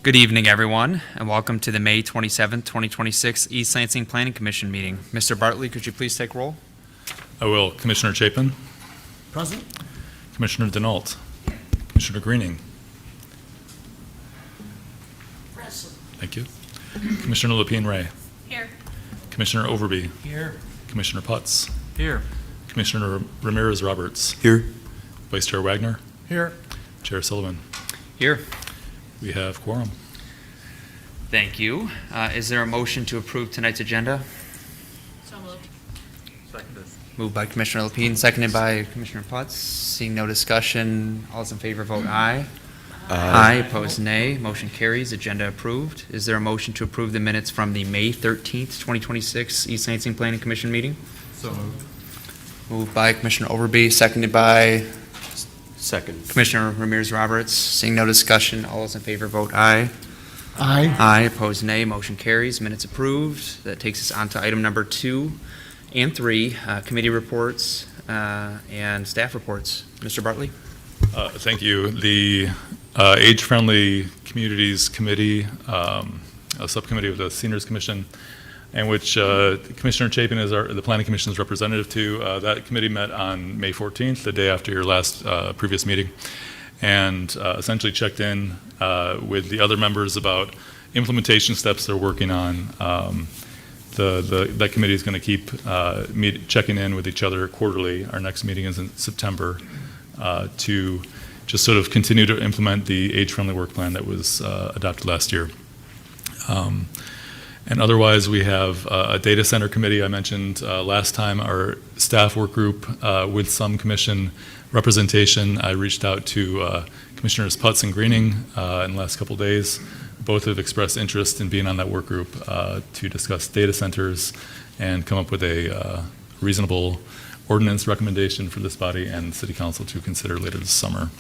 Good evening, everyone, and welcome to the May 27th, 2026 East Lansing Planning Commission meeting. Mr. Bartley, could you please take roll? I will. Commissioner Chapin? Present. Commissioner Denault? Commissioner Greening? Present. Thank you. Commissioner Lapine-Ray? Here. Commissioner Overby? Here. Commissioner Putz? Here. Commissioner Ramirez-Roberts? Here. Vice Chair Wagner? Here. Chair Sullivan? Here. We have quorum. Thank you. Is there a motion to approve tonight's agenda? So moved. Seconded. Moved by Commissioner Lapine, seconded by Commissioner Putz. Seeing no discussion, all those in favor vote aye. Aye. Opposed, nay. Motion carries. Agenda approved. Is there a motion to approve the minutes from the May 13th, 2026 East Lansing Planning Commission meeting? So moved. Moved by Commissioner Overby, seconded by Second. Commissioner Ramirez-Roberts. Seeing no discussion, all those in favor vote aye. Aye. Aye. Opposed, nay. Motion carries. Minutes approved. That takes us on to item number 2 and 3, committee reports and staff reports. Mr. Bartley? Thank you. The Age-Friendly Communities Committee, a subcommittee of the Seniors Commission, and which Commissioner Chapin is the Planning Commission's representative to. That committee met on May 14th, the day after your last previous meeting, and essentially checked in with the other members about implementation steps they're working on. That committee is going to keep checking in with each other quarterly. Our next meeting is in September to just sort of continue to implement the age-friendly work plan that was adopted last year. And otherwise, we have a data center committee. I mentioned last time our staff work group with some commission representation. I reached out to Commissioners Putz and Greening in the last couple of days. Both have expressed interest in being on that work group to discuss data centers and come up with a reasonable ordinance recommendation for this body and City Council to consider later this summer.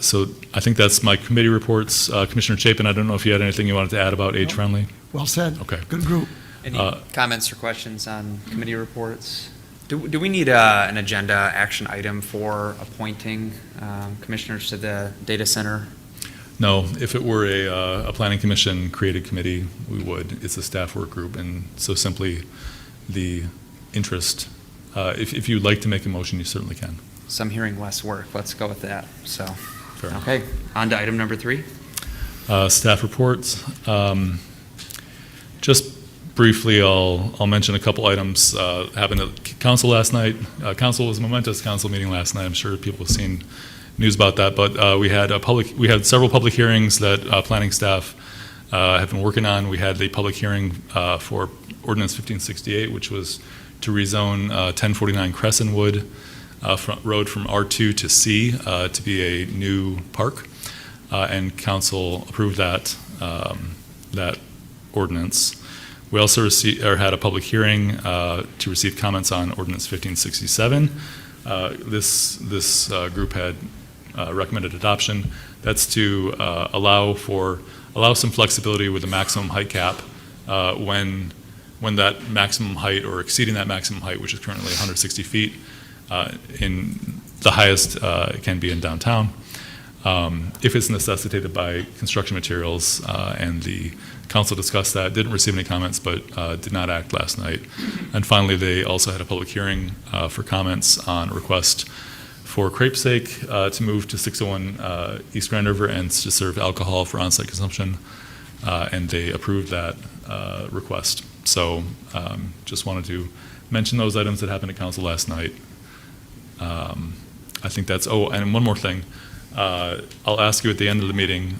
So I think that's my committee reports. Commissioner Chapin, I don't know if you had anything you wanted to add about age-friendly? Well said. Okay. Good group. Any comments or questions on committee reports? Do we need an agenda action item for appointing commissioners to the data center? No, if it were a planning commission created committee, we would. It's a staff work group, and so simply the interest. If you'd like to make a motion, you certainly can. So I'm hearing less work. Let's go with that. So, Fair. Okay, on to item number 3. Staff reports. Just briefly, I'll mention a couple items happened at council last night. Council was a momentous council meeting last night. I'm sure people have seen news about that, but we had several public hearings that planning staff have been working on. We had the public hearing for Ordinance 1568, which was to rezone 1049 Crescentwood Road from R2 to C to be a new park, and council approved that ordinance. We also had a public hearing to receive comments on Ordinance 1567. This group had recommended adoption. That's to allow some flexibility with the maximum height cap when that maximum height or exceeding that maximum height, which is currently 160 feet, in the highest it can be in downtown, if it's necessitated by construction materials, and the council discussed that, didn't receive any comments, but did not act last night. And finally, they also had a public hearing for comments on a request for Crepe's sake to move to 601 East Grand River and to serve alcohol for on-site consumption, and they approved that request. So just wanted to mention those items that happened at council last night. I think that's, and one more thing. I'll ask you at the end of the meeting.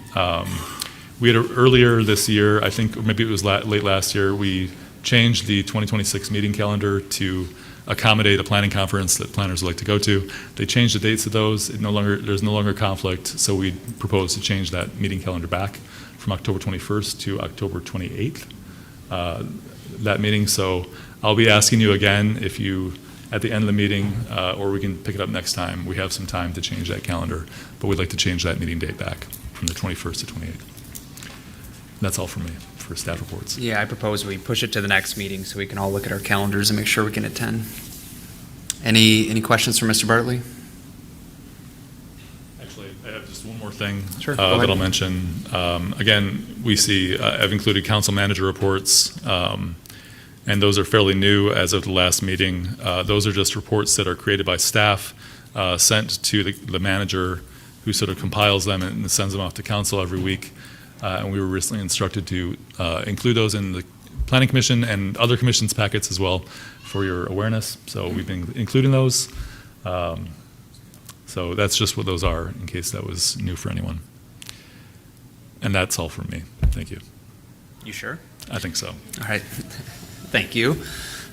We had earlier this year, I think, or maybe it was late last year, we changed the 2026 meeting calendar to accommodate a planning conference that planners would like to go to. They changed the dates of those. There's no longer conflict, so we propose to change that meeting calendar back from October 21st to October 28th, that meeting. So I'll be asking you again if you, at the end of the meeting, or we can pick it up next time. We have some time to change that calendar, but we'd like to change that meeting date back from the 21st to 28th. That's all for me for staff reports. Yeah, I propose we push it to the next meeting so we can all look at our calendars and make sure we can attend. Any questions for Mr. Bartley? Actually, I have just Just one more thing Sure, go that ahead. I'll mention. Again, we see, I've included council manager reports, and those are fairly new as of the last meeting. Those are just reports that are created by staff, sent to the manager, who sort of compiles them and sends them off to council every week. And we were recently instructed to include those in the Planning Commission and other commissions' packets as well for your awareness. So we've been including those. So that's just what those are, in case that was new for anyone. And that's all from me. Thank you. You sure? I think so. All right. Thank you.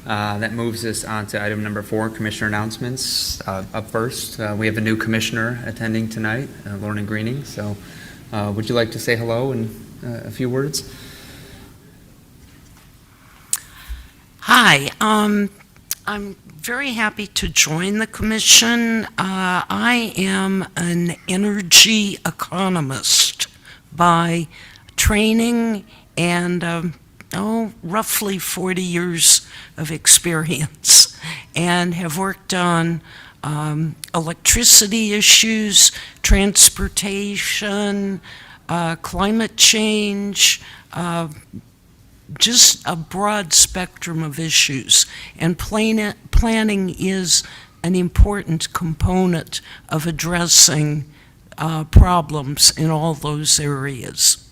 That moves us on to item number 4, commissioner announcements. Up first, we have a new commissioner attending tonight, Lorna Greening. So would you like to say hello and a few words? Hi, I'm very happy to join the commission. I am an energy economist by training and roughly 40 years of experience, and have worked on electricity issues, transportation, climate change, just a broad spectrum of issues. And planning is an important component of addressing problems in all those areas.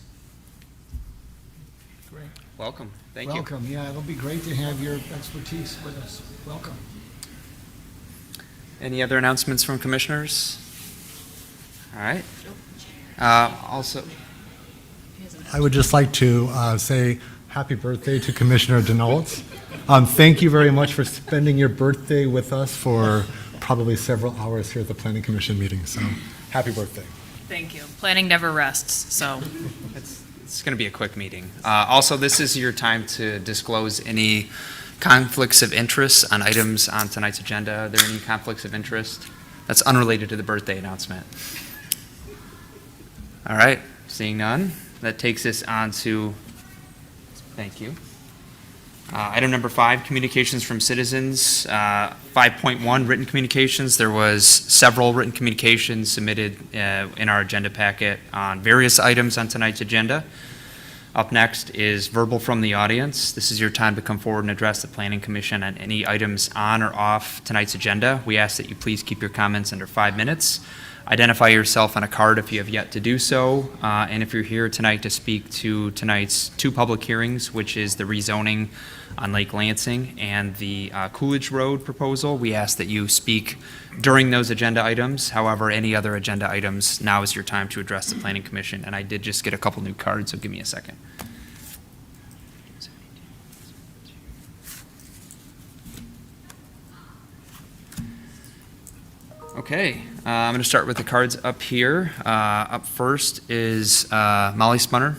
Great. Welcome. Thank you. Welcome. Yeah, it'll be great to have your expertise with us. Welcome. Any other announcements from commissioners? All right. Also, I would just like to say happy birthday to Commissioner Denault. Thank you very much for spending your birthday with us for probably several hours here at the Planning Commission meeting. So happy birthday. Thank you. Planning never rests, so. it's going to be a quick meeting. Also, this is your time to disclose any conflicts of interest on items on tonight's agenda. Are there any conflicts of interest? That's unrelated to the birthday announcement. All right, seeing none, that takes us on to, thank you. Item number 5, communications from citizens. 5.1, written communications. There was several written communications submitted in our agenda packet on various items on tonight's agenda. Up next is verbal from the audience. This is your time to come forward and address the Planning Commission on any items on or off tonight's agenda. We ask that you please keep your comments under 5 minutes. Identify yourself on a card if you have yet to do so. And if you're here tonight to speak to tonight's 2 public hearings, which is the rezoning on Lake Lansing and the Coolidge Road proposal, we ask that you speak during those agenda items. However, any other agenda items, now is your time to address the Planning Commission. And I did just get a couple new cards, so give me a second. Okay, I'm going to start with the cards up here. Up first is Molly Spunner.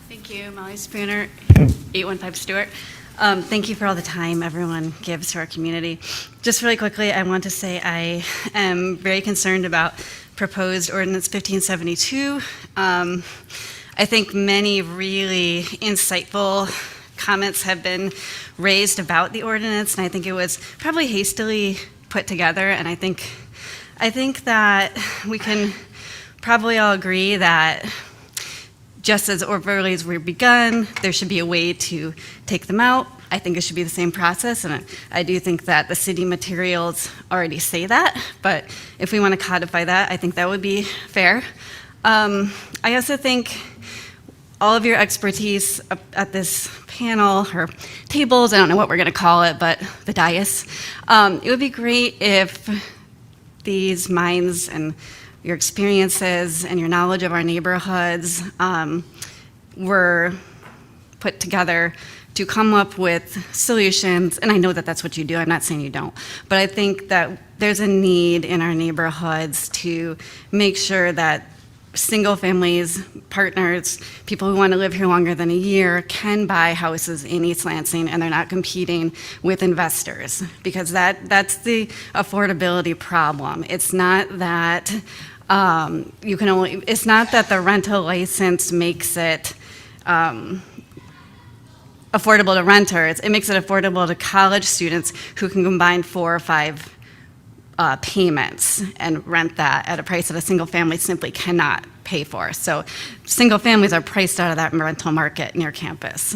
Thank you, Molly Spooner, 815 Stewart. Thank you for all the time everyone gives to our community. Just really quickly, I want to say I am very concerned about proposed Ordinance 1572. I think many really insightful comments have been raised about the ordinance, and I think it was probably hastily put together, and I think that we can probably all agree that just as overly as we've begun, there should be a way to take them out. I think it should be the same process, and I do think that the city materials already say that, but if we want to codify that, I think that would be fair. I also think all of your expertise at this panel, or tables, I don't know what we're going to call it, but the dais, it would be great if these minds and your experiences and your knowledge of our neighborhoods were put together to come up with solutions. And I know that that's what you do, I'm not saying you don't, but I think that there's a need in our neighborhoods to make sure that single families, partners, people who want to live here longer than a year can buy houses in East Lansing, and they're not competing with investors, because that's the affordability problem. It's not that it's not that the rental license makes it affordable affordable to renters. It makes it affordable to college students who can combine 4 or 5 payments and rent that at a price that a single family simply cannot pay for. So single families are priced out of that rental market near campus.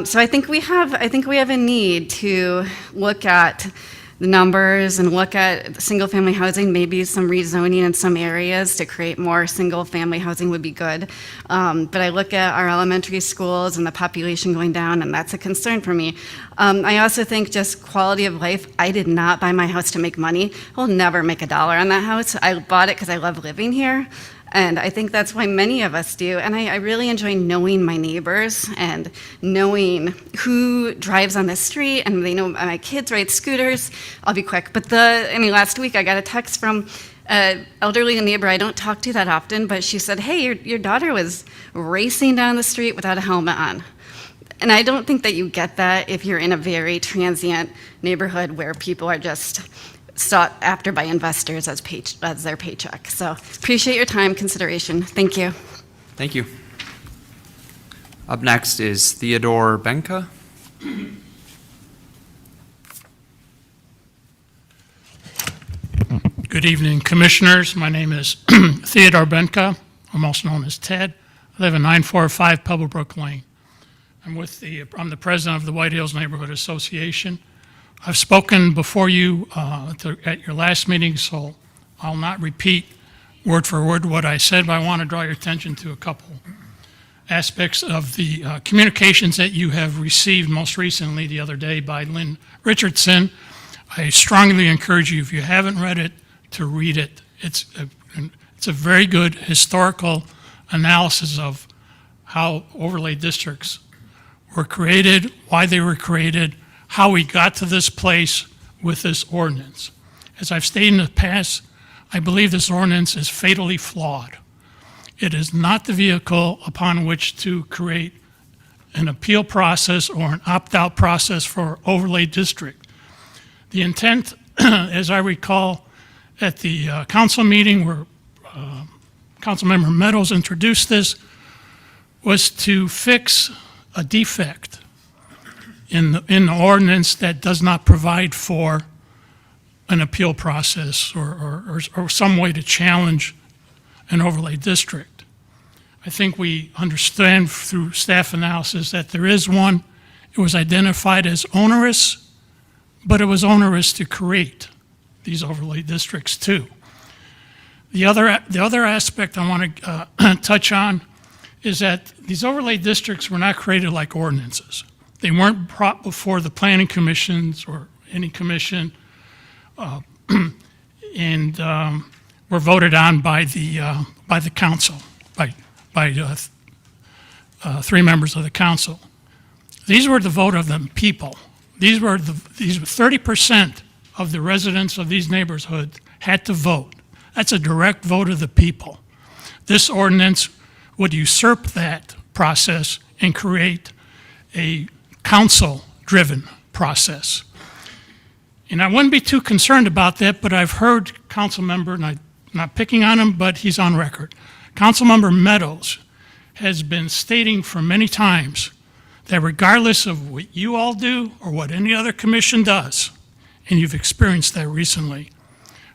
So I think we have a need to look at the numbers and look at single-family housing, maybe some rezoning in some areas to create more single-family housing would be good. But I look at our elementary schools and the population going down, and that's a concern for me. I also think just quality of life. I did not buy my house to make money. I'll never make $1 on that house. I bought it because I love living here. And I think that's why many of us do. And I really enjoy knowing my neighbors and knowing who drives on the street. And they know my kids ride scooters. I'll be quick. But last week I got a text from an elderly neighbor I don't talk to that often, but she said, hey, your daughter was racing down the street without a helmet on. And I don't think that you get that if you're in a very transient neighborhood where people are just sought after by investors as their paycheck. So appreciate your time, consideration. Thank you. Thank you. Up next is Theodore Benka. Good evening, Commissioners. My name is Theodore Benka. I'm also known as Ted. I live at 945 Pebblebrook Lane. I'm the president of the White Hills Neighborhood Association. I've spoken before you at your last meeting, so I'll not repeat word for word what I said, but I want to draw your attention to a couple aspects of the communications that you have received most recently the other day by Lynn Richardson. I strongly encourage you, if you haven't read it, to read it. It's a very good historical analysis of how overlay districts were created, why they were created, how we got to this place with this ordinance. As I've stated in the past, I believe this ordinance is fatally flawed. It is not the vehicle upon which to create an appeal process or an opt-out process for overlay district. The intent, as I recall, at the council meeting where Councilmember Meadows introduced this, was to fix a defect in the ordinance that does not provide for an appeal process or some way to challenge an overlay district. I think we understand through staff analysis that there is one. It was identified as onerous, but it was onerous to create these overlay districts too. The other aspect I want to touch on is that these overlay districts were not created like ordinances. They weren't brought before the planning commissions or any commission and were voted on by the council, by 3 members of the council. These were the vote of the people. These were 30% of the residents of these neighborhoods had to vote. That's a direct vote of the people. This ordinance would usurp that process and create a council-driven process. And I wouldn't be too concerned about that, but I've heard Councilmember, and I'm not picking on him, but he's on record. Councilmember Meadows has been stating for many times that regardless of what you all do or what any other commission does, and you've experienced that recently,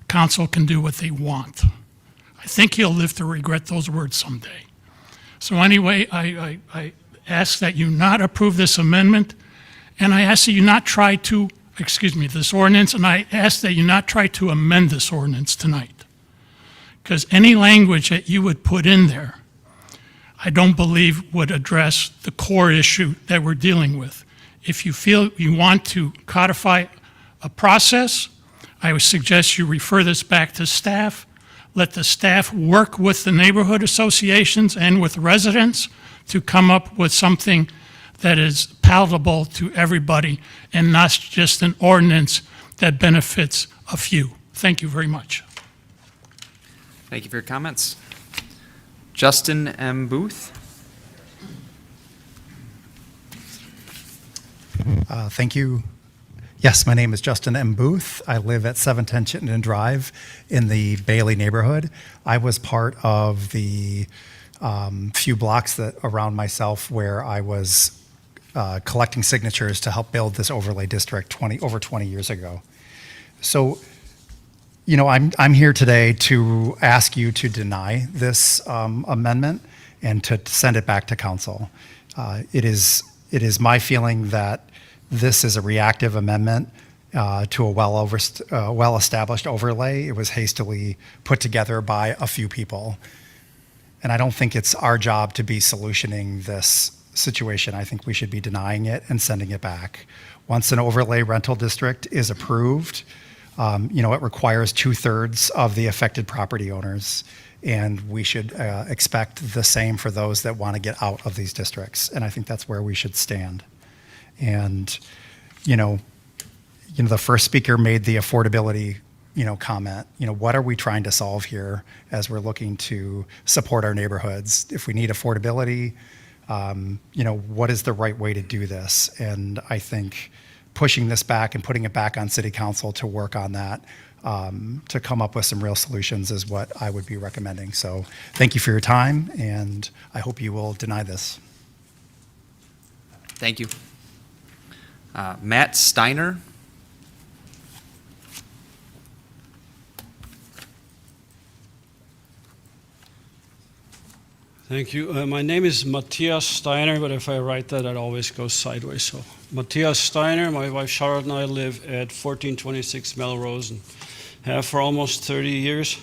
council can do what they want. I think he'll live to regret those words someday. So anyway, I ask that you not approve this amendment, and I ask that you not try to, this ordinance, and I ask that you not try to amend this ordinance tonight. Because any language that you would put in there, I don't believe would address the core issue that we're dealing with. If you feel you want to codify a process, I would suggest you refer this back to staff. Let the staff work with the neighborhood associations and with residents to come up with something that is palatable to everybody and not just an ordinance that benefits a few. Thank you very much. Thank you for your comments. Justin M. Booth. Thank you. Yes, my name is Justin M. Booth. I live at 710 Chittenden Drive in the Bailey neighborhood. I was part of the few blocks that around myself where I was collecting signatures to help build this overlay district over 20 years ago. So, you know, I'm here today to ask you to deny this amendment and to send it back to council. It is my feeling that this is a reactive amendment to a well-established overlay. It was hastily put together by a few people. And I don't think it's our job to be solutioning this situation. I think we should be denying it and sending it back. Once an overlay rental district is approved, you know, it requires 2/3 of the affected property owners, and we should expect the same for those that want to get out of these districts. And I think that's where we should stand. And, you know, the first speaker made the affordability, you know, comment. You know, what are we trying to solve here as we're looking to support our neighborhoods? If we need affordability, you know, what is the right way to do this? And I think pushing this back and putting it back on city council to work on that, to come up with some real solutions is what I would be recommending. So thank you for your time, and I hope you will deny this. Thank you. Matt Steiner. Thank you. My name is Matthias Steiner, but if I write that, it always goes sideways. So, Matthias Steiner, my wife Charlotte and I live at 1426 Melrose and have for almost 30 years.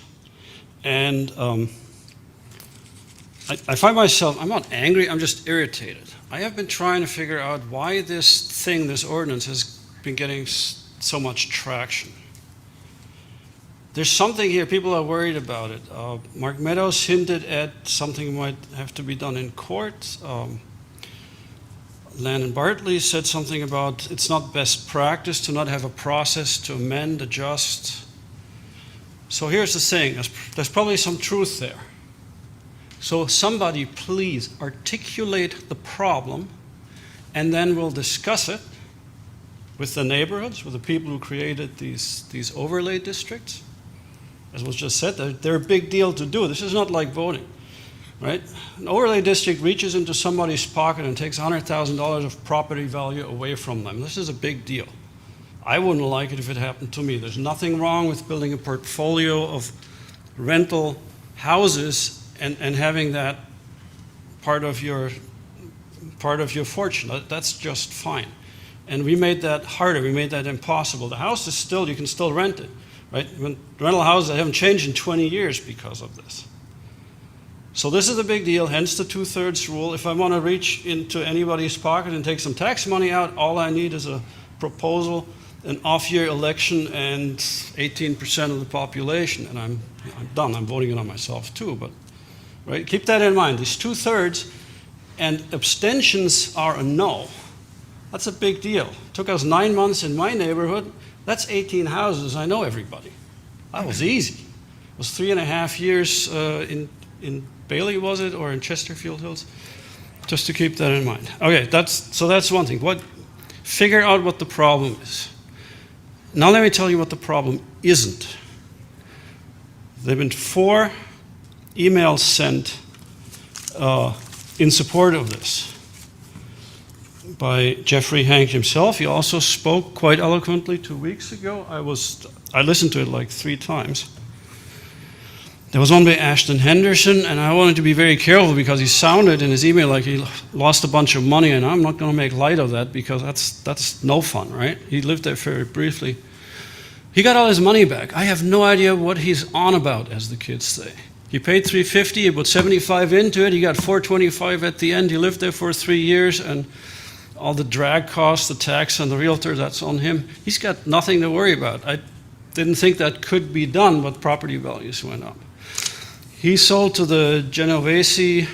And I find myself, I'm not angry, I'm just irritated. I have been trying to figure out why this ordinance has been getting so much traction. There's something here, people are worried about it. Mark Meadows hinted at something might have to be done in court. Landon Bartley said something about it's not best practice to not have a process to amend, adjust. So here's the thing, there's probably some truth there. So somebody please articulate the problem, and then we'll discuss it with the neighborhoods, with the people who created these overlay districts. As was just said, they're a big deal to do. This is not like voting, right? An overlay district reaches into somebody's pocket and takes $100,000 of property value away from them. This is a big deal. I wouldn't like it if it happened to me. There's nothing wrong with building a portfolio of rental houses and having that part of your fortune. That's just fine. And we made that harder. We made that impossible. The house is still, you can still rent it. Right? Rental houses haven't changed in 20 years because of this. So this is a big deal, hence the 2/3 rule. If I want to reach into anybody's pocket and take some tax money out, all I need is a proposal, an off-year election, and 18% of the population, and I'm done. I'm voting it on myself too, but right? Keep that in mind. These 2/3 and abstentions are a no. That's a big deal. It took us 9 months in my neighborhood. That's 18 houses. I know everybody. That was easy. It was 3.5 years in Bailey, was it, or in Chesterfield Hills? Just to keep that in mind. Okay, that's one thing. Figure out what the problem is. Now let me tell you what the problem isn't. There have been 4 emails sent in support of this by Jeffrey Hank himself. He also spoke quite eloquently 2 weeks ago. I listened to it like 3 times. There was one by Ashton Henderson, and I wanted to be very careful because he sounded in his email like he lost a bunch of money, and I'm not going to make light of that because that's no fun, right? He lived there very briefly. He got all his money back. I have no idea what he's on about, as the kids say. He paid $350, he put $75 into it, he got $425 at the end. He lived there for 3 years, and all the drag costs, the tax, and the realtor, that's on him. He's got nothing to worry about. I didn't think that could be done, but property values went up. He sold to the Genovese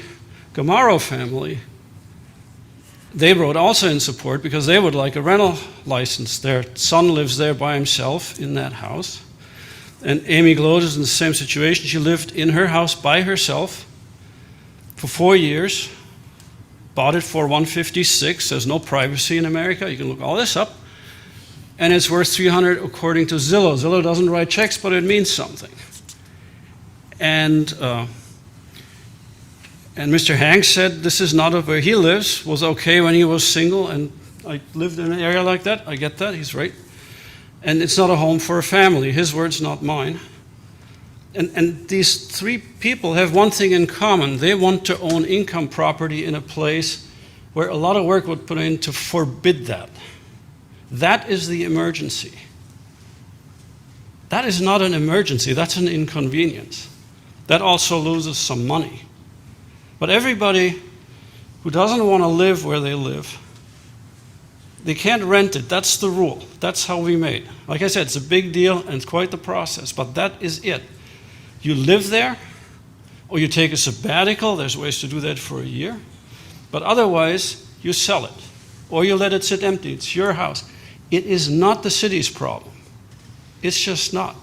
Gamaro family. They wrote also in support because they would like a rental license. Their son lives there by himself in that house. And Amy Glode is in the same situation. She lived in her house by herself for 4 years. Bought it for $156. There's no privacy in America. You can look all this up. And it's worth $300 according to Zillow. Zillow doesn't write checks, but it means something. And And Mr. Hanks said this is not where he lives, was okay when he was single, and I lived in an area like that. I get that, he's right. And it's not a home for a family. His words, not mine. And these three people have one thing in common. They want to own income property in a place where a lot of work would put in to forbid that. That is the emergency. That is not an emergency, that's an inconvenience. That also loses some money. But everybody who doesn't want to live where they live, they can't rent it. That's the rule. That's how we made. Like I said, it's a big deal and it's quite the process, but that is it. You live there, or you take a sabbatical. There's ways to do that for a year. But otherwise, you sell it, or you let it sit empty. It's your house. It is not the city's problem. It's just not.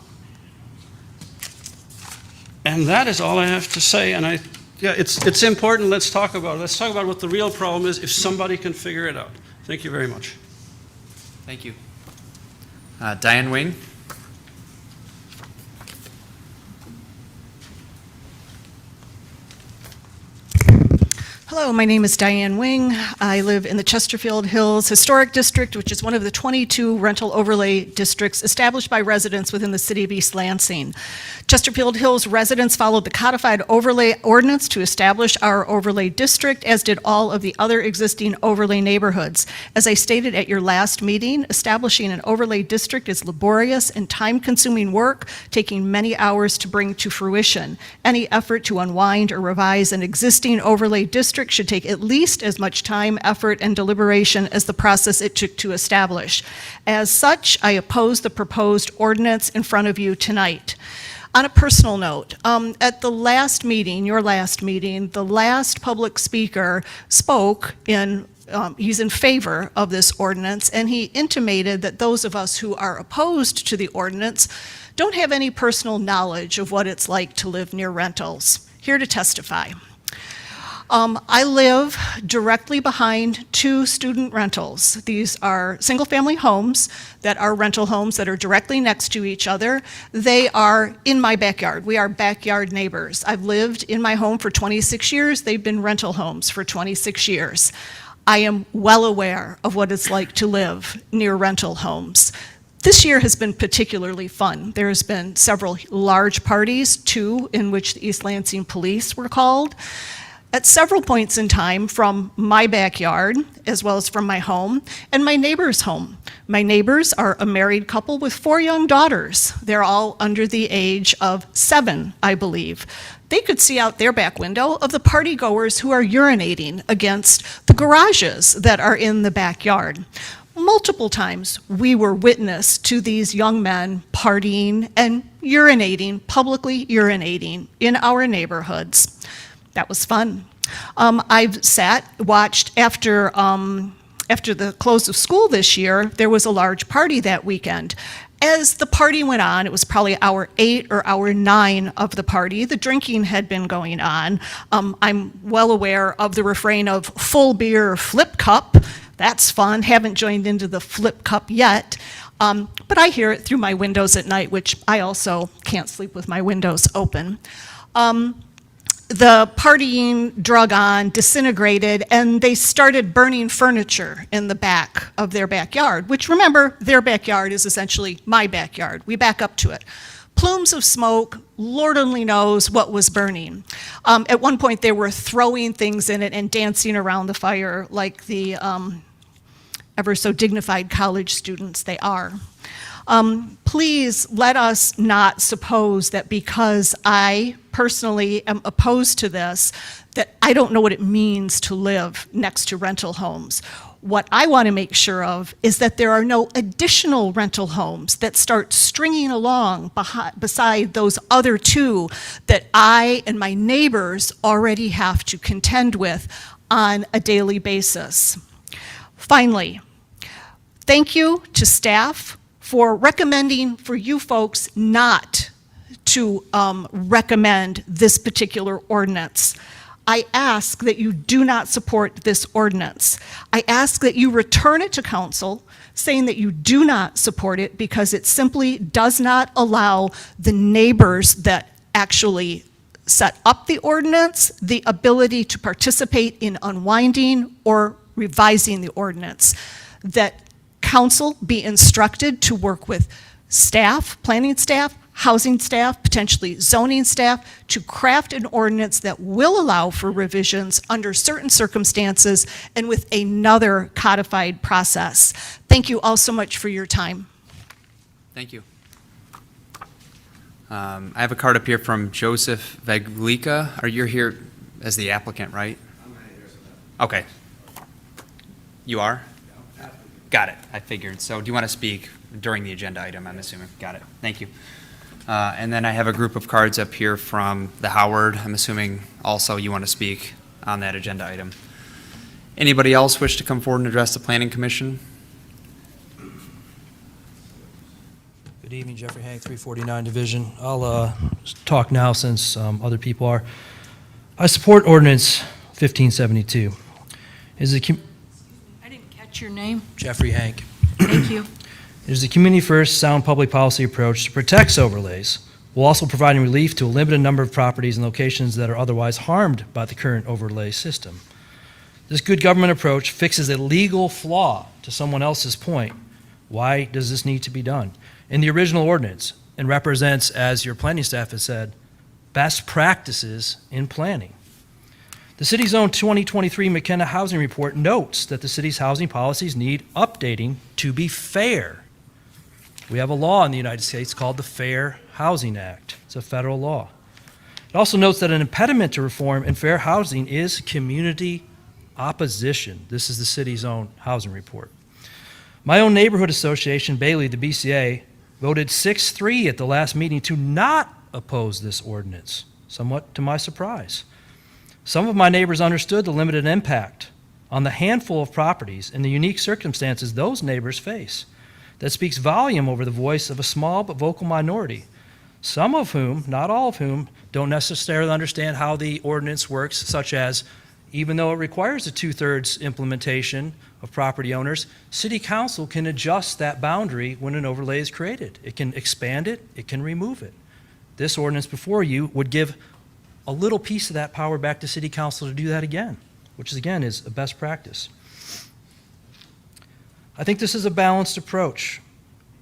And that is all I have to say. And it's important. Let's talk about it. Let's talk about what the real problem is if somebody can figure it out. Thank you very much. Thank you. Diane Wing. Hello, my name is Diane Wing. I live in the Chesterfield Hills Historic District, which is one of the 22 rental overlay districts established by residents within the city of East Lansing. Chesterfield Hills residents followed the codified overlay ordinance to establish our overlay district, as did all of the other existing overlay neighborhoods. As I stated at your last meeting, establishing an overlay district is laborious and time-consuming work, taking many hours to bring to fruition. Any effort to unwind or revise an existing overlay district should take at least as much time, effort, and deliberation as the process it took to establish. As such, I oppose the proposed ordinance in front of you tonight. On a personal note, at the last meeting, your last meeting, the last public speaker spoke in he's in favor of this ordinance, and he intimated that those of us who are opposed to the ordinance don't have any personal knowledge of what it's like to live near rentals. Here to testify. I live directly behind two student rentals. These are single-family homes that are rental homes that are directly next to each other. They are in my backyard. We are backyard neighbors. I've lived in my home for 26 years. They've been rental homes for 26 years. I am well aware of what it's like to live near rental homes. This year has been particularly fun. There's been several large parties, two in which the East Lansing police were called. At several points in time from my backyard, as well as from my home, and my neighbor's home. My neighbors are a married couple with 4 young daughters. They're all under the age of 7, I believe. They could see out their back window of the partygoers who are urinating against the garages that are in the backyard. Multiple times we were witness to these young men partying and urinating, publicly urinating in our neighborhoods. That was fun. I've watched after the close of school this year, there was a large party that weekend. As the party went on, it was probably hour 8 or hour 9 of the party, the drinking had been going on. I'm well aware of the refrain of full beer, flip cup. That's fun, haven't joined into the flip cup yet. But I hear it through my windows at night, which I also can't sleep with my windows open. The partying drug on, disintegrated, and they started burning furniture in the back of their backyard, which, remember, their backyard is essentially my backyard. We back up to it. Plumes of smoke, Lord only knows what was burning. At one point, they were throwing things in it and dancing around the fire like the ever so dignified college students they are. Please let us not suppose that because I personally am opposed to this, that I don't know what it means to live next to rental homes. What I want to make sure of is that there are no additional rental homes that start stringing along beside those other two that I and my neighbors already have to contend with on a daily basis. Finally, thank you to staff for recommending for you folks not to recommend this particular ordinance. I ask that you do not support this ordinance. I ask that you return it to council, saying that you do not support it because it simply does not allow the neighbors that actually set up the ordinance, the ability to participate in unwinding or revising the ordinance. That council be instructed to work with staff, planning staff, housing staff, potentially zoning staff, to craft an ordinance that will allow for revisions under certain circumstances and with another codified process. Thank you all so much for your time. Thank you. I have a card up here from Joseph Vaglica. Are you here as the applicant, right? Okay. You are? Got it. I figured. So do you want to speak during the agenda item, I'm assuming? Got it. Thank you. And then I have a group of cards up here from the Howard. I'm assuming also you want to speak on that agenda item. Anybody else wish to come forward and address the Planning Commission? Good evening, Jeffrey Hank, 349 Division. I'll talk now since other people are. I support Ordinance 1572. I didn't catch your name. Jeffrey Hank. Thank you. It is a community-first, sound public policy approach to protect overlays, while also providing relief to a limited number of properties and locations that are otherwise harmed by the current overlay system. This good government approach fixes a legal flaw to someone else's point. Why does this need to be done? In the original ordinance, and represents, as your planning staff has said, best practices in planning. The city's own 2023 McKenna Housing Report notes that the city's housing policies need updating to be fair. We have a law in the United States called the Fair Housing Act. It's a federal law. It also notes that an impediment to reform and fair housing is community opposition. This is the city's own housing report. My own neighborhood association, Bailey, the BCA, voted 6-3 at the last meeting to not oppose this ordinance, somewhat to my surprise. Some of my neighbors understood the limited impact on the handful of properties and the unique circumstances those neighbors face. That speaks volume over the voice of a small but vocal minority, some of whom, not all of whom, don't necessarily understand how the ordinance works, such as, even though it requires a 2/3 implementation of property owners, city council can adjust that boundary when an overlay is created. It can expand it, it can remove it. This ordinance before you would give a little piece of that power back to city council to do that again, which is, again, is a best practice. I think this is a balanced approach.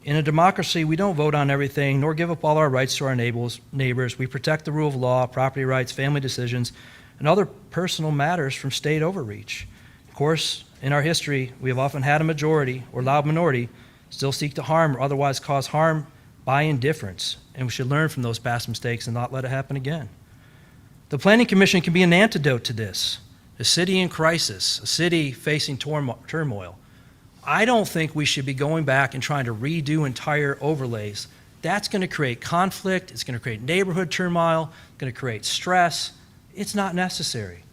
In a democracy, we don't vote on everything, nor give up all our rights to our neighbors. We protect the rule of law, property rights, family decisions, and other personal matters from state overreach. Of course, in our history, we have often had a majority or loud minority still seek to harm or otherwise cause harm by indifference, and we should learn from those past mistakes and not let it happen again. The Planning Commission can be an antidote to this. A city in crisis, a city facing turmoil. I don't think we should be going back and trying to redo entire overlays. That's going to create conflict, it's going to create neighborhood turmoil, it's going to create stress. It's not necessary.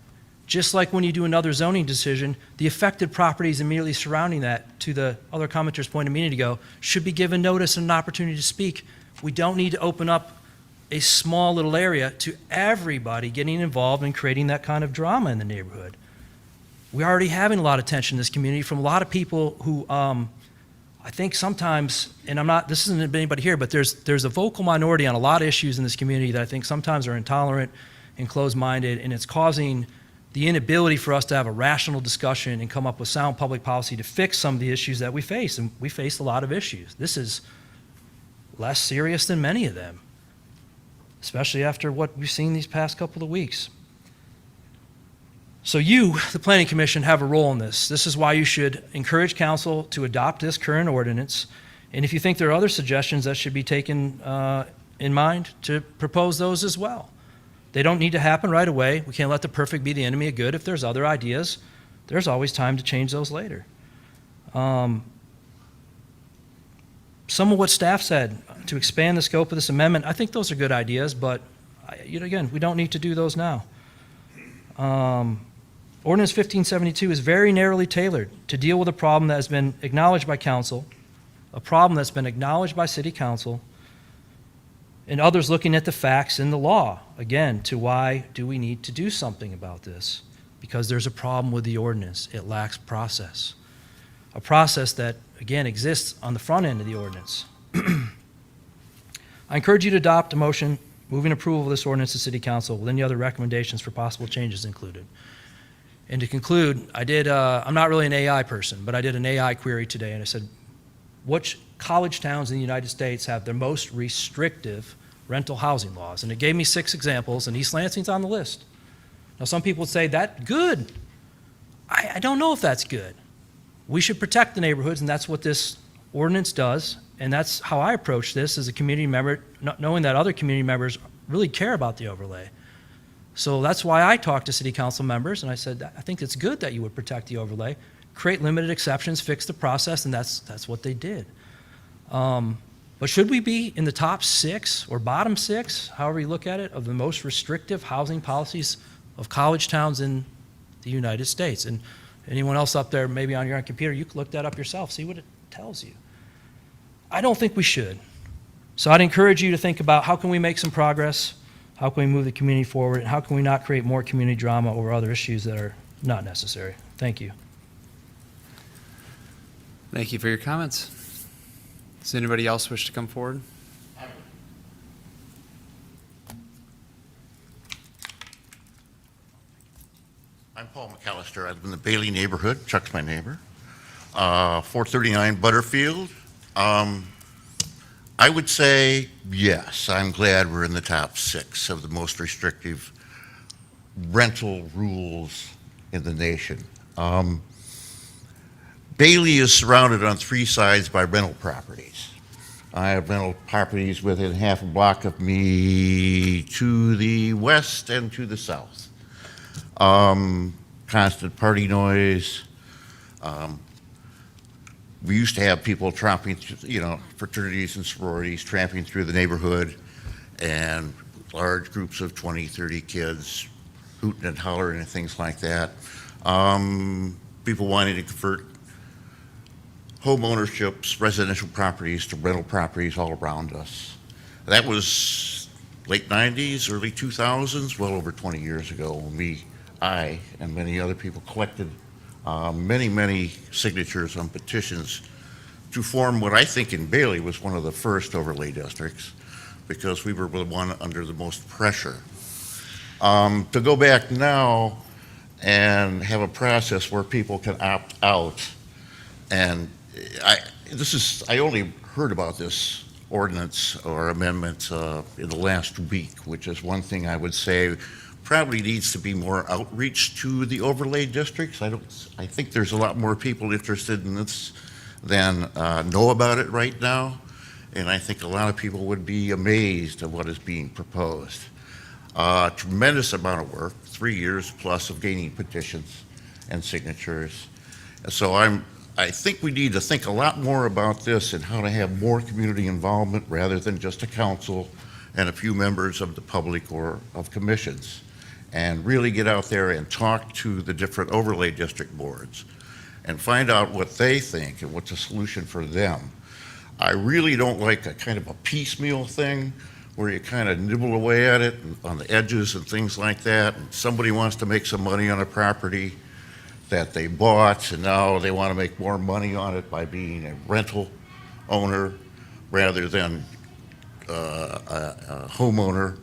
Just like when you do another zoning decision, the affected properties immediately surrounding that, to the other commenter's point a minute ago, should be given notice and an opportunity to speak. We don't need to open up a small little area to everybody getting involved in creating that kind of drama in the neighborhood. We're already having a lot of tension in this community from a lot of people who I think sometimes, and this isn't anybody here, but there's a vocal minority on a lot of issues in this community that I think sometimes are intolerant and closed-minded, and it's causing the inability for us to have a rational discussion and come up with sound public policy to fix some of the issues that we face, and we face a lot of issues. This is less serious than many of them, especially after what we've seen these past couple of weeks. So you, the Planning Commission, have a role in this. This is why you should encourage council to adopt this current ordinance. And if you think there are other suggestions that should be taken in mind, to propose those as well. They don't need to happen right away. We can't let the perfect be the enemy of good. If there's other ideas, there's always time to change those later. Some of what staff said to expand the scope of this amendment, I think those are good ideas, but again, we don't need to do those now. Ordinance 1572 is very narrowly tailored to deal with a problem that has been acknowledged by council, a problem that's been acknowledged by city council, and others looking at the facts in the law, again, to why do we need to do something about this? Because there's a problem with the ordinance. It lacks process. A process that, again, exists on the front end of the ordinance. I encourage you to adopt a motion moving approval of this ordinance to City Council with any other recommendations for possible changes included. And to conclude, I'm not really an AI person, but I did an AI query today, and I said, which college towns in the United States have the most restrictive rental housing laws? And it gave me 6 examples, and East Lansing's on the list. Now, some people would say, that's good. I don't know if that's good. We should protect the neighborhoods, and that's what this ordinance does, and that's how I approach this as a community member, knowing that other community members really care about the overlay. So that's why I talked to city council members, and I said, I think it's good that you would protect the overlay, create limited exceptions, fix the process, and that's what they did. But should we be in the top 6 or bottom 6, however you look at it, of the most restrictive housing policies of college towns in the United States? And anyone else up there, maybe on your own computer, you can look that up yourself, see what it tells you. I don't think we should. So I'd encourage you to think about how can we make some progress, how can we move the community forward, and how can we not create more community drama over other issues that are not necessary. Thank you. Thank you for your comments. Does anybody else wish to come forward? I'm Paul McAllister. I live in the Bailey neighborhood. Chuck's my neighbor. 439 Butterfield. I would say yes. I'm glad we're in the top 6 of the most restrictive rental rules in the nation. Bailey is surrounded on 3 sides by rental properties. I have rental properties within half a block of me to the west and to the south. Constant party noise. We used to have people tramping, fraternities and sororities tramping through the neighborhood, and large groups of 20, 30 kids hooting and hollering and things like that. People wanting to convert home ownerships, residential properties to rental properties all around us. That was late 90s, early 2000s, well over 20 years ago when I and many other people collected many signatures on petitions to form what I think in Bailey was one of the first overlay districts, because we were the one under the most pressure. To go back now and have a process where people can opt out, and I only heard about this ordinance or amendment in the last week, which is one thing I would say probably needs to be more outreach to the overlay districts. I think there's a lot more people interested in this than know about it right now, and I think a lot of people would be amazed at what is being proposed. Tremendous amount of work, 3 years plus of gaining petitions and signatures. So I think we need to think a lot more about this and how to have more community involvement rather than just a council and a few members of the public or of commissions, and really get out there and talk to the different overlay district boards and find out what they think and what's a solution for them. I really don't like a kind of a piecemeal thing where you kind of nibble away at it on the edges and things like that, and somebody wants to make some money on a property that they bought, and now they want to make more money on it by being a rental owner rather than a homeowner.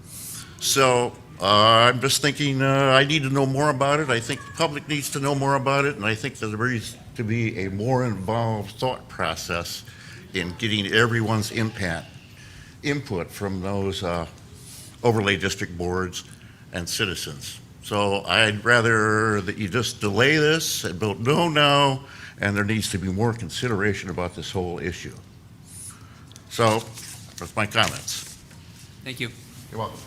So I'm just thinking I need to know more about it. I think the public needs to know more about it, and I think that there needs to be a more involved thought process in getting everyone's input from those overlay district boards and citizens. So I'd rather that you just delay this and vote no now, and there needs to be more consideration about this whole issue. So that's my comments. Thank you. You're welcome.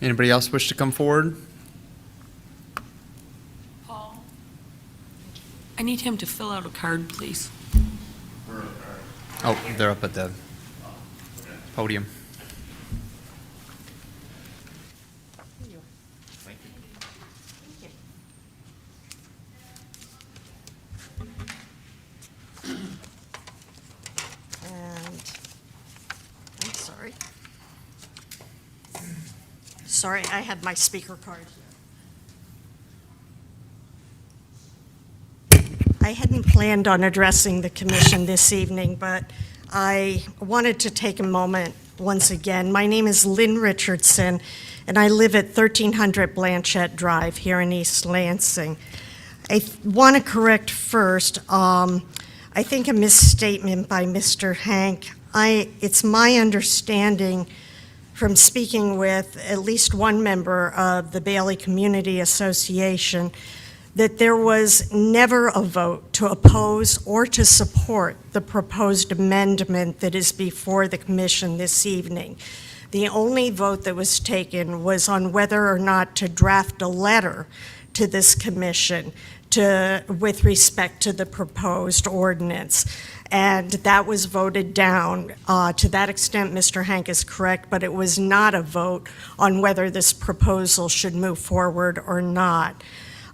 Anybody else wish to come forward? Paul, I need him to fill out a card, please. Oh, they're up at the podium. Sorry, I had my speaker card here. I hadn't planned on addressing the commission this evening, but I wanted to take a moment once again. My name is Lynn Richardson, and I live at 1300 Blanchette Drive here in East Lansing. I want to correct first, I think a misstatement by Mr. Hank. It's my understanding from speaking with at least one member of the Bailey Community Association that there was never a vote to oppose or to support the proposed amendment that is before the commission this evening. The only vote that was taken was on whether or not to draft a letter to this commission with respect to the proposed ordinance. And that was voted down. To that extent, Mr. Hank is correct, but it was not a vote on whether this proposal should move forward or not.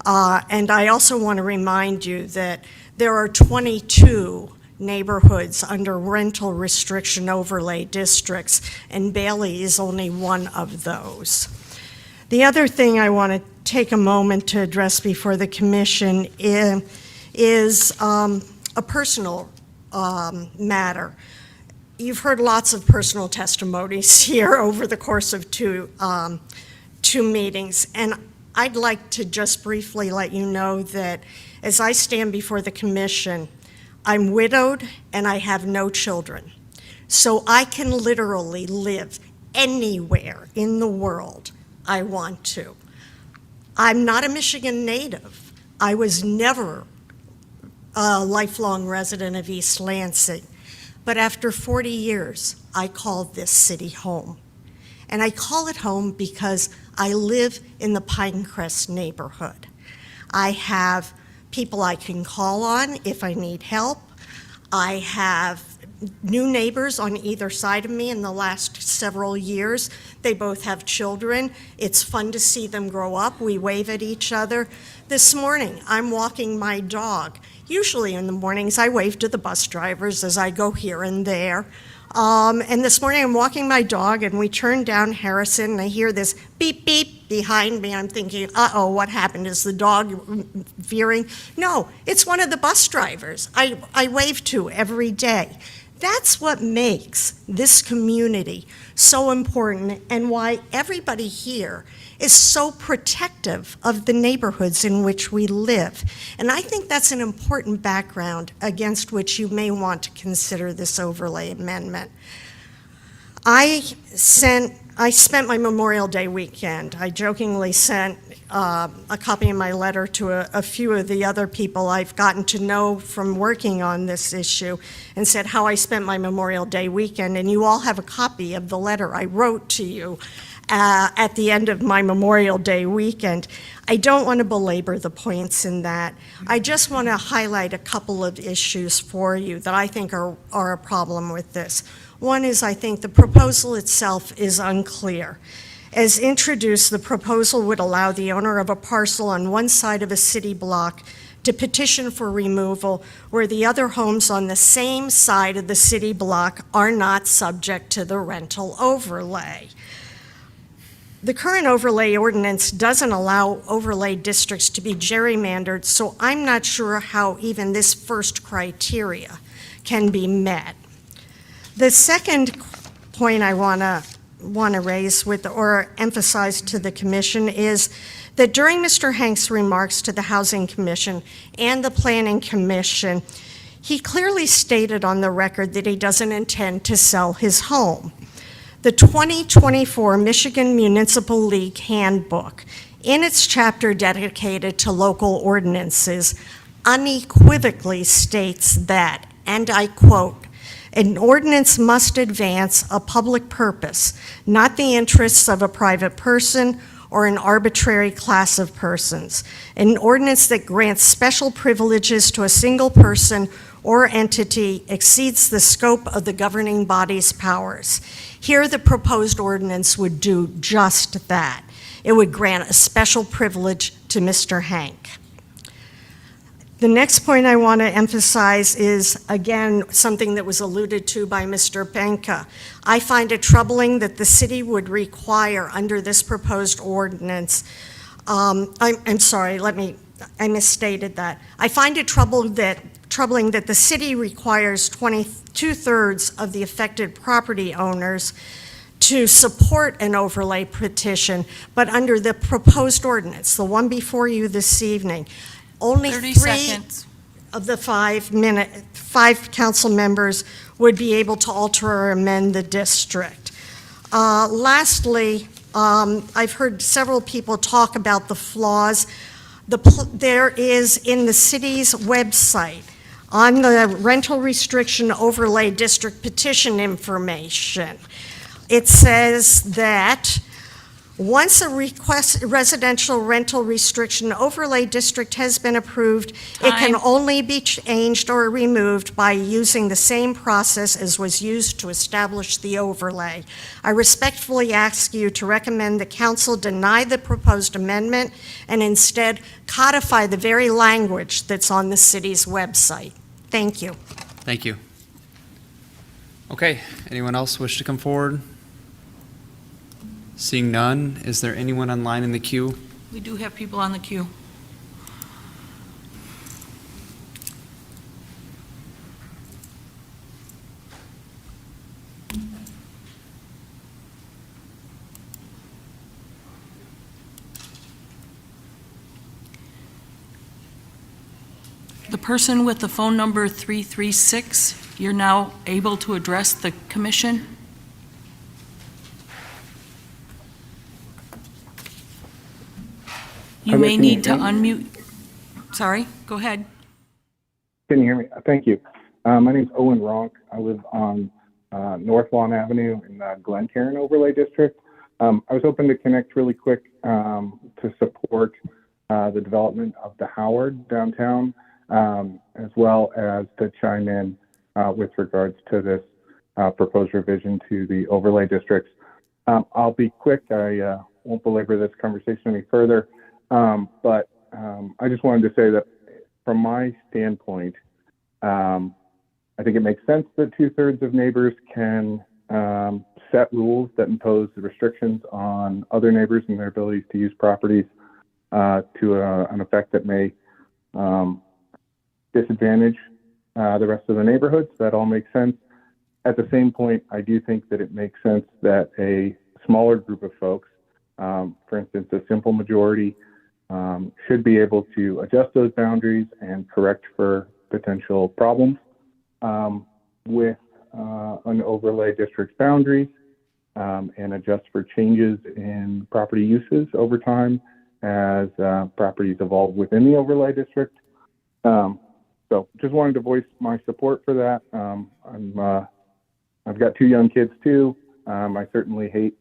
And I also want to remind you that there are 22 neighborhoods under rental restriction overlay districts, and Bailey is only one of those. The other thing I want to take a moment to address before the commission is a personal matter. You've heard lots of personal testimonies here over the course of two meetings, and I'd like to just briefly let you know that as I stand before the commission, I'm widowed and I have no children. So I can literally live anywhere in the world I want to. I'm not a Michigan native. I was never a lifelong resident of East Lansing. But after 40 years, I call this city home. And I call it home because I live in the Pinecrest neighborhood. I have people I can call on if I need help. I have new neighbors on either side of me in the last several years. They both have children. It's fun to see them grow up. We wave at each other. This morning, I'm walking my dog. Usually in the mornings, I wave to the bus drivers as I go here and there. And this morning, I'm walking my dog, and we turn down Harrison, and I hear this beep, beep behind me. I'm thinking, uh-oh, what happened? Is the dog veering? No, it's one of the bus drivers I wave to every day. That's what makes this community so important and why everybody here is so protective of the neighborhoods in which we live. And I think that's an important background against which you may want to consider this overlay amendment. I spent my Memorial Day weekend. I jokingly sent a copy of my letter to a few of the other people I've gotten to know from working on this issue and said how I spent my Memorial Day weekend, and you all have a copy of the letter I wrote to you at the end of my Memorial Day weekend. I don't want to belabor the points in that. I just want to highlight a couple of issues for you that I think are a problem with this. One is I think the proposal itself is unclear. As introduced, the proposal would allow the owner of a parcel on one side of a city block to petition for removal where the other homes on the same side of the city block are not subject to the rental overlay. The current overlay ordinance doesn't allow overlay districts to be gerrymandered, so I'm not sure how even this first criteria can be met. The second point I want to raise or emphasize to the commission is that during Mr. Hank's remarks to the Housing Commission and the Planning Commission, he clearly stated on the record that he doesn't intend to sell his home. The 2024 Michigan Municipal League Handbook, in its chapter dedicated to local ordinances, unequivocally states that, and I quote, "An ordinance must advance a public purpose, not the interests of a private person or an arbitrary class of persons. An ordinance that grants special privileges to a single person or entity exceeds the scope of the governing body's powers." Here, the proposed ordinance would do just that. It would grant a special privilege to Mr. Hank. The next point I want to emphasize is, again, something that was alluded to by Mr. Benka. I find it troubling that the city would require, under this proposed ordinance, I'm sorry, let me I misstated that. I find it troubling that the city requires 2/3 of the affected property owners to support an overlay petition, but under the proposed ordinance, the one before you this evening, only 30 3 seconds. of the 5 council members would be able to alter or amend the district. Lastly, I've heard several people talk about the flaws. There is in the city's website, on the rental restriction overlay district petition information, it says that once a residential rental restriction overlay district has been approved, it can Time. only be changed or removed by using the same process as was used to establish the overlay. I respectfully ask you to recommend the council deny the proposed amendment and instead codify the very language that's on the city's website. Thank you. Thank you. Okay, anyone else wish to come forward? Seeing none, is there anyone online in the queue? We do have people on the queue. The person with the phone number 336, you're now able to address the commission. You may need to unmute. Sorry, go ahead. Can you hear me? Thank you. My name's Owen Ronk. I live on North Lawn Avenue in the Glencairn Overlay District. I was hoping to connect really quick to support the development of the Howard downtown, as well as to chime in with regards to this proposed revision to the overlay districts. I'll be quick. I won't belabor this conversation any further. But I just wanted to say that from my standpoint, I think it makes sense that 2/3 of neighbors can set rules that impose the restrictions on other neighbors and their abilities to use properties to an effect that may disadvantage the rest of the neighborhoods. That all makes sense. At the same point, I do think that it makes sense that a smaller group of folks, for instance, a simple majority, should be able to adjust those boundaries and correct for potential problems with an overlay district's boundaries and adjust for changes in property uses over time as properties evolve within the overlay district. So just wanted to voice my support for that. I've got 2 young kids too. I certainly hate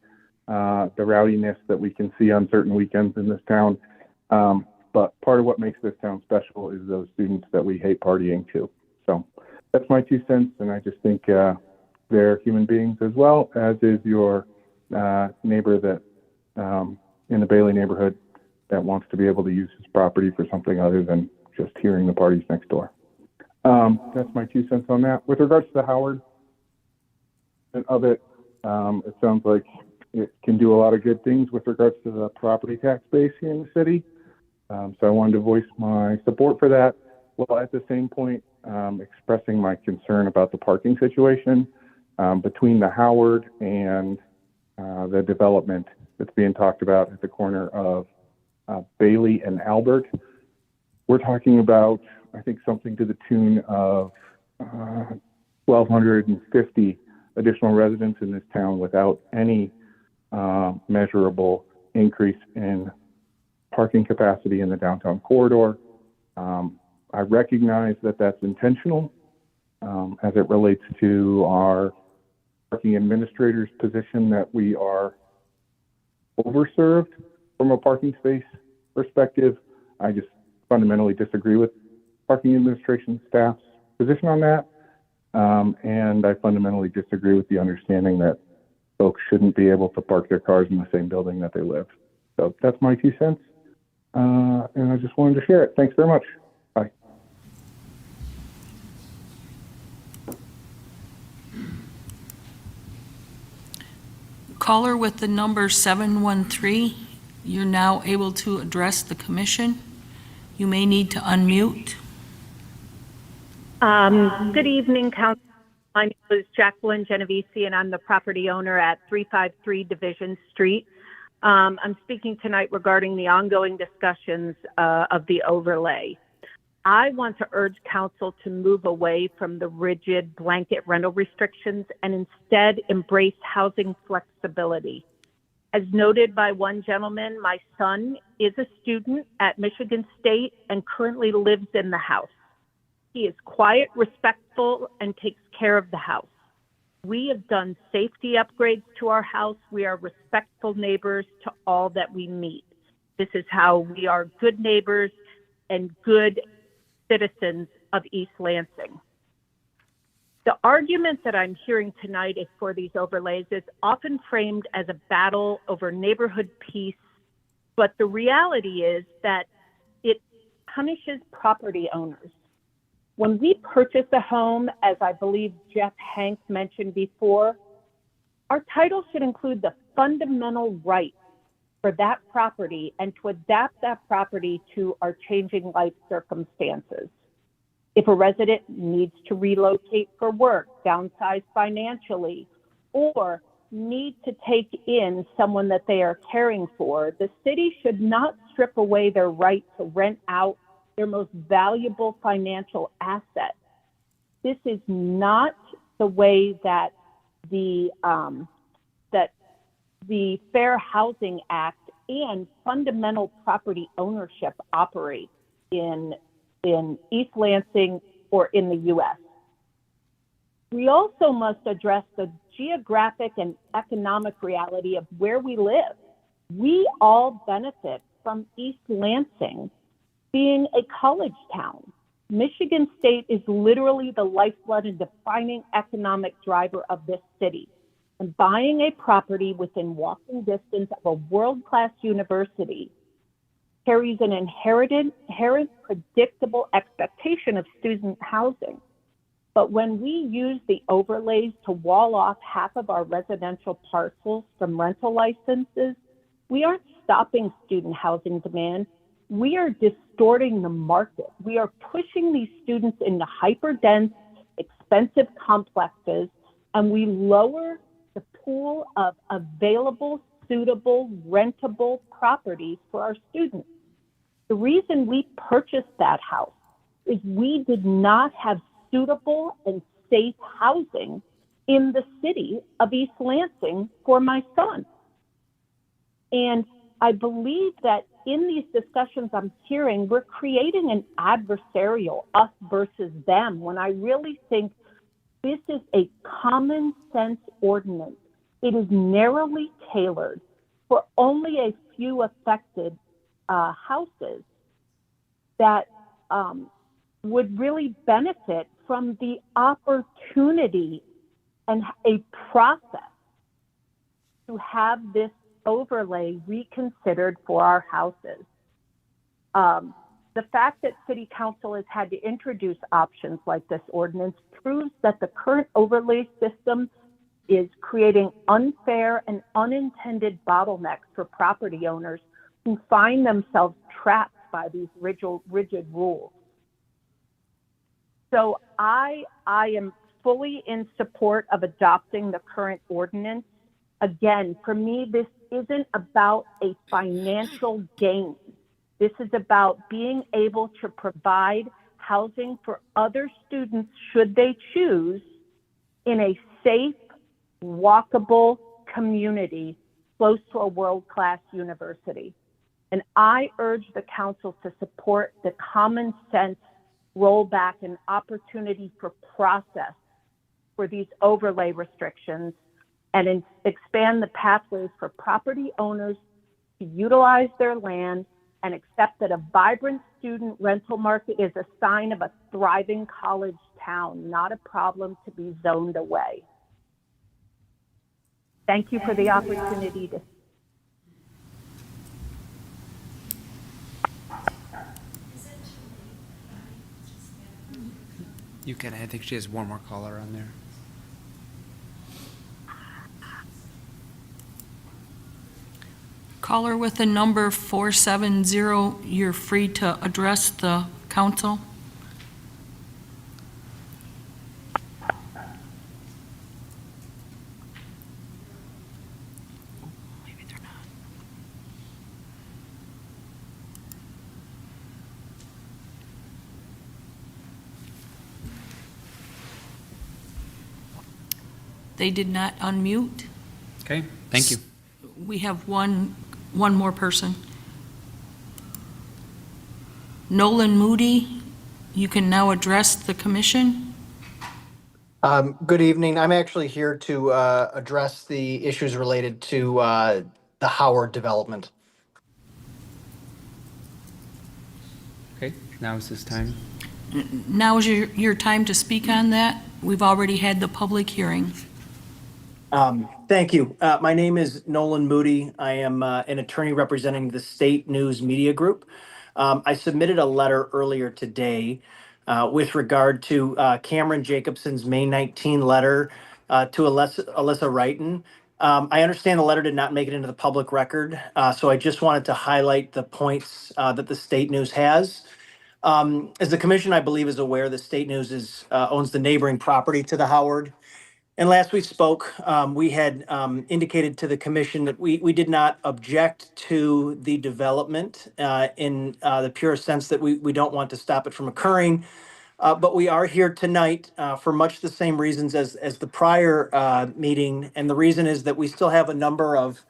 the rowdiness that we can see on certain weekends in this town. But part of what makes this town special is those students that we hate partying to. So that's my 2 cents, and I just think they're human beings as well, as is your neighbor that in the Bailey neighborhood that wants to be able to use his property for something other than just hearing the parties next door. That's my 2 cents on that. With regards to the Howard of it, it sounds like it can do a lot of good things with regards to the property tax base here in the city. So I wanted to voice my support for that, while at the same point expressing my concern about the parking situation between the Howard and the development that's being talked about at the corner of Bailey and Albert. We're talking about, I think, something to the tune of 1,250 additional residents in this town without any measurable increase in parking capacity in the downtown corridor. I recognize that that's intentional as it relates to our parking administrator's position that we are overserved from a parking space perspective. I just fundamentally disagree with parking administration staff's position on that. And I fundamentally disagree with the understanding that folks shouldn't be able to park their cars in the same building that they live. So that's my 2 cents. And I just wanted to share it. Thanks very much. Bye. Caller with the number 713, you're now able to address the commission. You may need to unmute. Good evening, Council. My name is Jacqueline Genovese, and I'm the property owner at 353 Division Street. I'm speaking tonight regarding the ongoing discussions of the overlay. I want to urge Council to move away from the rigid blanket rental restrictions and instead embrace housing flexibility. As noted by one gentleman, my son is a student at Michigan State and currently lives in the house. He is quiet, respectful, and takes care of the house. We have done safety upgrades to our house. We are respectful neighbors to all that we meet. This is how we are good neighbors and good citizens of East Lansing. The argument that I'm hearing tonight is for these overlays is often framed as a battle over neighborhood peace, but the reality is that it punishes property owners. When we purchase a home, as I believe Jeff Hank mentioned before, our title should include the fundamental right for that property and to adapt that property to our changing life circumstances. If a resident needs to relocate for work, downsize financially, or need to take in someone that they are caring for, the city should not strip away their right to rent out their most valuable financial asset. This is not the way that the Fair Housing Act and fundamental property ownership operate in East Lansing or in the U.S. We also must address the geographic and economic reality of where we live. We all benefit from East Lansing being a college town. Michigan State is literally the lifeblood and defining economic driver of this city. And buying a property within walking distance of a world-class university carries an inherent predictable expectation of student housing. But when we use the overlays to wall off half of our residential parcels from rental licenses, we aren't stopping student housing demand. We are distorting the market. We are pushing these students into hyper-dense, expensive complexes, and we lower the pool of available, suitable, rentable properties for our students. The reason we purchased that house is we did not have suitable and safe housing in the city of East Lansing for my son. And I believe that in these discussions I'm hearing, we're creating an adversarial us versus them, when I really think this is a common sense ordinance. It is narrowly tailored for only a few affected houses that would really benefit from the opportunity and a process to have this overlay reconsidered for our houses. The fact that City Council has had to introduce options like this ordinance proves that the current overlay system is creating unfair and unintended bottlenecks for property owners who find themselves trapped by these rigid rules. So I am fully in support of adopting the current ordinance. Again, for me, this isn't about a financial gain. This is about being able to provide housing for other students should they choose in a safe, walkable community close to a world-class university. And I urge the council to support the common sense rollback and opportunity for process for these overlay restrictions and expand the pathways for property owners to utilize their land and accept that a vibrant student rental market is a sign of a thriving college town, not a problem to be zoned away. Thank you for the opportunity to. You can, I think she has one more caller on there. Caller with the number 470, you're free to address the council. Maybe they're not. They did not unmute. Okay, thank you. We have one more person. Nolan Moody, you can now address the commission. Good evening. I'm actually here to address the issues related to the Howard development. Okay, now is this time. Now is your time to speak on that. We've already had the public hearing. Thank you. My name is Nolan Moody. I am an attorney representing the State News Media Group. I submitted a letter earlier today with regard to Cameron Jacobson's May 19 letter to Alyssa Wrighton. I understand the letter did not make it into the public record, so I just wanted to highlight the points that the State News has. As the commission, I believe, is aware, the State News owns the neighboring property to the Howard. And last we spoke, we had indicated to the commission that we did not object to the development in the purest sense that we don't want to stop it from occurring. But we are here tonight for much the same reasons as the prior meeting. And the reason is that we still have a number of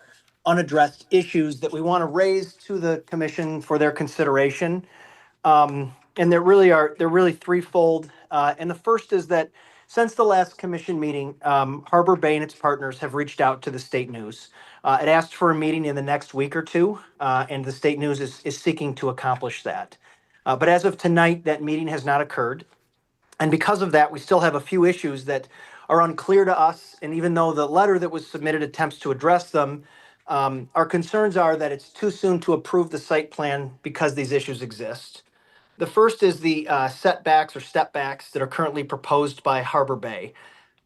unaddressed issues that we want to raise to the commission for their consideration. And they're really threefold. And the first is that since the last commission meeting, Harbor Bay and its partners have reached out to the State News. It asked for a meeting in the next week or two, and the State News is seeking to accomplish that. But as of tonight, that meeting has not occurred. And because of that, we still have a few issues that are unclear to us. And even though the letter that was submitted attempts to address them, our concerns are that it's too soon to approve the site plan because these issues exist. The first is the setbacks or stepbacks that are currently proposed by Harbor Bay.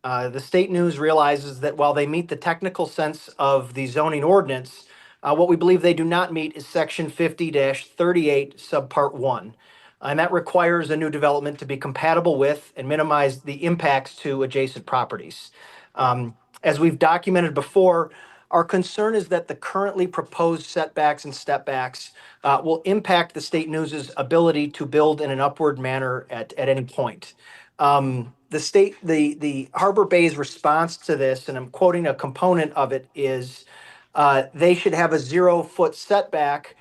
The State News realizes that while they meet the technical sense of the zoning ordinance, what we believe they do not meet is section 50-38 subpart 1. And that requires a new development to be compatible with and minimize the impacts to adjacent properties. As we've documented before, our concern is that the currently proposed setbacks and stepbacks will impact the State News's ability to build in an upward manner at any point. The Harbor Bay's response to this, and I'm quoting a component of it, is they should have a 0-foot setback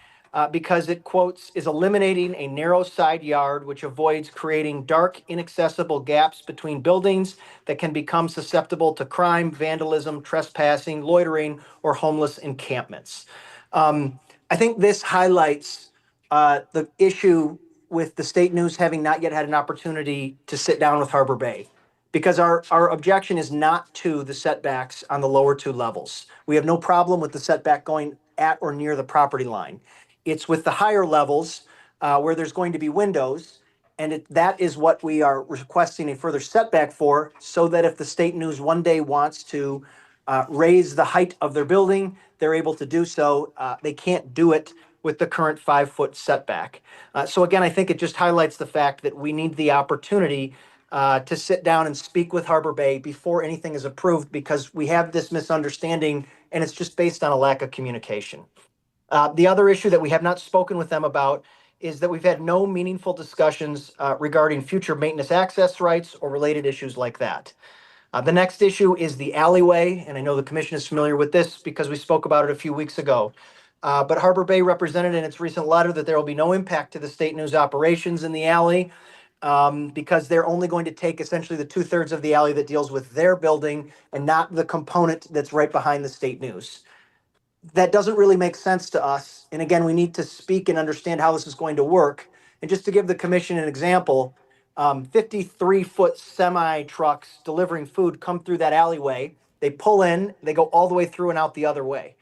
because it, quotes, is eliminating a narrow side yard which avoids creating dark, inaccessible gaps between buildings that can become susceptible to crime, vandalism, trespassing, loitering, or homeless encampments. I think this highlights the issue with the State News having not yet had an opportunity to sit down with Harbor Bay, because our objection is not to the setbacks on the lower two levels. We have no problem with the setback going at or near the property line. It's with the higher levels where there's going to be windows, and that is what we are requesting a further setback for, so that if the State News one day wants to raise the height of their building, they're able to do so. They can't do it with the current 5-foot setback. So again, I think it just highlights the fact that we need the opportunity to sit down and speak with Harbor Bay before anything is approved, because we have this misunderstanding and it's just based on a lack of communication. The other issue that we have not spoken with them about is that we've had no meaningful discussions regarding future maintenance access rights or related issues like that. The next issue is the alleyway, and I know the commission is familiar with this because we spoke about it a few weeks ago. But Harbor Bay represented in its recent letter that there will be no impact to the State News operations in the alley because they're only going to take essentially the 2/3 of the alley that deals with their building and not the component that's right behind the State News. That doesn't really make sense to us. And again, we need to speak and understand how this is going to work. And just to give the commission an example, 53-foot semi trucks delivering food come through that alleyway. They pull in, they go all the way through and out the other way.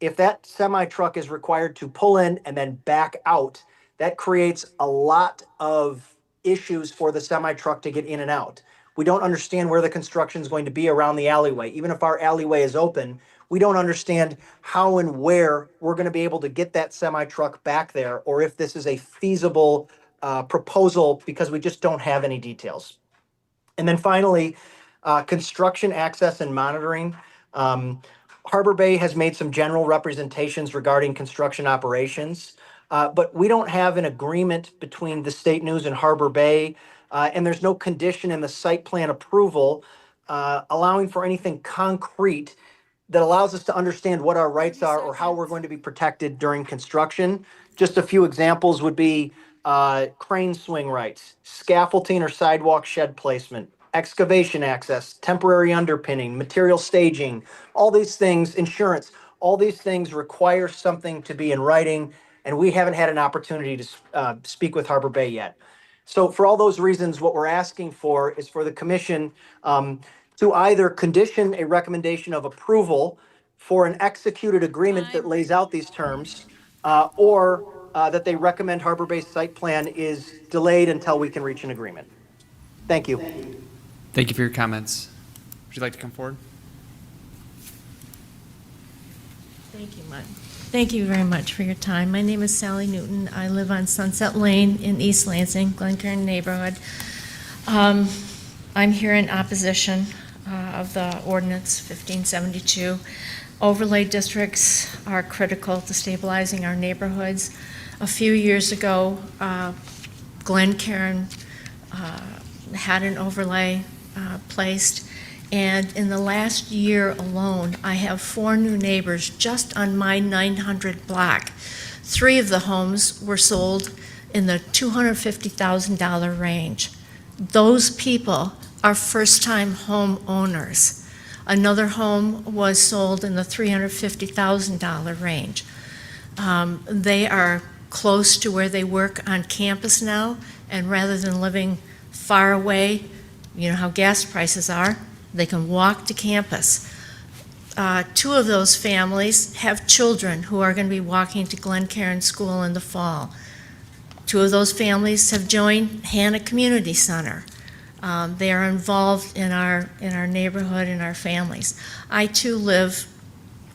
If that semi truck is required to pull in and then back out, that creates a lot of issues for the semi truck to get in and out. We don't understand where the construction is going to be around the alleyway. Even if our alleyway is open, we don't understand how and where we're going to be able to get that semi-truck back there, or if this is a feasible proposal, because we just don't have any details. And then finally, construction access and monitoring. Harbor Bay has made some general representations regarding construction operations, but we don't have an agreement between the State News and Harbor Bay, and there's no condition in the site plan approval allowing for anything concrete that allows us to understand what our rights are or how we're going to be protected during construction. Just a few examples would be crane swing rights, scaffolding or sidewalk shed placement, excavation access, temporary underpinning, material staging, all these things, insurance, all these things require something to be in writing, and we haven't had an opportunity to speak with Harbor Bay yet. So for all those reasons, what we're asking for is for the commission to either condition a recommendation of approval for an executed agreement that lays out these terms, or that they recommend Harbor Bay's site plan is delayed until we can reach an agreement. Thank you. Thank you for your comments. Would you like to come forward? Thank you, Mud. Thank you very much for your time. My name is Sally Newton. I live on Sunset Lane in East Lansing, Glencairn neighborhood. I'm here in opposition of the Ordinance 1572. Overlay districts are critical to stabilizing our neighborhoods. A few years ago, Glencairn had an overlay placed, and in the last year alone, I have 4 new neighbors just on my 900 block. 3 of the homes were sold in the $250,000 range. Those people are first-time home owners. Another home was sold in the $350,000 range. They are close to where they work on campus now, and rather than living far away, you know how gas prices are, they can walk to campus. 2 of those families have children who are going to be walking to Glencairn School in the fall. 2 of those families have joined Hannah Community Center. They are involved in our neighborhood and our families. I too live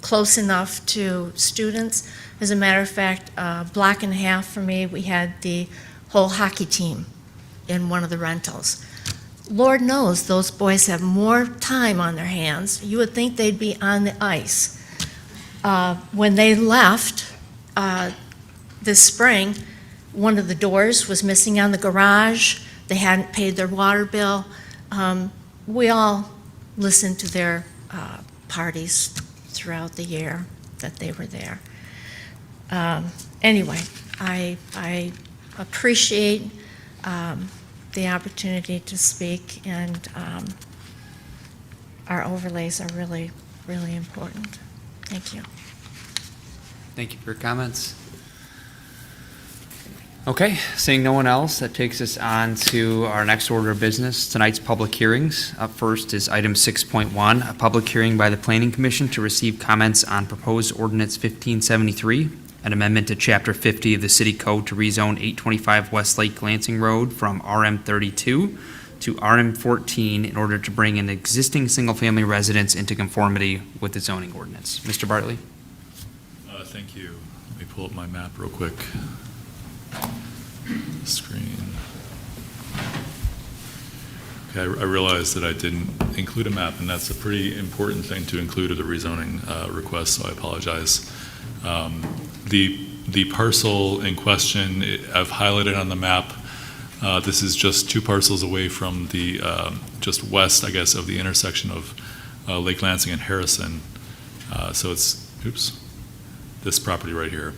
close enough to students. As a matter of fact, a block and a half from me, we had the whole hockey team in one of the rentals. Lord knows those boys have more time on their hands. You would think they'd be on the ice. When they left this spring, one of the doors was missing on the garage. They hadn't paid their water bill. We all listened to their parties throughout the year that they were there. Anyway, I appreciate the opportunity to speak, and our overlays are really, really important. Thank you. Thank you for your comments. Okay, seeing no one else, that takes us on to our next order of business, tonight's public hearings. Up first is item 6.1, a public hearing by the Planning Commission to receive comments on proposed ordinance 1573, an amendment to Chapter 50 of the City Code to rezone 825 Westlake Lansing Road from RM32 to RM14 in order to bring an existing single-family residence into conformity with the zoning ordinance. Mr. Bartley? Thank you. Let me pull up my map real quick. Screen. Okay, I realized that I didn't include a map, and that's a pretty important thing to include at a rezoning request, so I apologize. The parcel in question, I've highlighted on the map. This is just 2 parcels away from the, just west, I guess, of the intersection of Lake Lansing and Harrison. So it's, this property right here.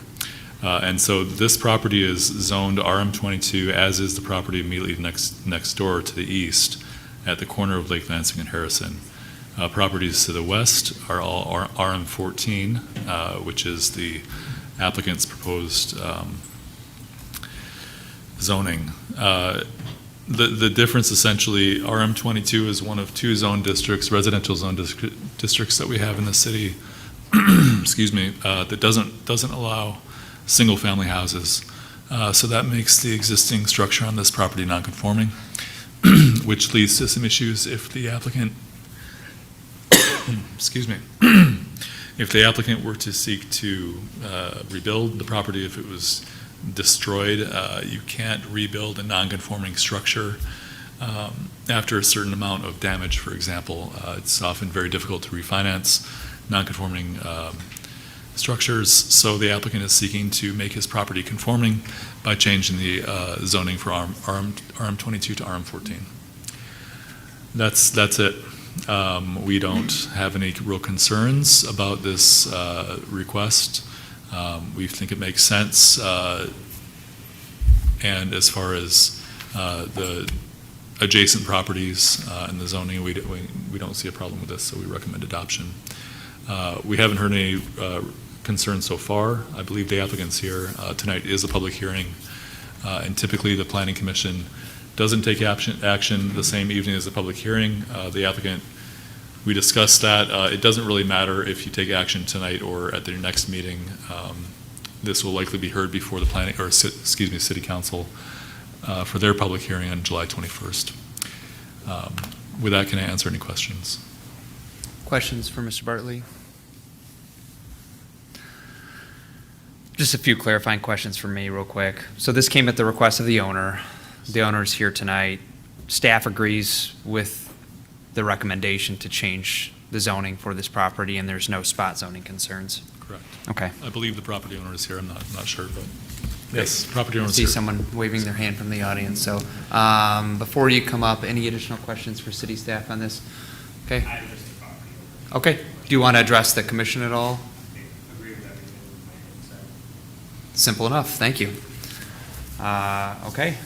And so this property is zoned RM22, as is the property immediately next door to the east at the corner of Lake Lansing and Harrison. Properties to the west are all RM14, which is the applicant's proposed zoning. The difference essentially, RM22 is one of 2 zone districts, residential zone districts that we have in the city, excuse me, that doesn't allow single-family houses. So that makes the existing structure on this property non-conforming, which leads to some issues if the applicant excuse me, If the applicant were to seek to rebuild the property, if it was destroyed, you can't rebuild a non-conforming structure after a certain amount of damage, for example. It's often very difficult to refinance non-conforming structures, so the applicant is seeking to make his property conforming by changing the zoning for RM22 to RM14. That's it. We don't have any real concerns about this request. We think it makes sense, and as far as the adjacent properties and the zoning, we don't see a problem with this, so we recommend adoption. We haven't heard any concerns so far. I believe the applicant's here. Tonight is a public hearing, and typically the Planning Commission doesn't take action the same evening as the public hearing. The applicant, we discussed that. It doesn't really matter if you take action tonight or at the next meeting. This will likely be heard before the City Council for their public hearing on July 21st. With that, can I answer any questions? Questions for Mr. Bartley? Just a few clarifying questions for me real quick. So this came at the request of the owner. The owner is here tonight. Staff agrees with the recommendation to change the zoning for this property, and there's no spot zoning concerns. Correct. Okay. I believe the property owner is here. I'm not sure, but yes, property owner is I see here. someone waving their hand from the audience. So before you come up, any additional questions for city staff on this? Okay. Okay. Do you want to address the commission at all? Simple enough. Thank you. Okay.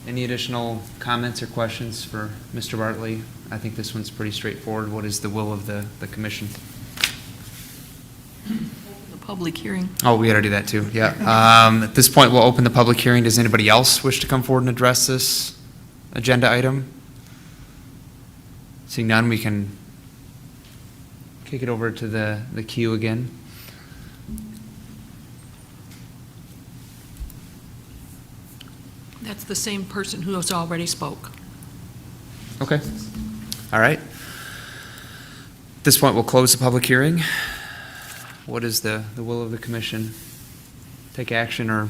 Any additional comments or questions for Mr. Bartley? I think this one's pretty straightforward. What is the will of the commission? The public hearing. Oh, we got to do that too. Yeah. At this point, we'll open the public hearing. Does anybody else wish to come forward and address this agenda item? Seeing none, we can kick it over to the queue again. That's the same person who has already spoke. Okay. All right. At this point, we'll close the public hearing. What is the will of the commission? Take action or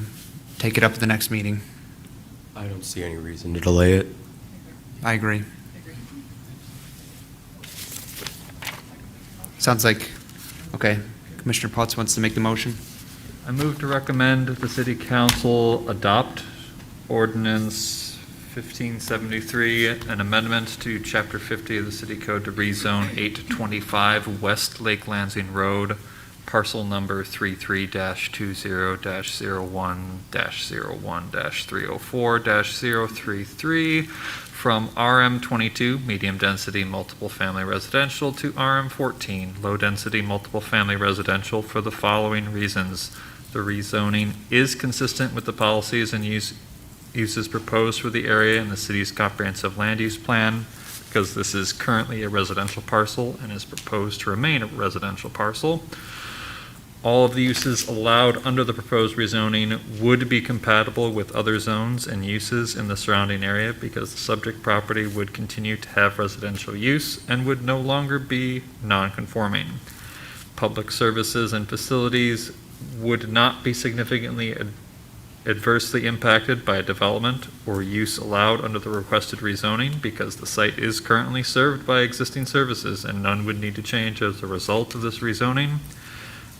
take it up at the next meeting? I don't see any reason to delay it. I agree. Sounds like, okay, Commissioner Potts wants to make the motion. I move to recommend the City Council adopt Ordinance 1573, an amendment to Chapter 50 of the City Code to rezone 825 West Lake Lansing Road, parcel number 33-20-01-01-304-033 from RM22, medium density multiple family residential, to RM14, low density multiple family residential for the following reasons. The rezoning is consistent with the policies and uses proposed for the area in the city's comprehensive land use plan, because this is currently a residential parcel and is proposed to remain a residential parcel. All of the uses allowed under the proposed rezoning would be compatible with other zones and uses in the surrounding area, because the subject property would continue to have residential use and would no longer be non-conforming. Public services and facilities would not be significantly adversely impacted by a development or use allowed under the requested rezoning, because the site is currently served by existing services and none would need to change as a result of this rezoning.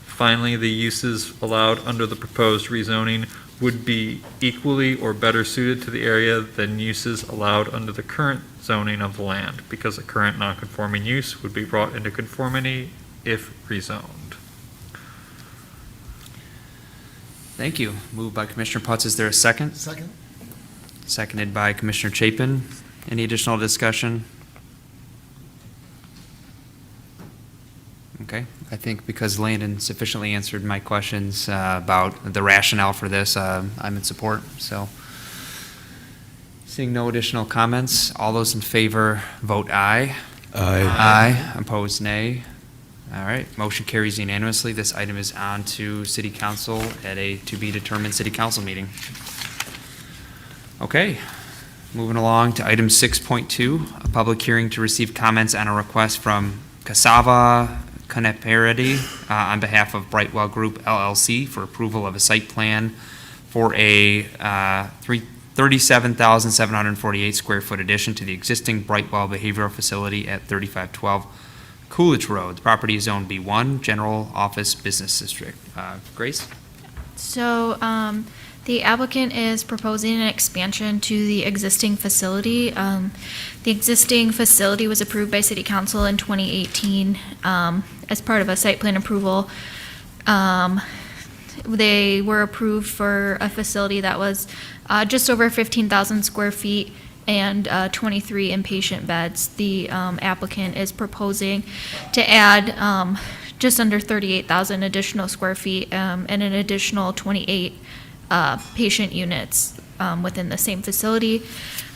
Finally, the uses allowed under the proposed rezoning would be equally or better suited to the area than uses allowed under the current zoning of the land, because a current non-conforming use would be brought into conformity if rezoned. Thank you. Moved by Commissioner Potts. Is there a second? Second. Seconded by Commissioner Chapin. Any additional discussion? Okay. I think because Landon sufficiently answered my questions about the rationale for this, I'm in support. So, seeing no additional comments, all those in favor vote aye. Aye. Aye. Opposed, nay. All right. Motion carries unanimously. This item is on to City Council at a to-be-determined City Council meeting. Okay. Moving along to item 6.2, a public hearing to receive comments on a request from Kesava Kunapareddy on behalf of Brightwell Group LLC for approval of a site plan for a 37,748 square foot addition to the existing Brightwell Behavioral Facility at 3512 Coolidge Road. The property is zone B1, General Office Business District. Grace? So the applicant is proposing an expansion to the existing facility. The existing facility was approved by City Council in 2018 as part of a site plan approval. They were approved for a facility that was just over 15,000 square feet and 23 inpatient beds. The applicant is proposing to add just under 38,000 additional square feet and an additional 28 patient units within the same facility.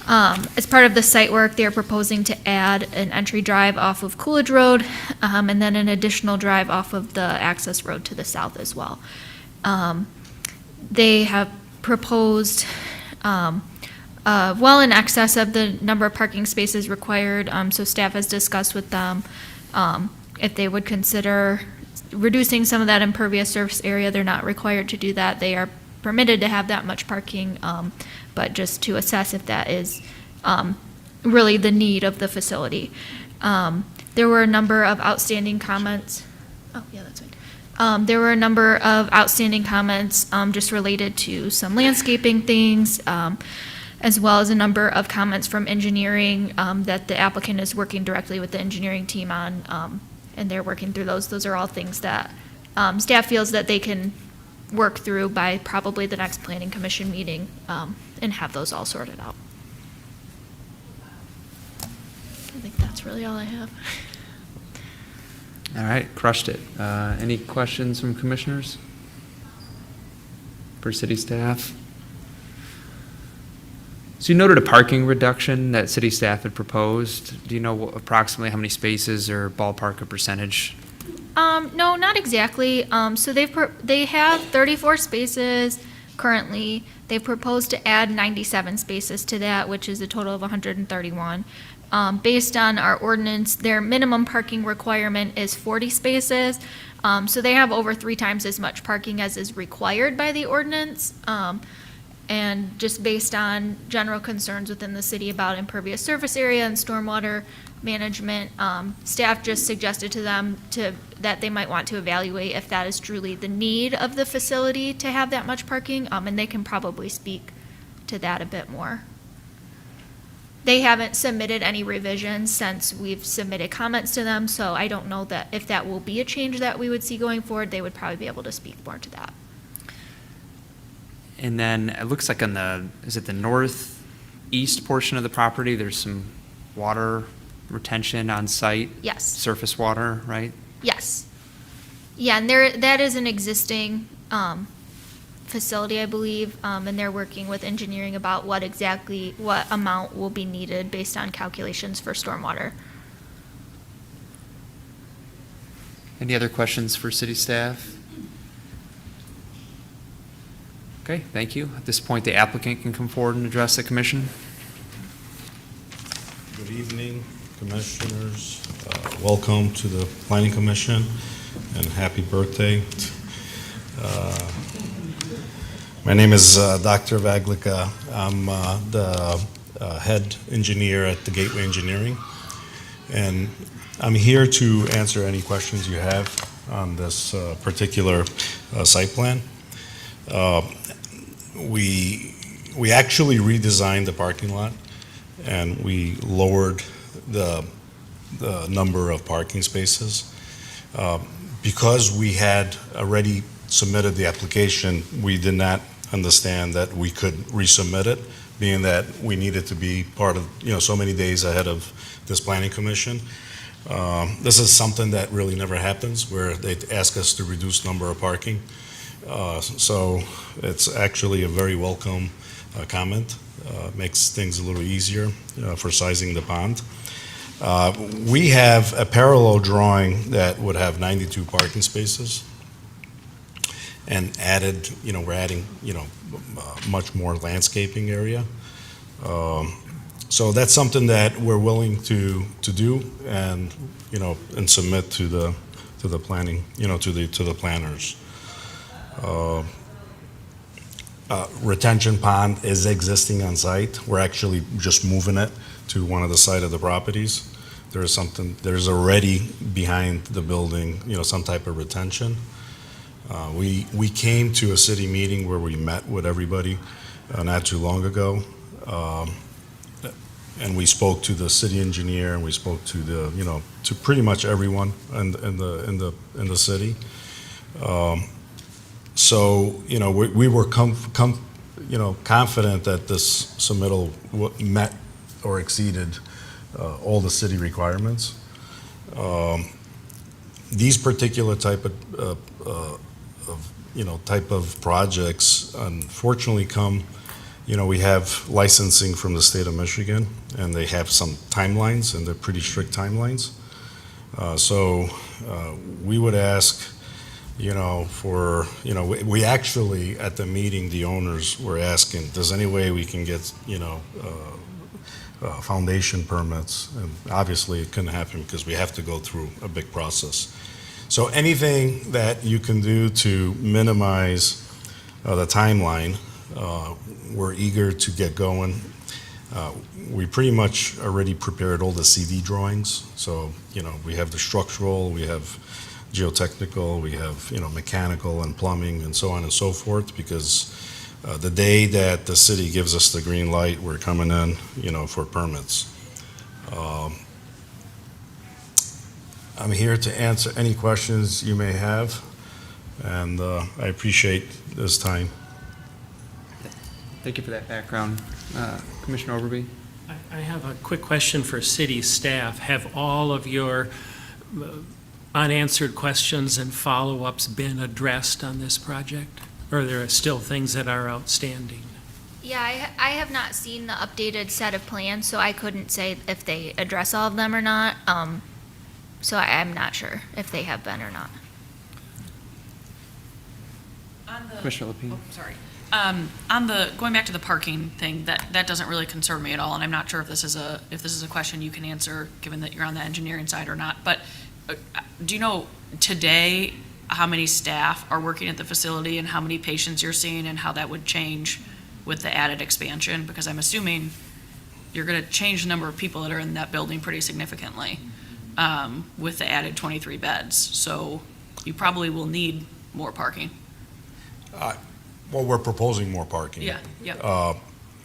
As part of the site work, they're proposing to add an entry drive off of Coolidge Road and then an additional drive off of the access road to the south as well. They have proposed well in excess of the number of parking spaces required, so staff has discussed with them if they would consider reducing some of that impervious surface area. They're not required to do that. They are permitted to have that much parking, but just to assess if that is really the need of the facility. There were a number of outstanding comments. Oh, yeah, that's right. There were a number of outstanding comments just related to some landscaping things, as well as a number of comments from engineering that the applicant is working directly with the engineering team on, and they're working through those. Those are all things that staff feels that they can work through by probably the next planning commission meeting and have those all sorted out. I think that's really all I have. All right, crushed it. Any questions from commissioners for city staff? So you noted a parking reduction that city staff had proposed. Do you know approximately how many spaces or ballpark or percentage? No, not exactly. So they have 34 spaces currently. They've proposed to add 97 spaces to that, which is a total of 131. Based on our ordinance, their minimum parking requirement is 40 spaces. So they have over 3 times as much parking as is required by the ordinance. And just based on general concerns within the city about impervious surface area and stormwater management, staff just suggested to them that they might want to evaluate if that is truly the need of the facility to have that much parking, and they can probably speak to that a bit more. They haven't submitted any revisions since we've submitted comments to them, so I don't know that if that will be a change that we would see going forward. They would probably be able to speak more to that. And then it looks like on is it the northeast portion of the property, there's some water retention on site? Yes. Surface water, right? Yes. Yeah, and that is an existing facility, I believe, and they're working with engineering about what amount will be needed based on calculations for stormwater. Any other questions for city staff? Okay, thank you. At this point, the applicant can come forward and address the commission. Good evening, commissioners. Welcome to the Planning Commission and happy birthday. My name is Dr. Vaglica. I'm the head engineer at the Gateway Engineering, and I'm here to answer any questions you have on this particular site plan. We actually redesigned the parking lot, and we lowered the number of parking spaces. Because we had already submitted the application, we did not understand that we could resubmit it, being that we needed to be part of, so many days ahead of this planning commission. This is something that really never happens, where they ask us to reduce number of parking. So it's actually a very welcome comment. Makes things a little easier for sizing the pond. We have a parallel drawing that would have 92 parking spaces, and added, we're adding, much more landscaping area. So that's something that we're willing to do and, and submit to the to the planning, to the planners. Retention pond is existing on site. We're actually just moving it to one of the side of the properties. There's already behind the building, some type of retention. We came to a city meeting where we met with everybody not too long ago. And we spoke to the city engineer, and we spoke to to pretty much everyone in the city. So, we were confident that this submittal met or exceeded all the city requirements. These particular type of projects, unfortunately, we have licensing from the state of Michigan, and they have some timelines, and they're pretty strict timelines. So we would ask, we actually, at the meeting, the owners were asking, does any way we can get, foundation permits? And obviously, it couldn't happen because we have to go through a big process. So anything that you can do to minimize the timeline, we're eager to get going. We pretty much already prepared all the CD drawings. So, we have the structural, we have geotechnical, we have, mechanical and plumbing and so on and so forth, because the day that the city gives us the green light, we're coming in, for permits. I'm here to answer any questions you may have, and I appreciate this time. Thank you for that background. Commissioner Overby? I have a quick question for city staff. Have all of your unanswered questions and follow-ups been addressed on this project? Or are there still things that are outstanding? Yeah, I have not seen the updated set of plans, so I couldn't say if they address all of them or not. So I'm not sure if they have been or not. Commissioner Lapine? Oh, sorry. On the, going back to the parking thing, that doesn't really concern me at all, and I'm not sure if this is a question you can answer, given that you're on the engineering side or not, but do you know today how many staff are working at the facility and how many patients you're seeing and how that would change with the added expansion? Because I'm assuming you're gonna change the number of people that are in that building pretty significantly with the added 23 beds, so you probably will need more parking. Well, we're proposing more parking. Yeah, yeah.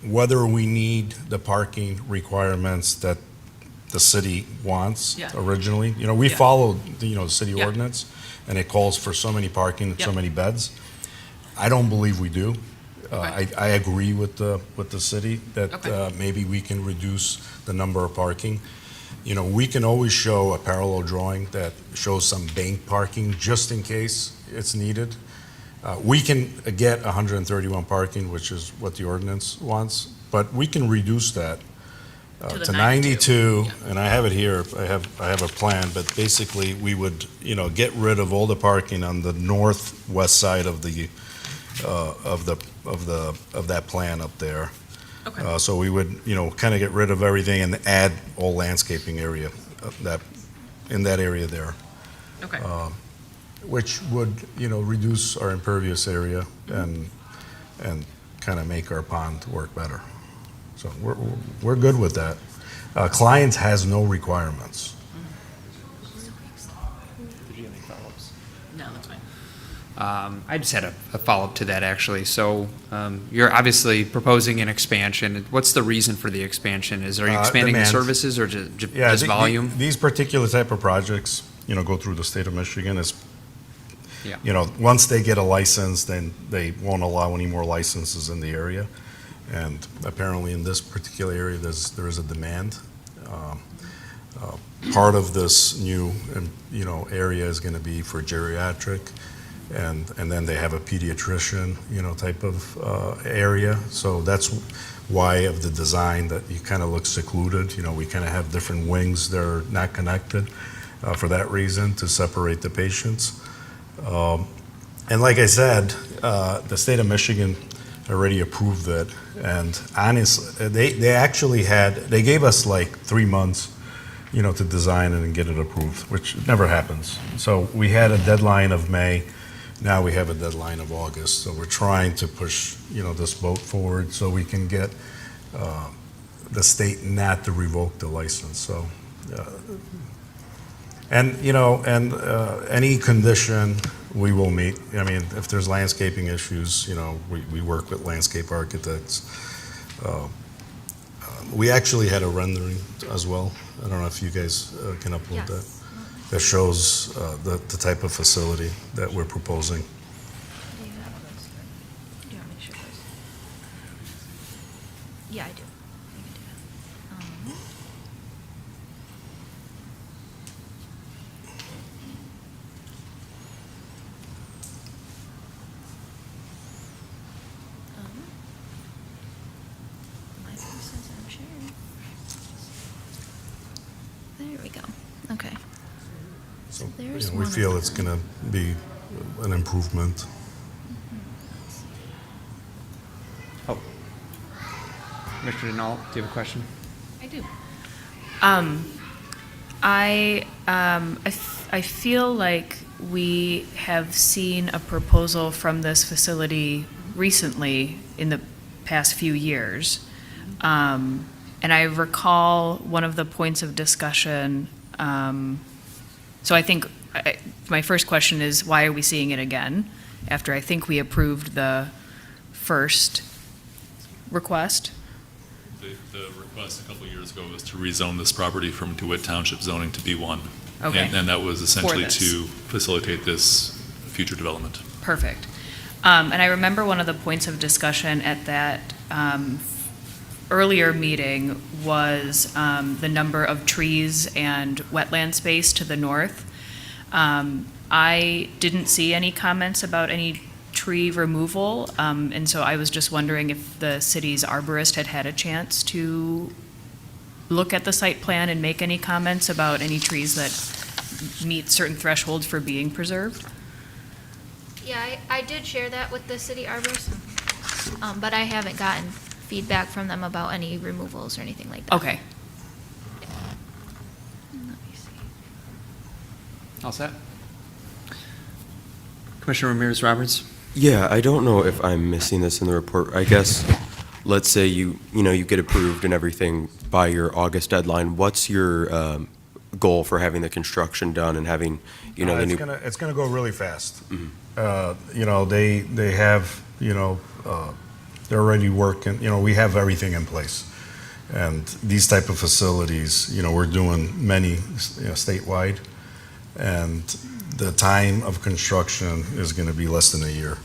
Whether we need the parking requirements that the city wants originally, we followed the city ordinance, and it calls for so many parking, so many beds. I don't believe we do. I agree with the city that maybe we can reduce the number of parking. We can always show a parallel drawing that shows some bank parking just in case it's needed. We can get 131 parking, which is what the ordinance wants, but we can reduce that to 92. And I have it here. I have a plan, but basically we would get rid of all the parking on the northwest side of that plan up there. Okay. So we would kind of get rid of everything and add all landscaping area in that area there. Okay. Which would, reduce our impervious area and kind of make our pond work better. So we're good with that. Client has no requirements. Did you have any follow-ups? No, that's fine. I just had a follow-up to that, actually. So you're obviously proposing an expansion. What's the reason for the expansion? Are you expanding the demand. services or just volume? These particular type of projects, go through the state of Michigan. Yeah. Once they get a license, then they won't allow any more licenses in the area. And apparently in this particular area, there is a demand. Part of this new, area is going to be for geriatric, and then they have a pediatrician, type of area. So that's why of the design that you kind of look secluded. We kind of have different wings that are not connected for that reason, to separate the patients. And like I said, the state of Michigan already approved it, and honestly, they gave us like 3 months to design and get it approved, which never happens. So we had a deadline of May. Now we have a deadline of August. So we're trying to push, this vote forward so we can get the state not to revoke the license. So, any condition we will meet. I mean, if there's landscaping issues, we work with landscape architects. We actually had a rendering as well. I don't know if you guys can upload that. That shows the type of facility that we're proposing. Yeah, I do. There we go. Okay. So there's we one of feel it's them. going to be an improvement. Oh. Commissioner Denault, do you have a question? I do. I feel like we have seen a proposal from this facility recently in the past few years. And I recall one of the points of discussion. So I think my first question is, why are we seeing it again? After I think we approved the first request. The request a couple of years ago was to rezone this property from DeWitt Township zoning to B1. Okay. And that was essentially this. to facilitate this future development. Perfect. And I remember one of the points of discussion at that earlier meeting was the number of trees and wetland space to the north. I didn't see any comments about any tree removal, and so I was just wondering if the city's arborist had a chance to look at the site plan and make any comments about any trees that meet certain thresholds for being preserved. Yeah, I did share that with the city arborist, but I haven't gotten feedback from them about any removals or anything like that. Okay. Let me see. All set? Commissioner Ramirez Roberts? Yeah, I don't know if I'm missing this in the report. I guess, let's say you get approved and everything by your August deadline. What's your goal for having the construction done and having, the new? It's gonna go really fast. Mhm. They have, they're already working, we have everything in place. And these type of facilities, we're doing many, statewide. And the time of construction is gonna be less than a year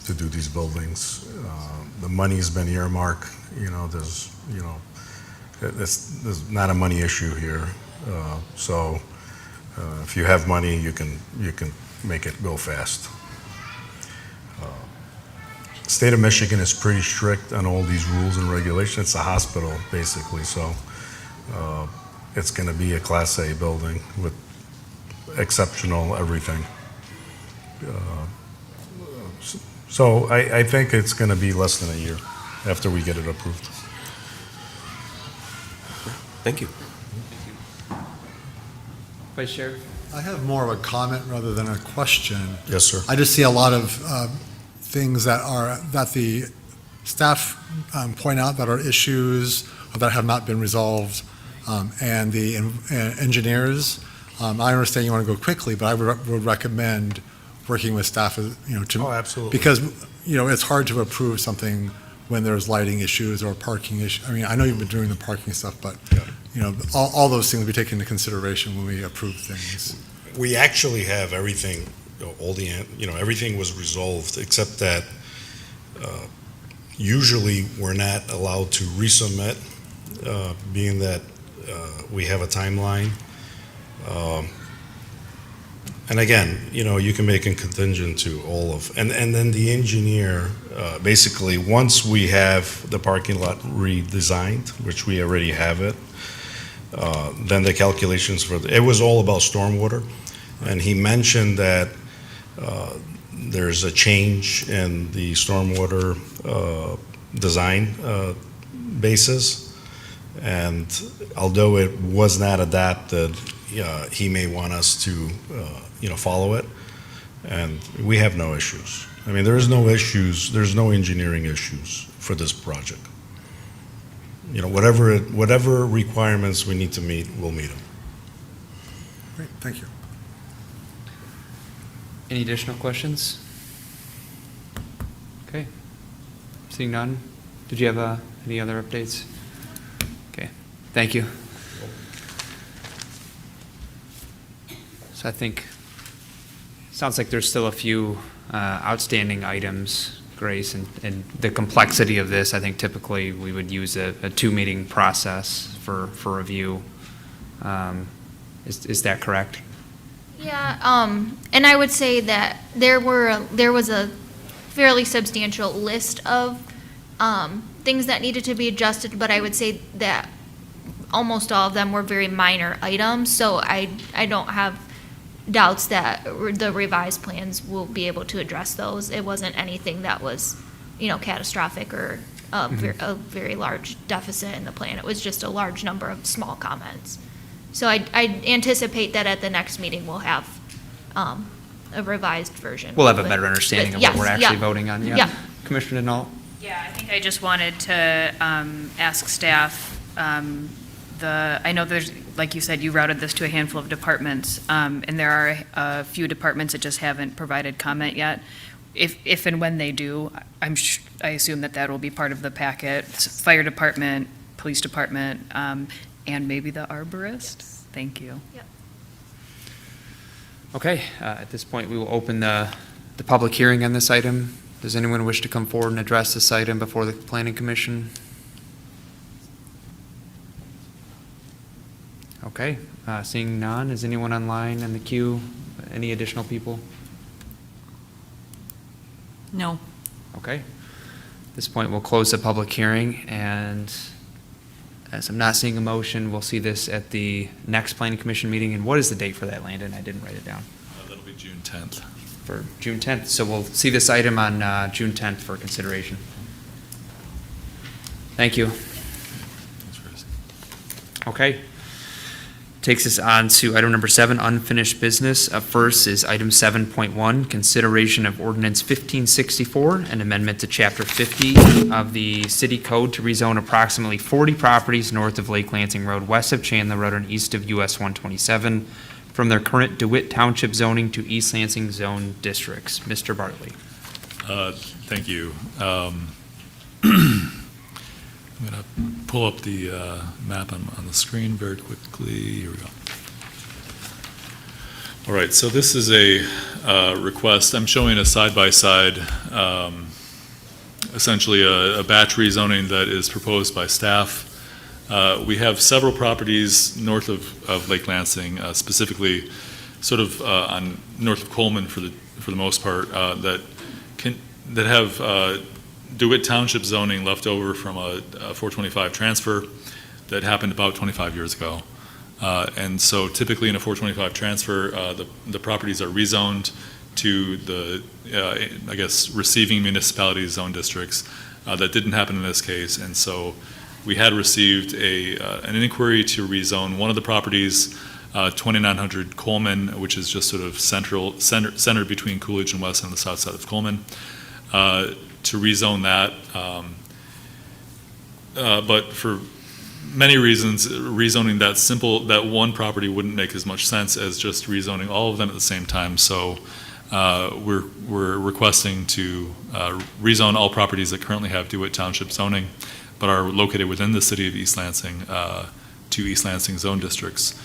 to do these buildings. The money's been earmarked, there's not a money issue here. So if you have money, you can make it go fast. State of Michigan is pretty strict on all these rules and regulations. It's a hospital, basically, so it's going to be a Class A building with exceptional everything. So I think it's going to be less than a year after we get it approved. Thank you. Vice Chair? I have more of a comment rather than a question. Yes, sir. I just see a lot of things that the staff point out that are issues or that have not been resolved, and the engineers. I understand you want to go quickly, but I would recommend working with staff, to. Oh, absolutely. Because, it's hard to approve something when there's lighting issues or parking issues. I mean, I know you've been doing the parking stuff, but, all those things will be taken into consideration when we approve things. We actually have everything, everything was resolved, except that usually we're not allowed to resubmit, being that we have a timeline. And again, you can make a contingent to all of, and then the engineer, basically, once we have the parking lot redesigned, which we already have it, then the calculations it was all about stormwater. And he mentioned that there's a change in the stormwater design basis. And although it was not adapted, he may want us to, follow it. And we have no issues. I mean, there's no engineering issues for this project. Whatever requirements we need to meet, we'll meet them. Great, thank you. Any additional questions? Okay. Seeing none, did you have any other updates? Okay, thank you. So I think, sounds like there's still a few outstanding items, Grace, and the complexity of this, I think typically we would use a two-meeting process for review. Is that correct? Yeah, and I would say that there was a fairly substantial list of things that needed to be adjusted, but I would say that almost all of them were very minor items, so I don't have doubts that the revised plans will be able to address those. It wasn't anything that was, catastrophic or a very large deficit in the plan. It was just a large number of small comments. So I anticipate that at the next meeting we'll have a revised version. We'll have a better understanding of what we're actually voting on. Yeah. Commissioner Denault? Yeah, I think I just wanted to ask staff, I know there's, like you said, you routed this to a handful of departments, and there are a few departments that just haven't provided comment yet. If and when they do, I assume that will be part of the packet. Fire department, police department, and maybe the arborist. Thank you. Yep. Okay, at this point, we will open the public hearing on this item. Does anyone wish to come forward and address this item before the Planning Commission? Okay, seeing none, is anyone online in the queue? Any additional people? No. Okay. At this point, we'll close the public hearing, and as I'm not seeing a motion, we'll see this at the next Planning Commission meeting. And what is the date for that, Landon? I didn't write it down. That'll be June 10th. For June 10th. So we'll see this item on June 10th for consideration. Thank you. Okay. Takes us on to item number 7, unfinished business. First is item 7.1, consideration of ordinance 1564, an amendment to chapter 50 of the city code to rezone approximately 40 properties north of Lake Lansing Road, west of Chandler Road, and east of US 127 from their current DeWitt Township zoning to East Lansing zone districts. Mr. Bartley. Thank you. I'm going to pull up the map on the screen very quickly. Here we go. All right, so this is a request. I'm showing a side-by-side, essentially a batch rezoning that is proposed by staff. We have several properties north of Lake Lansing, specifically sort of on north of Coleman for the most part, that have DeWitt Township zoning left over from a 425 transfer that happened about 25 years ago. And so typically in a 425 transfer, the properties are rezoned to the, I guess, receiving municipalities zone districts. That didn't happen in this case. And so we had received an inquiry to rezone one of the properties, 2900 Coleman, which is just sort of centered between Coolidge and West on the south side of Coleman. To rezone that, but for many reasons, rezoning that one property wouldn't make as much sense as just rezoning all of them at the same time. So we're requesting to rezone all properties that currently have DeWitt Township zoning, but are located within the city of East Lansing to East Lansing zone districts.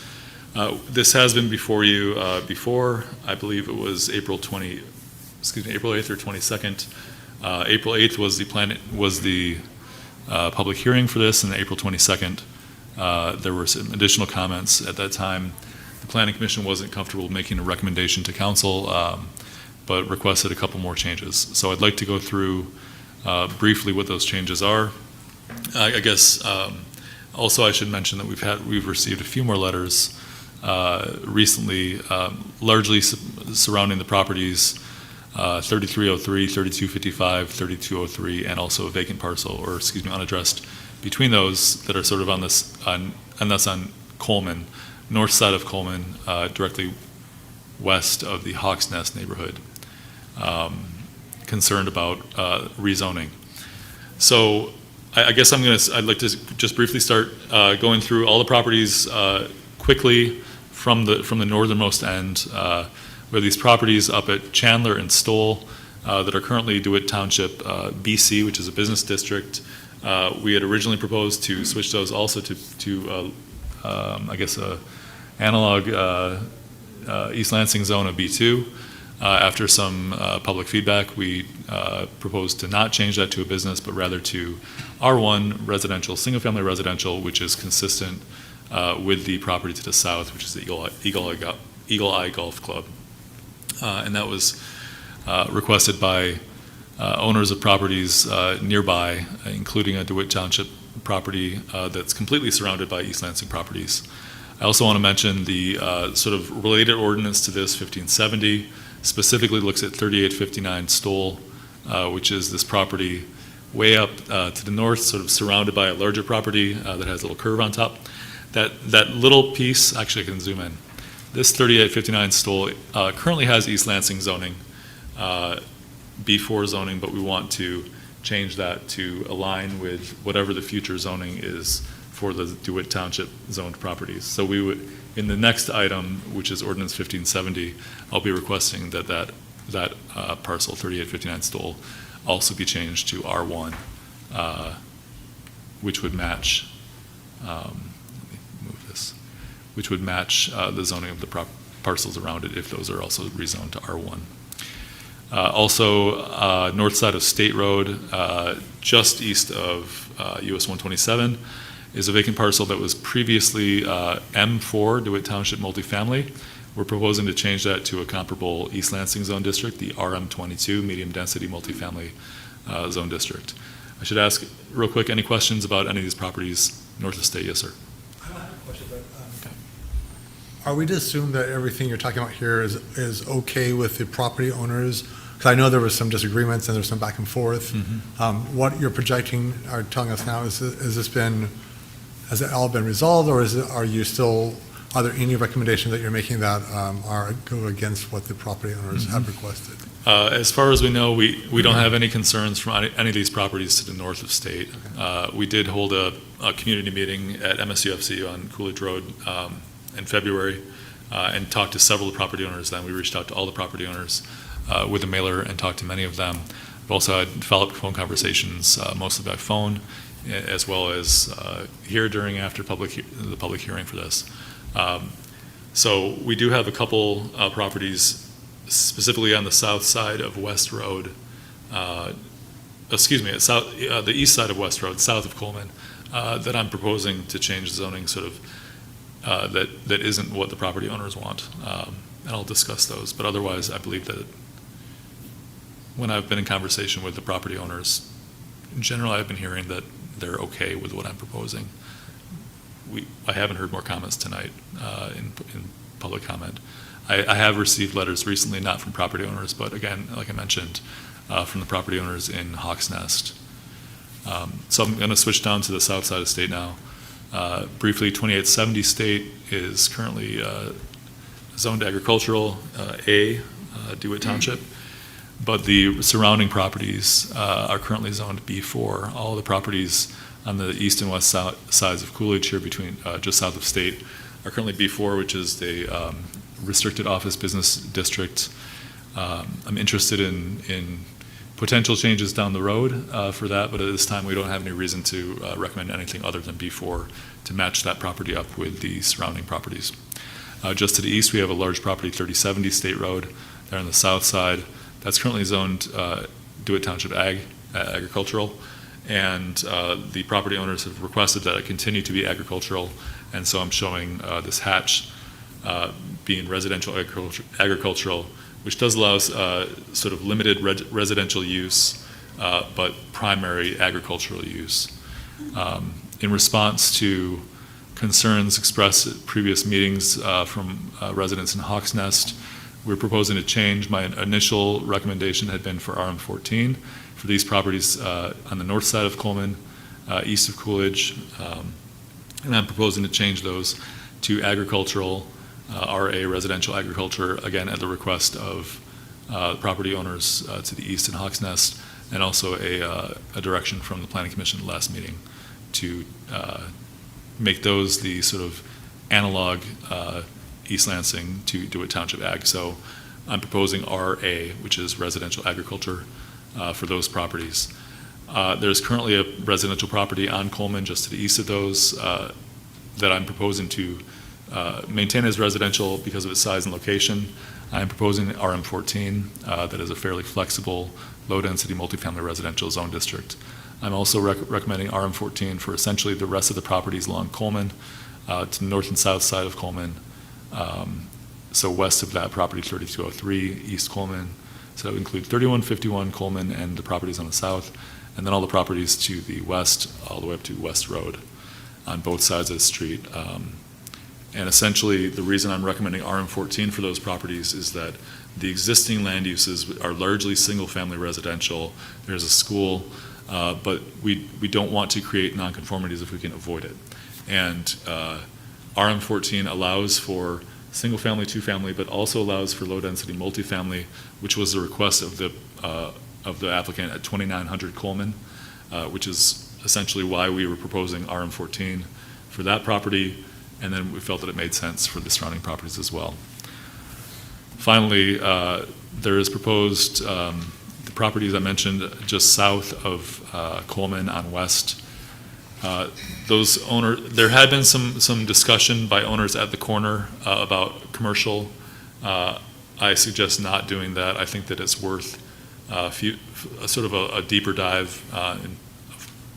This has been before you before. I believe it was April 8th or 22nd. April 8th was the public hearing for this, and April 22nd, there were some additional comments at that time. The Planning Commission wasn't comfortable making a recommendation to council, but requested a couple more changes. So I'd like to go through briefly what those changes are. I guess also I should mention that we've received a few more letters recently, largely surrounding the properties 3303, 3255, 3203, and also a vacant parcel, or excuse me, unaddressed between those that are sort of on this, and that's on Coleman, north side of Coleman, directly west of the Hawks Nest neighborhood, concerned about rezoning. So I guess I'd like to just briefly start going through all the properties quickly from the northernmost end. We have these properties up at Chandler and Stoll that are currently DeWitt Township BC, which is a business district. We had originally proposed to switch those also to I guess, analog East Lansing zone of B2. After some public feedback, we proposed to not change that to a business, but rather to R1 residential, single-family residential, which is consistent with the property to the south, which is the Eagle Eye Golf Club. And that was requested by owners of properties nearby, including a DeWitt Township property that's completely surrounded by East Lansing properties. I also want to mention the sort of related ordinance to this, 1570, specifically looks at 3859 Stoll, which is this property way up to the north, sort of surrounded by a larger property that has a little curve on top. That little piece, actually I can zoom in. This 3859 Stoll currently has East Lansing zoning, B4 zoning, but we want to change that to align with whatever the future zoning is for the DeWitt Township zoned properties. So we would, in the next item, which is Ordinance 1570, I'll be requesting that parcel 3859 Stoll also be changed to R1, which would match, let me move this, which would match the zoning of the parcels around it if those are also rezoned to R1. Also, north side of State Road, just east of US 127, is a vacant parcel that was previously M4, DeWitt Township multifamily. We're proposing to change that to a comparable East Lansing zone district, the RM22, medium density multifamily zone district. I should ask real quick, any questions about any of these properties north of State? Yes, sir. I don't have a question, but are we to assume that everything you're talking about here is okay with the property owners? Because I know there was some disagreements and there's some back and forth. Mm-hmm. What you're projecting or telling us now has it all been resolved, or are there any recommendations that you're making that go against what the property owners Mm-hmm. have requested? As far as we know, we don't have any concerns from any of these properties to the north of State. Okay. We did hold a community meeting at MSUFC on Coolidge Road in February and talked to several of the property owners then. We reached out to all the property owners with a mailer and talked to many of them. We've also had follow-up phone conversations, mostly by phone, as well as here during after the public hearing for this. So we do have a couple properties specifically on the south side of West Road, the east side of West Road, south of Coleman, that I'm proposing to change the zoning sort of that isn't what the property owners want. And I'll discuss those. But otherwise, I believe that when I've been in conversation with the property owners, generally I've been hearing that they're okay with what I'm proposing. I haven't heard more comments tonight in public comment. I have received letters recently, not from property owners, but again, like I mentioned, from the property owners in Hawks Nest. So I'm going to switch down to the south side of State now. Briefly, 2870 State is currently zoned agricultural A, DeWitt Township, but the surrounding properties are currently zoned B4. All the properties on the east and west sides of Coolidge here between just south of State are currently B4, which is the restricted office business district. I'm interested in potential changes down the road for that, but at this time we don't have any reason to recommend anything other than B4 to match that property up with the surrounding properties. Just to the east, we have a large property, 3070 State Road, there on the south side. That's currently zoned DeWitt Township agricultural, and the property owners have requested that it continue to be agricultural, and so I'm showing this hatch being residential agricultural, which does allow sort of limited residential use, but primary agricultural use. In response to concerns expressed at previous meetings from residents in Hawks Nest, we're proposing to change. My initial recommendation had been for RM14 for these properties on the north side of Coleman, east of Coolidge, and I'm proposing to change those to agricultural, RA residential agriculture, again at the request of property owners to the east in Hawks Nest, and also a direction from the Planning Commission last meeting to make those the sort of analog East Lansing to DeWitt Township Ag. So I'm proposing RA, which is residential agriculture, for those properties. There's currently a residential property on Coleman just to the east of those that I'm proposing to maintain as residential because of its size and location. I'm proposing RM14 that is a fairly flexible, low-density multifamily residential zone district. I'm also recommending RM14 for essentially the rest of the properties along Coleman, to the north and south side of Coleman. So west of that, property 3203, East Coleman. So that would include 3151 Coleman and the properties on the south, and then all the properties to the west, all the way up to West Road on both sides of the street. And essentially, the reason I'm recommending RM14 for those properties is that the existing land uses are largely single-family residential. There's a school, but we don't want to create nonconformities if we can avoid it. And RM14 allows for single-family, two-family, but also allows for low-density multifamily, which was the request of the applicant at 2900 Coleman, which is essentially why we were proposing RM14 for that property, and then we felt that it made sense for the surrounding properties as well. Finally, there is proposed the properties I mentioned just south of Coleman on West. Those owners, there had been some discussion by owners at the corner about commercial. I suggest not doing that. I think that it's worth sort of a deeper dive in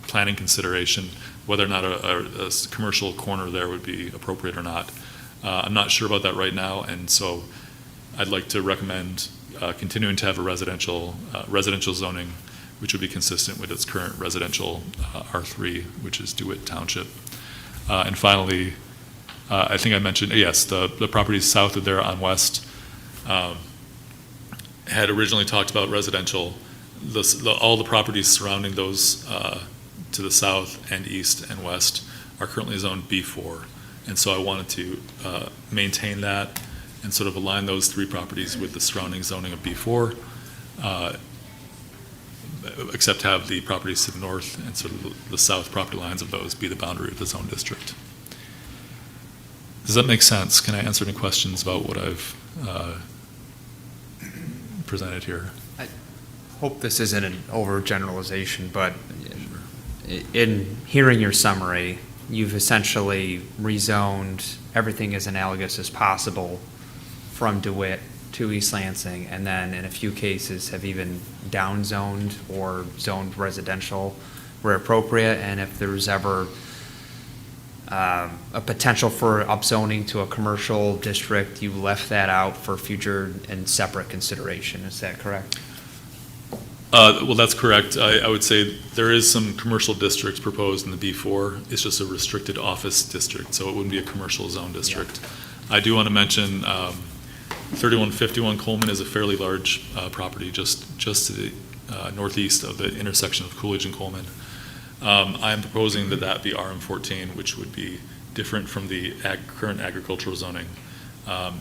planning consideration, whether or not a commercial corner there would be appropriate or not. I'm not sure about that right now, and so I'd like to recommend continuing to have a residential zoning, which would be consistent with its current residential R3, which is DeWitt Township. And finally, I think I mentioned, yes, the properties south of there on West had originally talked about residential. All the properties surrounding those to the south and east and west are currently zoned B4. And so I wanted to maintain that and sort of align those three properties with the surrounding zoning of B4, except have the properties to the north and sort of the south property lines of those be the boundary of the zone district. Does that make sense? Can I answer any questions about what I've presented here? I hope this isn't an overgeneralization, but in hearing your summary, you've essentially rezoned everything as analogous as possible from DeWitt to East Lansing, and then in a few cases have even downzoned or zoned residential where appropriate. And if there's ever a potential for upzoning to a commercial district, you left that out for future and separate consideration. Is that correct? Well, that's correct. I would say there is some commercial districts proposed in the B4. It's just a restricted office district, so it wouldn't be a commercial zone district. Yeah. I do want to mention 3151 Coleman is a fairly large property just to the northeast of the intersection of Coolidge and Coleman. I am proposing that be RM14, which would be different from the current agricultural zoning.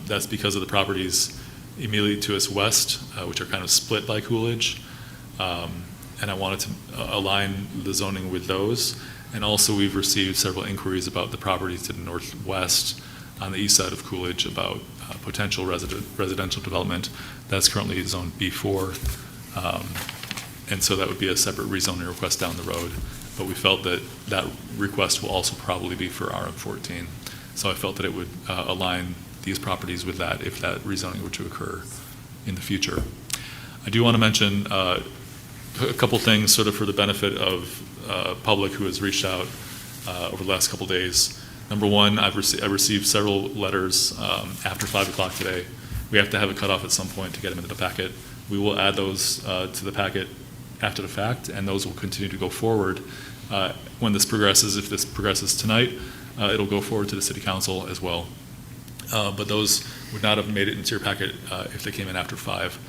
That's because of the properties immediately to its west, which are kind of split by Coolidge. And I wanted to align the zoning with those. And also we've received several inquiries about the properties to the northwest on the east side of Coolidge about potential residential development. That's currently zoned B4. And so that would be a separate rezoning request down the road. But we felt that that request will also probably be for RM14. So I felt that it would align these properties with that if that rezoning were to occur in the future. I do want to mention a couple things sort of for the benefit of public who has reached out over the last couple days. Number one, I've received several letters after 5 o'clock today. We have to have a cutoff at some point to get them into the packet. We will add those to the packet after the fact, and those will continue to go forward when this progresses. If this progresses tonight, it'll go forward to the City Council as well. But those would not have made it into your packet if they came in after 5.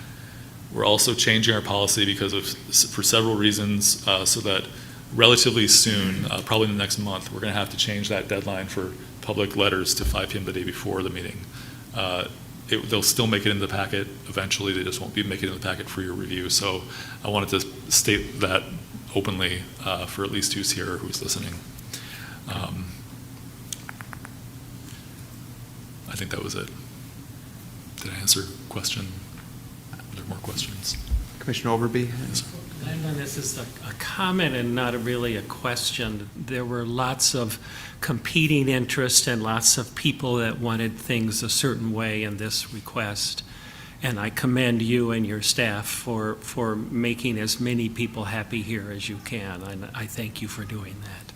We're also changing our policy for several reasons, so that relatively soon, probably in the next month, we're going to have to change that deadline for public letters to 5 p.m. the day before the meeting. They'll still make it in the packet eventually, they just won't be making it in the packet for your review. So I wanted to state that openly for at least who's here or who's listening. I think that was it. Did I answer question? Are there more questions? Commissioner Overby? Landon, this is a comment and not really a question. There were lots of competing interests and lots of people that wanted things a certain way in this request. And I commend you and your staff for making as many people happy here as you can. And I thank you for doing that.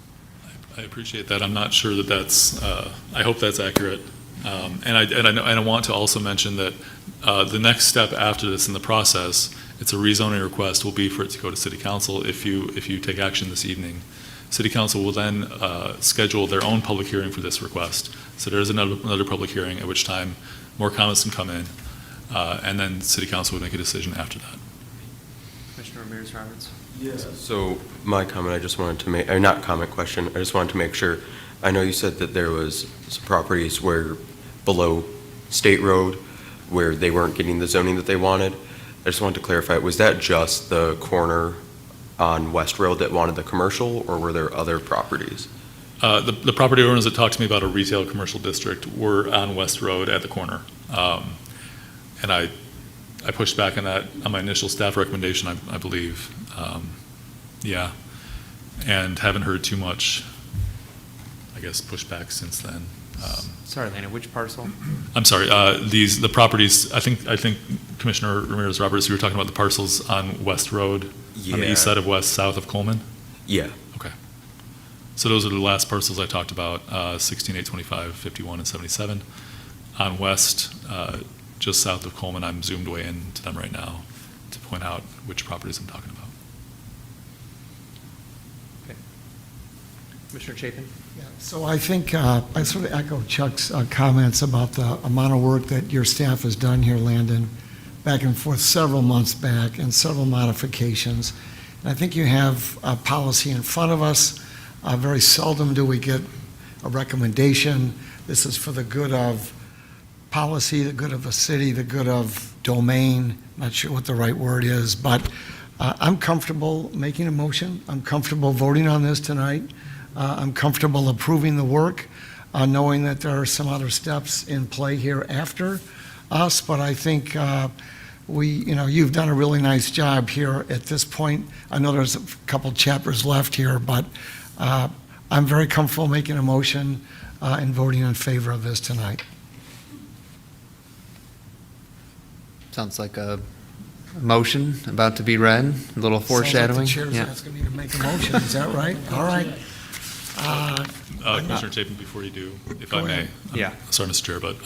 I appreciate that. I'm not sure that that's, I hope that's accurate. And I want to also mention that the next step after this in the process, it's a rezoning request, will be for it to go to City Council if you take action this evening. City Council will then schedule their own public hearing for this request. So there is another public hearing at which time more comments can come in, and then City Council would make a decision after that. Commissioner Ramirez-Roberts? Yes. So my comment, I just wanted to make, or not comment, question, I just wanted to make sure, I know you said that there was some properties where below State Road where they weren't getting the zoning that they wanted. I just wanted to clarify, was that just the corner on West Road that wanted the commercial, or were there other properties? The property owners that talked to me about a retail commercial district were on West Road at the corner. And I pushed back on that on my initial staff recommendation, I believe. Yeah. And haven't heard too much, I guess, pushback since then. Sorry, Lena, which parcel? I'm sorry, the properties, I think Commissioner Ramirez-Roberts, you were talking about the parcels on West Road, on the east side of West, south of Coleman? Yeah. Okay. So those are the last parcels I talked about, 16, 8, 25, 51, and 77. On West, just south of Coleman, I'm zoomed way into them right now to point out which properties I'm talking about. Okay. Commissioner Chapin? Yeah, so I think I sort of echo Chuck's comments about the amount of work that your staff has done here, Landon, back and forth several months back and several modifications. And I think you have a policy in front of us. Very seldom do we get a recommendation. This is for the good of policy, the good of a city, the good of domain. Not sure what the right word is, but I'm comfortable making a motion. I'm comfortable voting on this tonight. I'm comfortable approving the work, knowing that there are some other steps in play here after us, but I think you've done a really nice job here at this point. I know there's a couple chapters left here, but I'm very comfortable making a motion and voting in favor of this tonight. Sounds like a motion about to be read, a little foreshadowing. Sounds like the chair's asking me to make a motion, is that right? All right. Commissioner Chapin, before you do, if I may. Yeah. Sorry, Mr. Chair, but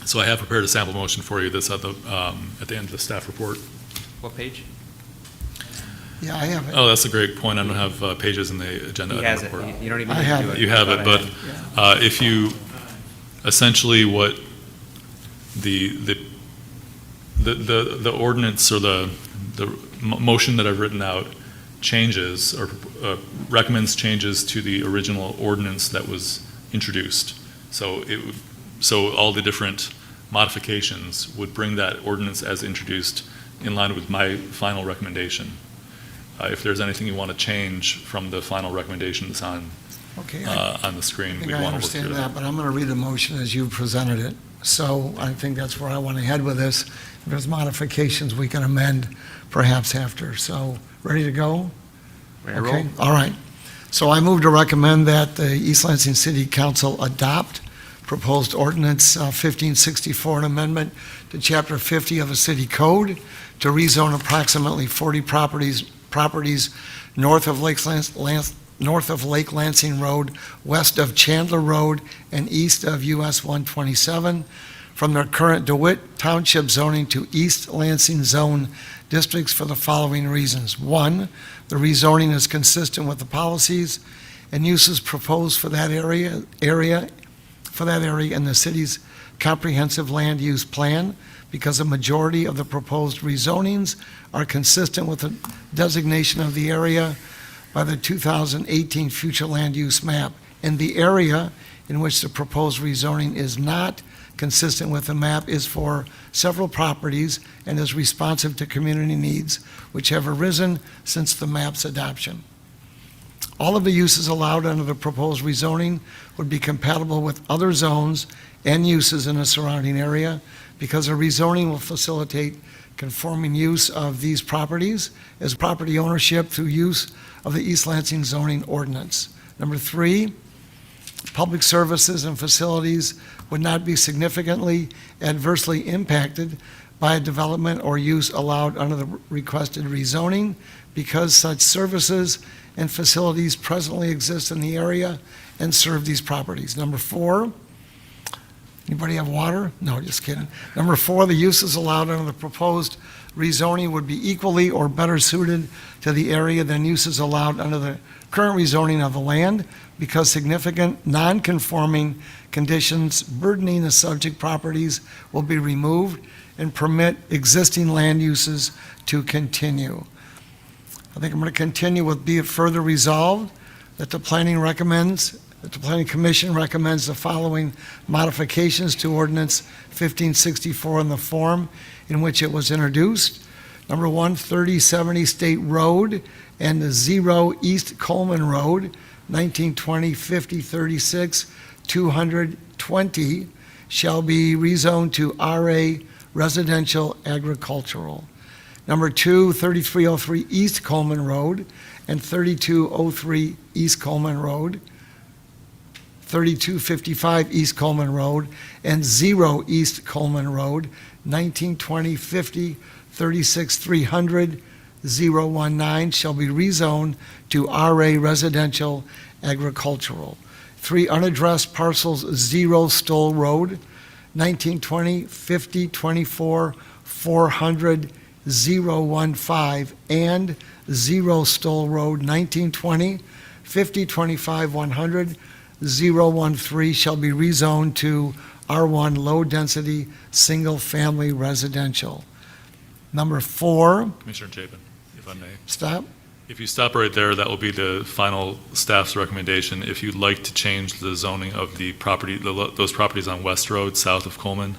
so I have prepared a sample motion for you that's at the end of the staff report. What page? Yeah, I have it. Oh, that's a great point. I don't have pages in the agenda. He has it. report. You don't even I need to have do it. it. You have Go it, but ahead. if you, essentially what the ordinance or the motion that I've written out changes or recommends changes to the original ordinance that was introduced. So all the different modifications would bring that ordinance as introduced in line with my final recommendation. If there's anything you want to change from the final recommendation that's on the screen, we'd I want to work through understand that. that, but I'm going to read the motion as you presented it. So I think that's where I want to head with this. If there's modifications, we can amend perhaps after. So, ready to go? Ready to Okay, roll. all right. So I move to recommend that the East Lansing City Council adopt proposed ordinance 1564, an amendment to Chapter 50 of the City Code to rezone approximately 40 properties north of Lake Lansing Road, west of Chandler Road, and east of US 127 from their current DeWitt Township zoning to East Lansing Zone districts for the following reasons. One, the rezoning is consistent with the policies and uses proposed for that area in the city's comprehensive land use plan, because a majority of the proposed rezonings are consistent with the designation of the area. by the 2018 future land use map, and the area in which the proposed rezoning is not consistent with the map is for several properties and is responsive to community needs which have arisen since the map's adoption. All of the uses allowed under the proposed rezoning would be compatible with other zones and uses in the surrounding area because a rezoning will facilitate conforming use of these properties as property ownership through use of the East Lansing zoning ordinance. Number 3, public services and facilities would not be significantly adversely impacted by a development or use allowed under the requested rezoning because such services and facilities presently exist in the area and serve these properties. Number 4, anybody have water? No, just kidding. Number 4, the uses allowed under the proposed rezoning would be equally or better suited to the area than uses allowed under the current rezoning of the land because significant non-conforming conditions burdening the subject properties will be removed and permit existing land uses to continue. I think I'm going to continue with be it further resolved that the Planning Commission recommends the following modifications to Ordinance 1564 in the form in which it was introduced. Number 1, 3070 State Road and the 0 East Coleman Road, 1920 50 36 220 shall be rezoned to RA Residential Agricultural. Number 2, 3303 East Coleman Road and 3203 East Coleman Road, 3255 East Coleman Road, and 0 East Coleman Road, 1920 50 36 300 019 shall be rezoned to RA Residential Agricultural. 3 unaddressed parcels, 0 Stoll Road, 1920 50 24 400 015 and 0 Stoll Road, 1920 50 25 100 013 shall be rezoned to R1 Low Density Single Family Residential. Number 4. Commissioner Chapin, if I may. Stop. If you stop right there, that will be the final staff's recommendation. If you'd like to change the zoning of the property, those properties on West Road, south of Coleman,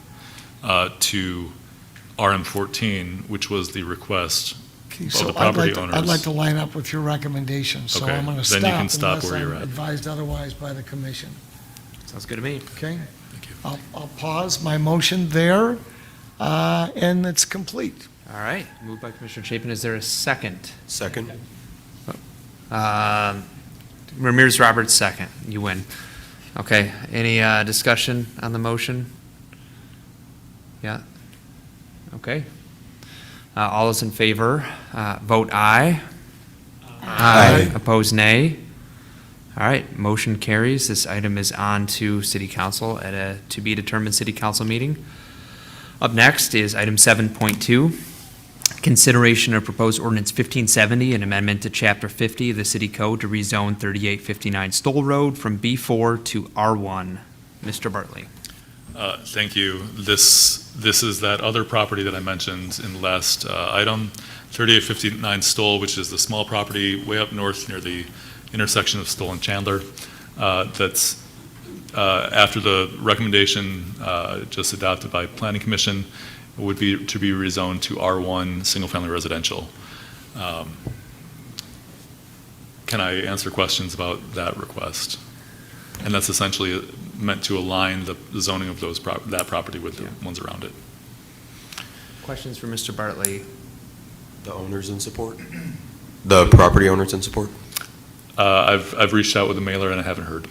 to RM14, which was the request Okay, of so the property I'd owners. like to line up with your recommendation, so Okay, I'm going to then stop you can stop unless where you're I'm at. advised otherwise by the commission. Sounds good to me. Okay? Thank you. I'll pause my motion there, and it's complete. All right, moved by Commissioner Chapin. Is there a second? Second? Ramirez Roberts, second. You win. Okay, any discussion on the motion? Yeah? Okay. All those in favor, vote aye. Aye. Opposed, nay. All right, motion carries. This item is on to City Council at a to-be-determined City Council meeting. Up next is item 7.2, consideration of proposed ordinance 1570, an amendment to Chapter 50 of the City Code to rezone 3859 Stoll Road from B4 to R1. Mr. Bartley. Thank you. This is that other property that I mentioned in the last item, 3859 Stoll, which is the small property way up north near the intersection of Stoll and Chandler. That's after the recommendation just adopted by Planning Commission would be to be rezoned to R1 single-family residential. Can I answer questions about that request? And that's essentially meant to align the zoning of that property with the ones around it. Questions for Mr. Bartley? The owners in support? The property owners in support? I've reached out with a mailer and I haven't heard.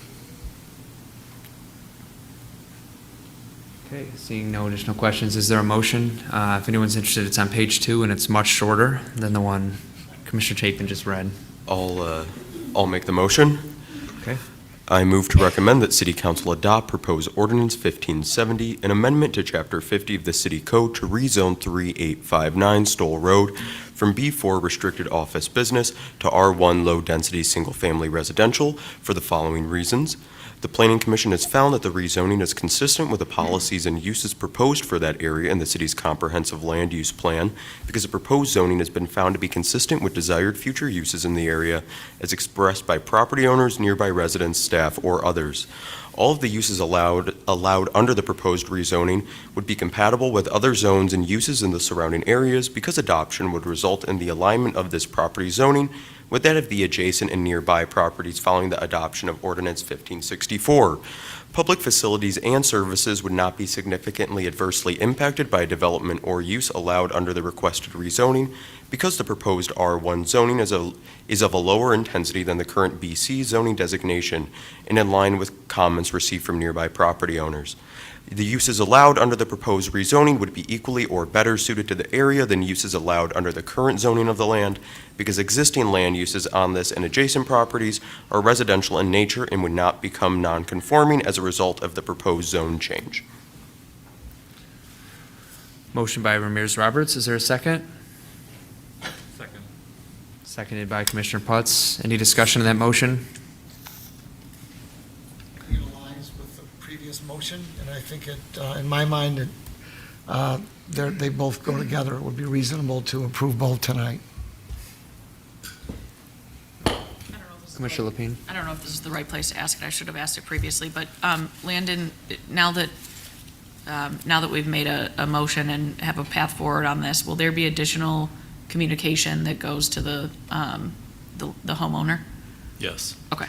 Okay, seeing no additional questions, is there a motion? If anyone's interested, it's on page 2 and it's much shorter than the one Commissioner Chapin just read. I'll make the motion. Okay. I move to recommend that City Council adopt proposed ordinance 1570, an amendment to Chapter 50 of the City Code to rezone 3859 Stoll Road from B4 restricted office business to R1 low-density single-family residential for the following reasons. The Planning Commission has found that the rezoning is consistent with the policies and uses proposed for that area in the city's comprehensive land use plan because the proposed zoning has been found to be consistent with desired future uses in the area as expressed by property owners, nearby residents, staff, or others. All of the uses allowed under the proposed rezoning would be compatible with other zones and uses in the surrounding areas because adoption would result in the alignment of this property zoning with that of the adjacent and nearby properties following the adoption of Ordinance 1564. Public facilities and services would not be significantly adversely impacted by development or use allowed under the requested rezoning because the proposed R1 zoning is of a lower intensity than the current BC zoning designation and in line with comments received from nearby property owners. The uses allowed under the proposed rezoning would be equally or better suited to the area than uses allowed under the current zoning of the land because existing land uses on this and adjacent properties are residential in nature and would not become non-conforming as a result of the proposed zone change. Motion by Ramirez Roberts. Is there a second? Second. Seconded by Commissioner Putz. Any discussion on that motion? It aligns with the previous motion, and I think it, in my mind, they both go together. It would be reasonable to approve both tonight. Commissioner Lapine? I don't know if this is the right place to ask it. I should have asked it previously, but Landon, now that we've made a motion and have a path forward on this, will there be additional communication that goes to the homeowner? Yes. Okay.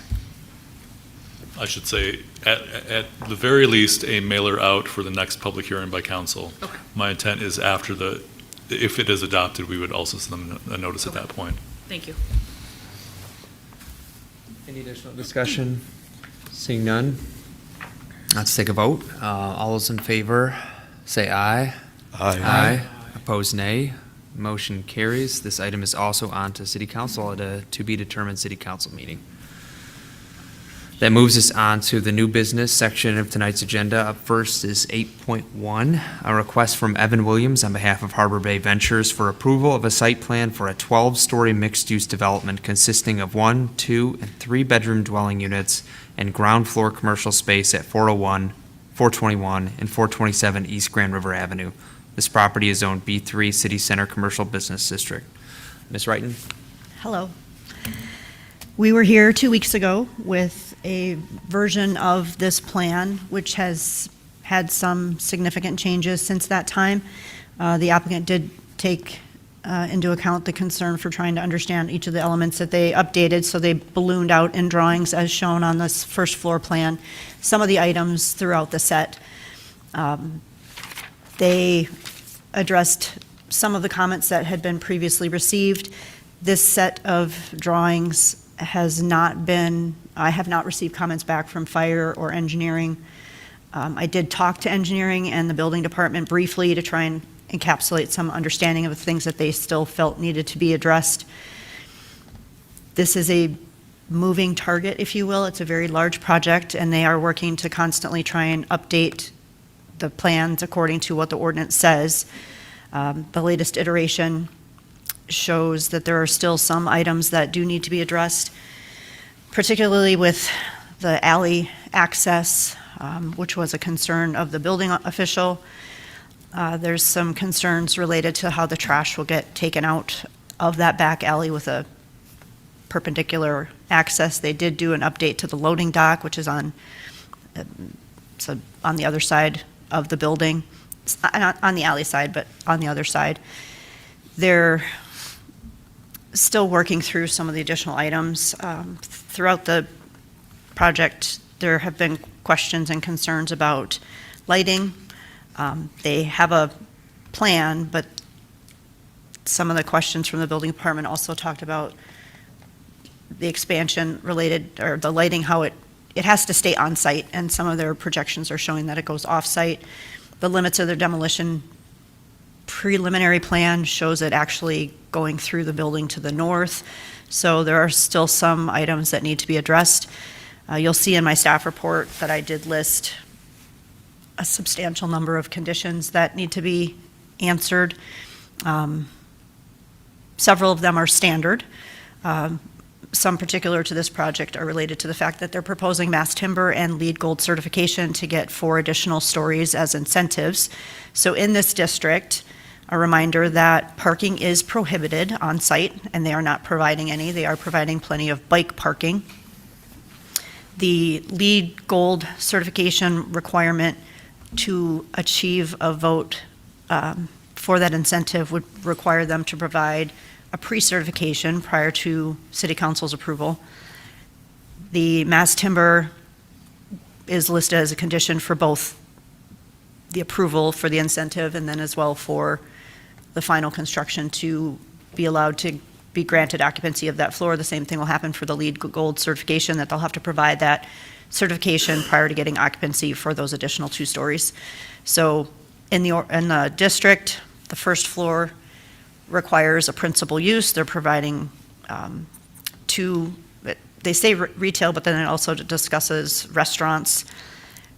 I should say, at the very least, a mailer out for the next public hearing by council. Okay. My intent is if it is adopted, we would also send them a notice at that point. Thank you. Any additional discussion? Seeing none, let's take a vote. All those in favor, say aye. Aye. Opposed, nay. Motion carries. This item is also on to City Council at a to-be-determined City Council meeting. That moves us on to the new business section of tonight's agenda. Up first is 8.1, a request from Evan Williams on behalf of Harbor Bay Ventures for approval of a site plan for a 12-story mixed-use development consisting of 1, 2, and 3-bedroom dwelling units and ground floor commercial space at 401, 421, and 427 East Grand River Avenue. This property is zoned B3 City Center Commercial Business District. Ms. Wrighton? Hello. We were here 2 weeks ago with a version of this plan, which has had some significant changes since that time. The applicant did take into account the concern for trying to understand each of the elements that they updated, so they ballooned out in drawings as shown on this first floor plan, some of the items throughout the set. They addressed some of the comments that had been previously received. This set of drawings has not been, I have not received comments back from fire or engineering. I did talk to engineering and the building department briefly to try and encapsulate some understanding of the things that they still felt needed to be addressed. This is a moving target, if you will. It's a very large project, and they are working to constantly try and update the plans according to what the ordinance says. The latest iteration shows that there are still some items that do need to be addressed, particularly with the alley access, which was a concern of the building official. There's some concerns related to how the trash will get taken out of that back alley with a perpendicular access. They did do an update to the loading dock, which is on the other side of the building. It's not on the alley side, but on the other side. They're still working through some of the additional items. Throughout the project, there have been questions and concerns about lighting. They have a plan, but some of the questions from the building department also talked about the expansion related, or the lighting, how it has to stay on site, and some of their projections are showing that it goes off site. The limits of their demolition preliminary plan shows it actually going through the building to the north. So there are still some items that need to be addressed. You'll see in my staff report that I did list a substantial number of conditions that need to be answered. Several of them are standard. Some particular to this project are related to the fact that they're proposing mass timber and LEED Gold certification to get 4 additional stories as incentives. So in this district, a reminder that parking is prohibited on site, and they are not providing any. They are providing plenty of bike parking. The LEED Gold certification requirement to achieve a vote for that incentive would require them to provide a pre-certification prior to City Council's approval. The mass timber is listed as a condition for both the approval for the incentive and then as well for the final construction to be allowed to be granted occupancy of that floor. The same thing will happen for the LEED Gold certification, that they'll have to provide that certification prior to getting occupancy for those additional 2 stories. So in the district, the first floor requires a principal use. They're providing 2, they say retail, but then it also discusses restaurants.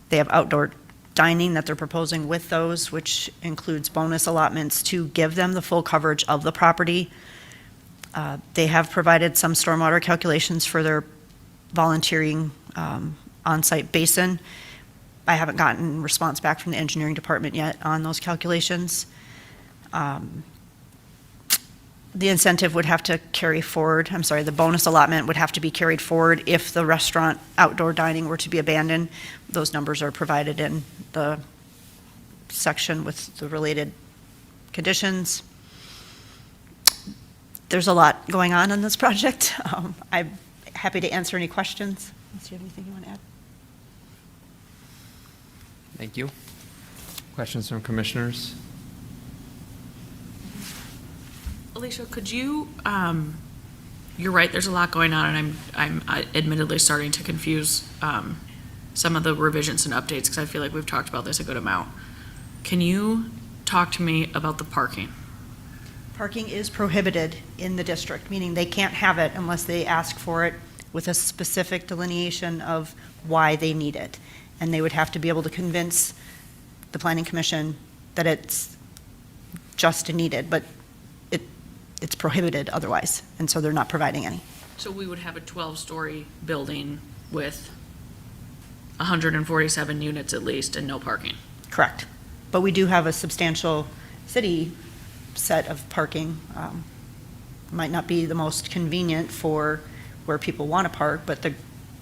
They have outdoor dining that they're proposing with those, which includes bonus allotments to give them the full coverage of the property. They have provided some stormwater calculations for their volunteering on-site basin. I haven't gotten response back from the engineering department yet on those calculations. The incentive would have to carry forward, the bonus allotment would have to be carried forward if the restaurant outdoor dining were to be abandoned. Those numbers are provided in the section with the related conditions. There's a lot going on in this project. I'm happy to answer any questions. Do you have anything you want to add? Thank you. Questions from commissioners? Alicia, could you, you're right, there's a lot going on, and I'm admittedly starting to confuse some of the revisions and updates, because I feel like we've talked about this a good amount. Can you talk to me about the parking? Parking is prohibited in the district, meaning they can't have it unless they ask for it with a specific delineation of why they need it. And they would have to be able to convince the Planning Commission that it's just needed, but it's prohibited otherwise, and so they're not providing any. So we would have a 12-story building with 147 units at least and no parking? Correct. But we do have a substantial city set of parking. Might not be the most convenient for where people want to park, but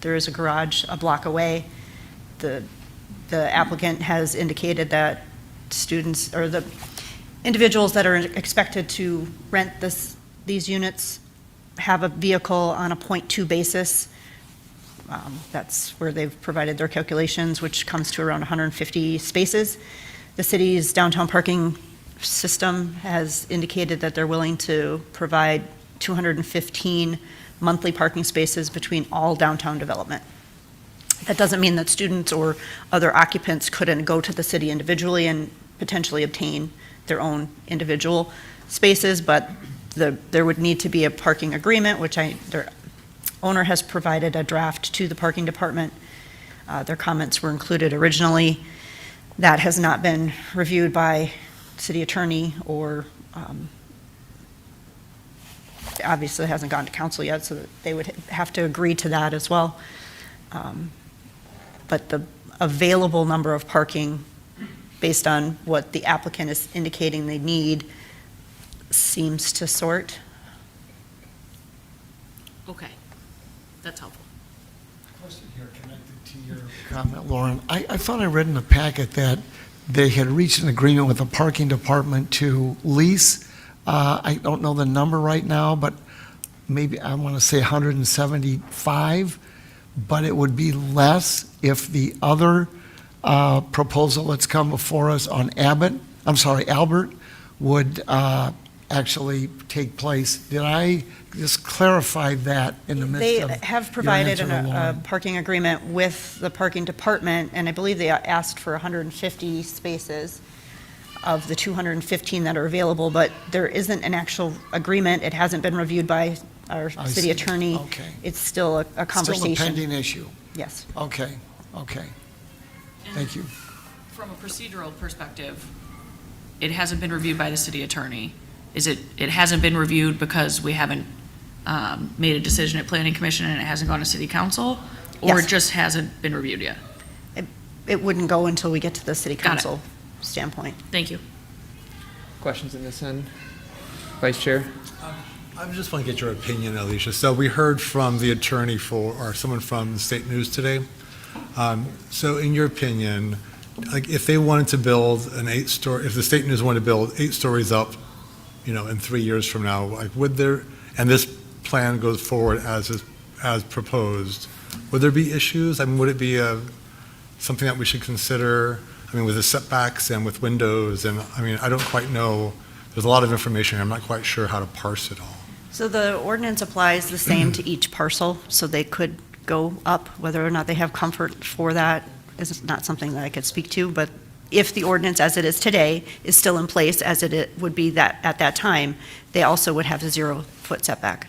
there is a garage a block away. The applicant has indicated that students, or the individuals that are expected to rent these units have a vehicle on a 0.2 basis. That's where they've provided their calculations, which comes to around 150 spaces. The city's downtown parking system has indicated that they're willing to provide 215 monthly parking spaces between all downtown development. That doesn't mean that students or other occupants couldn't go to the city individually and potentially obtain their own individual spaces, but there would need to be a parking agreement, which their owner has provided a draft to the parking department. Their comments were included originally. That has not been reviewed by city attorney or obviously hasn't gone to council yet, so they would have to agree to that as well. But the available number of parking based on what the applicant is indicating they need seems to sort. Okay, that's helpful. Question here connected to your comment, Lauren. I thought I read in the packet that they had reached an agreement with the parking department to lease, I don't know the number right now, but maybe I want to say 175, but it would be less if the other proposal that's come before us on Albert would actually take place. Did I just clarify that in the midst of They have your provided answer to a Lauren? parking agreement with the parking department, and I believe they asked for 150 spaces of the 215 that are available, but there isn't an actual agreement. It hasn't been reviewed by our I city see. attorney. Okay. It's still a conversation. Still a pending issue. Yes. Okay. Thank you. From a procedural perspective, it hasn't been reviewed by the city attorney. Is it hasn't been reviewed because we haven't made a decision at Planning Commission and it hasn't gone to City Council? Or Yes. it just hasn't been reviewed yet? It wouldn't go until we get to the city Got it. council standpoint. Thank you. Questions in this end? Vice Chair? I just want to get your opinion, Alicia. So we heard from the attorney or someone from the State News today. So in your opinion, like if they wanted to build if the State News wanted to build 8 stories up, in 3 years from now, like and this plan goes forward as proposed, would there be issues? I mean, would it be something that we should consider? I mean, with the setbacks and with windows, and I mean, I don't quite know. There's a lot of information. I'm not quite sure how to parse it all. So the ordinance applies the same to each parcel, so they could go up. Whether or not they have comfort for that is not something that I could speak to, but if the ordinance as it is today is still in place as it would be that at that time, they also would have a 0-foot setback.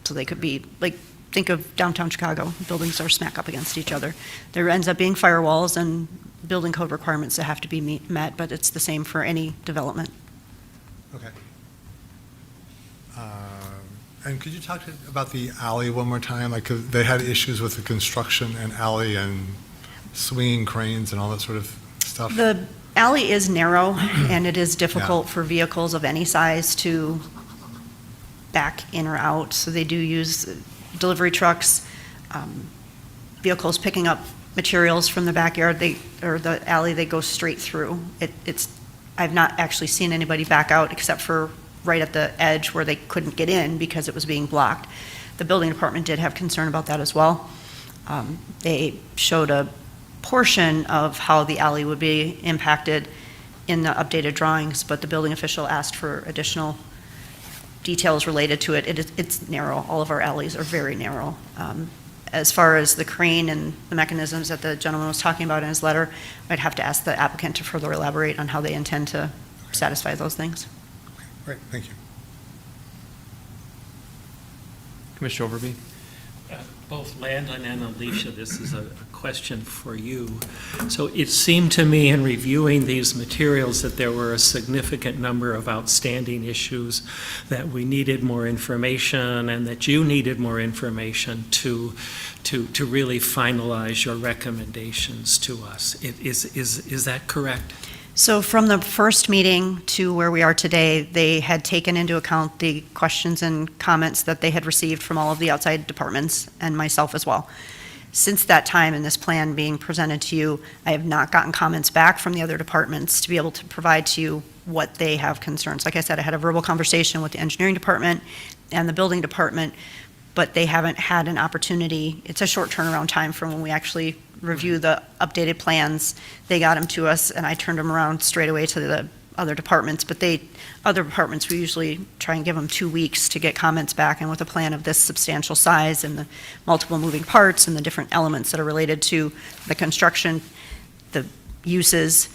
So they could be, like, think of downtown Chicago, buildings are smack up against each other. There ends up being firewalls and building code requirements that have to be met, but it's the same for any development. Okay. And could you talk about the alley one more time? Like, 'cause they had issues with the construction and alley and swinging cranes and all that sort of stuff. The alley is narrow, and it is difficult for vehicles of any size to back in or out. So they do use delivery trucks, vehicles picking up materials from the backyard, or the alley, they go straight through. I've not actually seen anybody back out except for right at the edge where they couldn't get in because it was being blocked. The building department did have concern about that as well. They showed a portion of how the alley would be impacted in the updated drawings, but the building official asked for additional details related to it. It's narrow. All of our alleys are very narrow. As far as the crane and the mechanisms that the gentleman was talking about in his letter, I'd have to ask the applicant to further elaborate on how they intend to satisfy those things. Great, thank you. Commissioner Overby? Both Landon and Alicia, this is a question for you. So it seemed to me in reviewing these materials that there were a significant number of outstanding issues, that we needed more information and that you needed more information to really finalize your recommendations to us. Is that correct? So from the first meeting to where we are today, they had taken into account the questions and comments that they had received from all of the outside departments and myself as well. Since that time and this plan being presented to you, I have not gotten comments back from the other departments to be able to provide to you what they have concerns. Like I said, I had a verbal conversation with the engineering department and the building department, but they haven't had an opportunity. It's a short turnaround time from when we actually review the updated plans. They got them to us, and I turned them around straight away to the other departments. But other departments, we usually try and give them 2 weeks to get comments back. And with a plan of this substantial size and the multiple moving parts and the different elements that are related to the construction, the uses,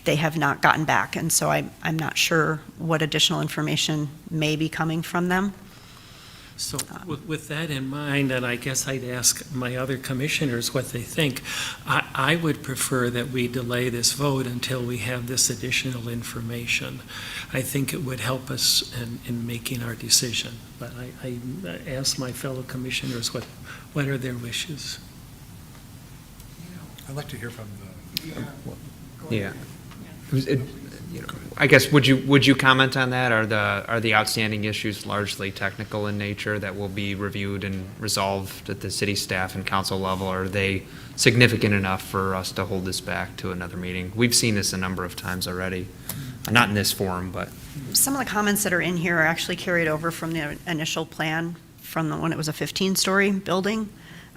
they have not gotten back. And so I'm not sure what additional information may be coming from them. So with that in mind, and I guess I'd ask my other commissioners what they think, I would prefer that we delay this vote until we have this additional information. I think it would help us in making our decision. But I ask my fellow commissioners what are their wishes. I'd like to hear from the... Yeah. I guess, would you comment on that? Are the outstanding issues largely technical in nature that will be reviewed and resolved at the city staff and council level? Are they significant enough for us to hold this back to another meeting? We've seen this a number of times already, not in this forum, but. Some of the comments that are in here are actually carried over from the initial plan from when it was a 15-story building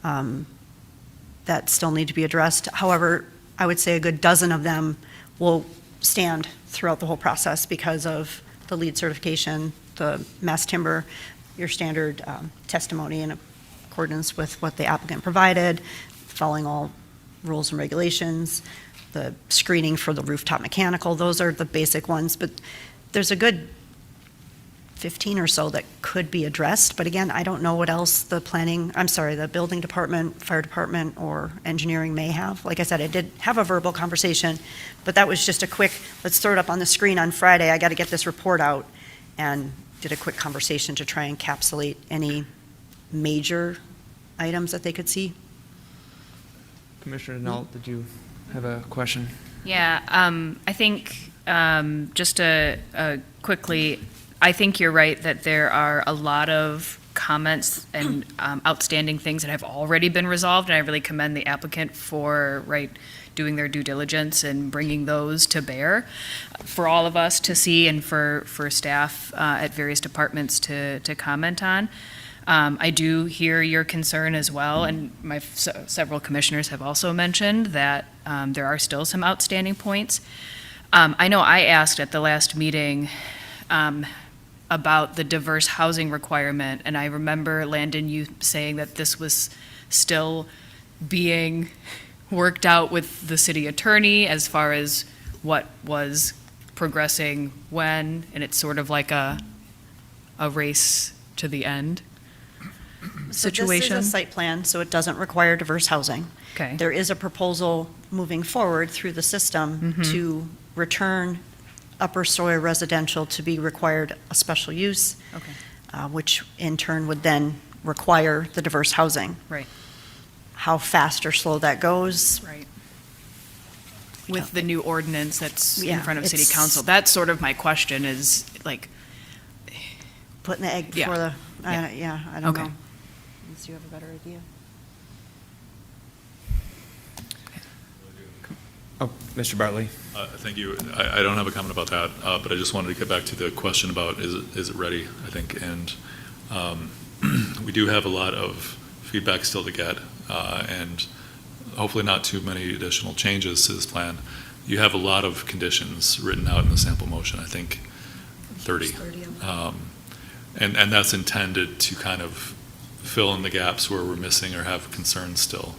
that still need to be addressed. However, I would say a good dozen of them will stand throughout the whole process because of the LEED certification, the mass timber, your standard testimony in accordance with what the applicant provided, following all rules and regulations, the screening for the rooftop mechanical. Those are the basic ones, but there's a good 15 or so that could be addressed. But again, I don't know what else the building department, fire department, or engineering may have. Like I said, I did have a verbal conversation, but that was just a quick, let's throw it up on the screen on Friday. I got to get this report out, and did a quick conversation to try and encapsulate any major items that they could see. Commissioner Nault, did you have a question? Yeah, I think just quickly, I think you're right that there are a lot of comments and outstanding things that have already been resolved, and I really commend the applicant for doing their due diligence and bringing those to bear for all of us to see and for staff at various departments to comment on. I do hear your concern as well, and several commissioners have also mentioned that there are still some outstanding points. I know I asked at the last meeting about the diverse housing requirement, and I remember, Landon, you saying that this was still being worked out with the city attorney as far as what was progressing when, and it's sort of like a race to the end situation. So this is a site plan, so it doesn't require diverse housing. Okay. There is a proposal moving forward through the system to return upper story residential to be required a special use, which in turn would then require the diverse housing. Right. How fast or slow that goes. Right. With the new ordinance that's in Yeah, front of city it's- council, that's sort of my question is Putting the egg Yeah. before the, Yeah. I don't Okay. know. Unless you have a better idea. Oh, Mr. Bartley. Thank you. I don't have a comment about that, but I just wanted to get back to the question about is it ready, I think. And we do have a lot of feedback still to get, and hopefully not too many additional changes to this plan. You have a lot of conditions written out in the sample motion, I think 30. And that's intended to kind of fill in the gaps where we're missing or have concerns still.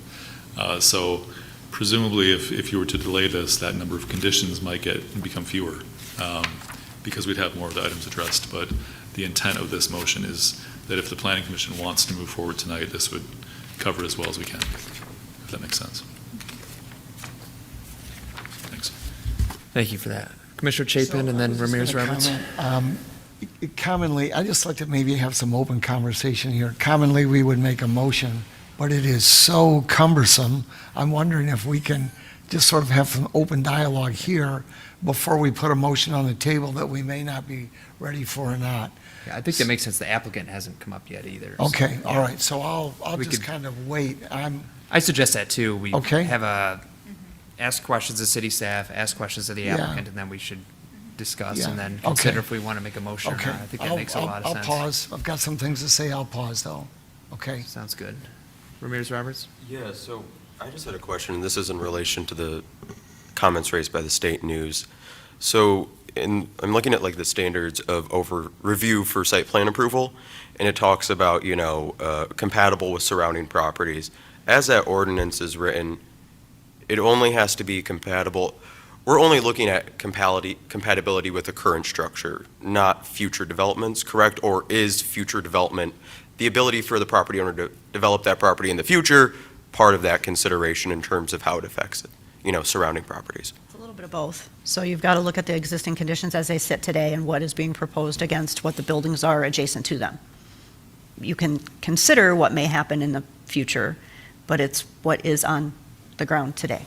So presumably if you were to delay this, that number of conditions might become fewer because we'd have more of the items addressed. But the intent of this motion is that if the Planning Commission wants to move forward tonight, this would cover it as well as we can, if that makes sense. Thanks. Thank you for that. Commissioner Chapin and then Ramirez Roberts. Commonly, I just like to maybe have some open conversation here. Commonly, we would make a motion, but it is so cumbersome. I'm wondering if we can just sort of have some open dialogue here before we put a motion on the table that we may not be ready for or not. Yeah, I think that makes sense. The applicant hasn't come up yet either. so, Okay, all yeah. right, so I'll We just could- kind of wait. I suggest that too. We Okay. have ask questions of city staff, ask questions of the Yeah. applicant, and then we should discuss and Yeah, then okay. consider if we want to make a motion or Okay. not. I think that makes a lot of sense. I'll pause. I've got some things to say. I'll pause, though. Okay? Sounds good. Ramirez Roberts? Yeah, so I just had a question, and this is in relation to the comments raised by the state news. So I'm looking at like the standards of review for site plan approval, and it talks about, compatible with surrounding properties. As that ordinance is written, it only has to be compatible. We're only looking at compatibility with the current structure, not future developments, correct? Or is future development, the ability for the property owner to develop that property in the future, part of that consideration in terms of how it affects it, surrounding properties? It's a little bit of both. So you've got to look at the existing conditions as they sit today and what is being proposed against what the buildings are adjacent to them. You can consider what may happen in the future, but it's what is on the ground today.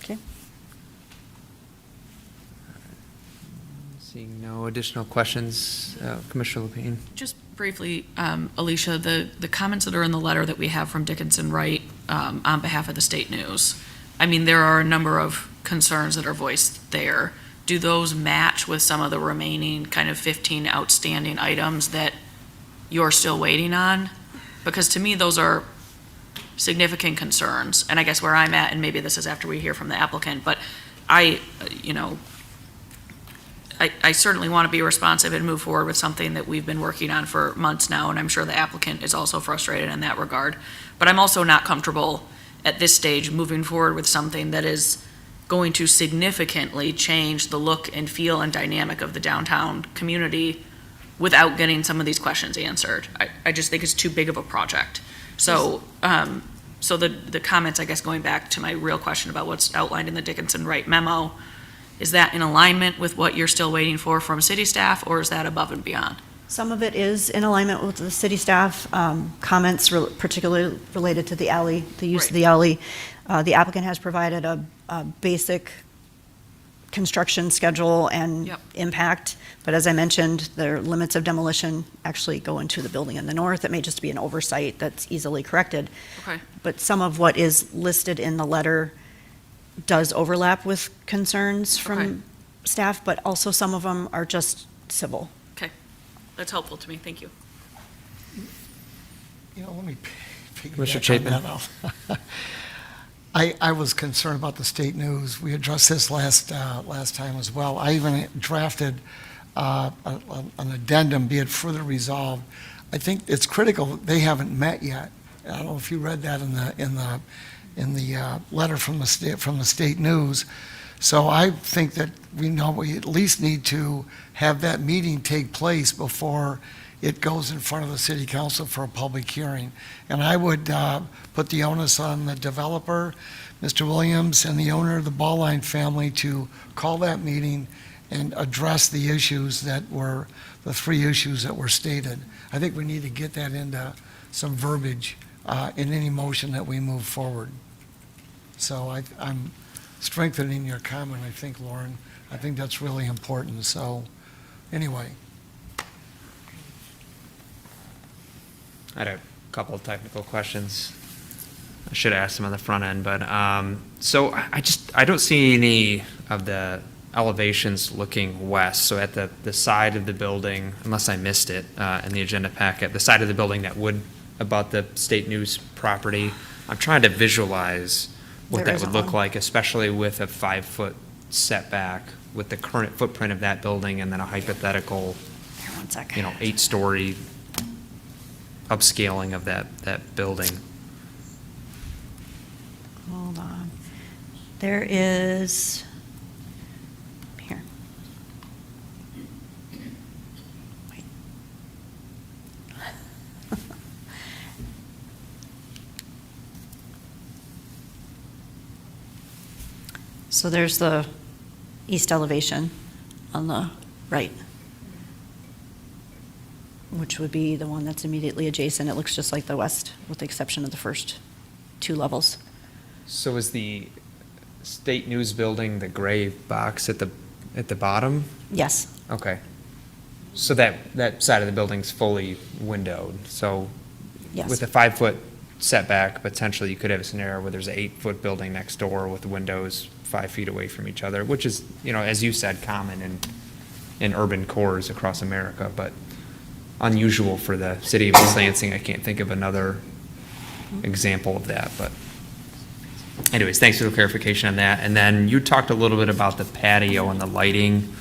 Okay. Seeing no additional questions, Commissioner Lapine. Just briefly, Alicia, the comments that are in the letter that we have from Dickinson Wright on behalf of the state news, I mean, there are a number of concerns that are voiced there. Do those match with some of the remaining kind of 15 outstanding items that you're still waiting on? Because to me, those are significant concerns. And I guess where I'm at, and maybe this is after we hear from the applicant, but I certainly want to be responsive and move forward with something that we've been working on for months now, and I'm sure the applicant is also frustrated in that regard. But I'm also not comfortable at this stage moving forward with something that is going to significantly change the look and feel and dynamic of the downtown community without getting some of these questions answered. I just think it's too big of a project. So, so the comments, I guess, going back to my real question about what's outlined in the Dickinson Wright memo, is that in alignment with what you're still waiting for from city staff, or is that above and beyond? Some of it is in alignment with the city staff, comments particularly related to the alley, the use of the alley. The applicant has provided a basic construction schedule and impact, but as I mentioned, their limits of demolition actually go into the building in the north. It may just be an oversight that's easily corrected. Okay. But some of what is listed in the letter does overlap with concerns from staff, but also some of them are just civil. Okay, that's helpful to me, thank you. You know, let me Commissioner piggyback Chapin. on that now. I was concerned about the state news. We addressed this last time as well. I even drafted an addendum, be it further resolved. I think it's critical, they haven't met yet. I don't know if you read that in the letter from the state news. So I think that we at least need to have that meeting take place before it goes in front of the city council for a public hearing. And I would put the onus on the developer, Mr. Williams, and the owner of the Ball Line family to call that meeting and address the issues that were, the three issues that were stated. I think we need to get that into some verbiage in any motion that we move forward. So I'm strengthening your comment, I think, Lauren. I think that's really important. So anyway. I had a couple of technical questions. I should have asked them on the front end, but so I don't see any of the elevations looking west. So at the side of the building, unless I missed it in the agenda packet, the side of the building that would abut the state news property, I'm trying to visualize what that would look like, especially with a 5-foot setback with the current footprint of that building and then a hypothetical, 8-story upscaling of that building. Hold on. There is, here. Wait. So there's the east elevation on the right, which would be the one that's immediately adjacent. It looks just like the west, with the exception of the first 2 levels. So is the state news building the gray box at the bottom? Yes. Okay. So that side of the building's fully windowed. So Yes. with a 5-foot setback, potentially you could have a scenario where there's an 8-foot building next door with windows 5 feet away from each other, which is, as you said, common in urban cores across America, but unusual for the city of East Lansing. I can't think of another example of that, but anyways, thanks for the clarification on that. And then you talked a little bit about the patio and the lighting.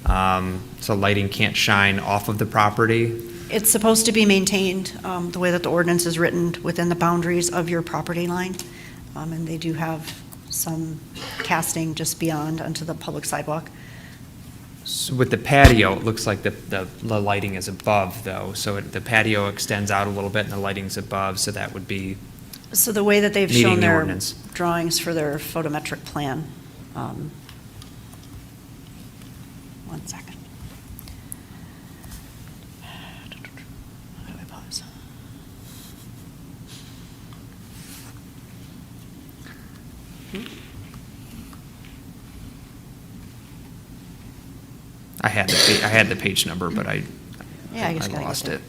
So lighting can't shine off of the property. It's supposed to be maintained the way that the ordinance is written within the boundaries of your property line. And they do have some casting just beyond onto the public sidewalk. So with the patio, it looks like the lighting is above, though. So the patio extends out a little bit and the lighting's above, so that would be So the way that they've meeting shown the their ordinance. drawings for their photometric plan. One second. How do I pause? I had the page number, but I Yeah, I just gotta get lost there. it.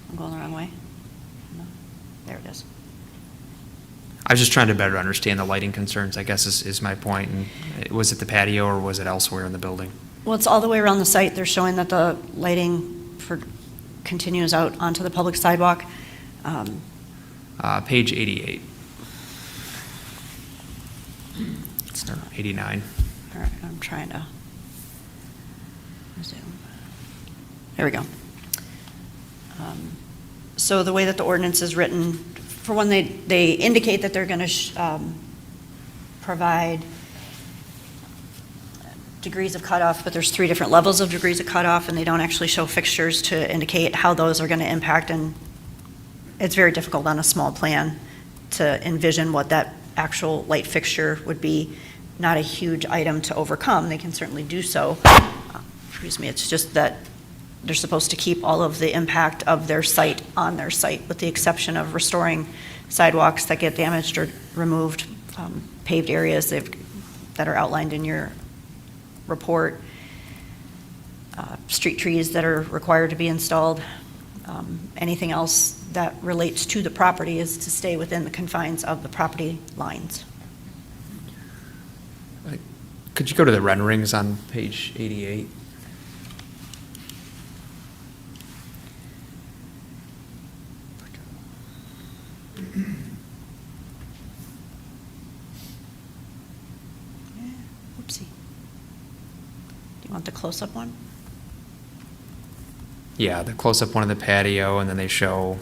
I'm going the wrong way. No. There it is. I was just trying to better understand the lighting concerns, I guess is my point. And was it the patio or was it elsewhere in the building? Well, it's all the way around the site. They're showing that the lighting continues out onto the public sidewalk. Page 88. It's 89. All right, I'm trying to resume. There we go. So the way that the ordinance is written, for one, they indicate that they're going to provide degrees of cutoff, but there's 3 different levels of degrees of cutoff, and they don't actually show fixtures to indicate how those are going to impact, and it's very difficult on a small plan to envision what that actual light fixture would be. Not a huge item to overcome. They can certainly do so. Excuse me, it's just that they're supposed to keep all of the impact of their site on their site, with the exception of restoring sidewalks that get damaged or removed, paved areas that are outlined in your report, street trees that are required to be installed. Anything else that relates to the property is to stay within the confines of the property lines. Could you go to the renderings on page 88? Oopsie. Do you want the close-up one? Yeah, the close-up one of the patio, and then they show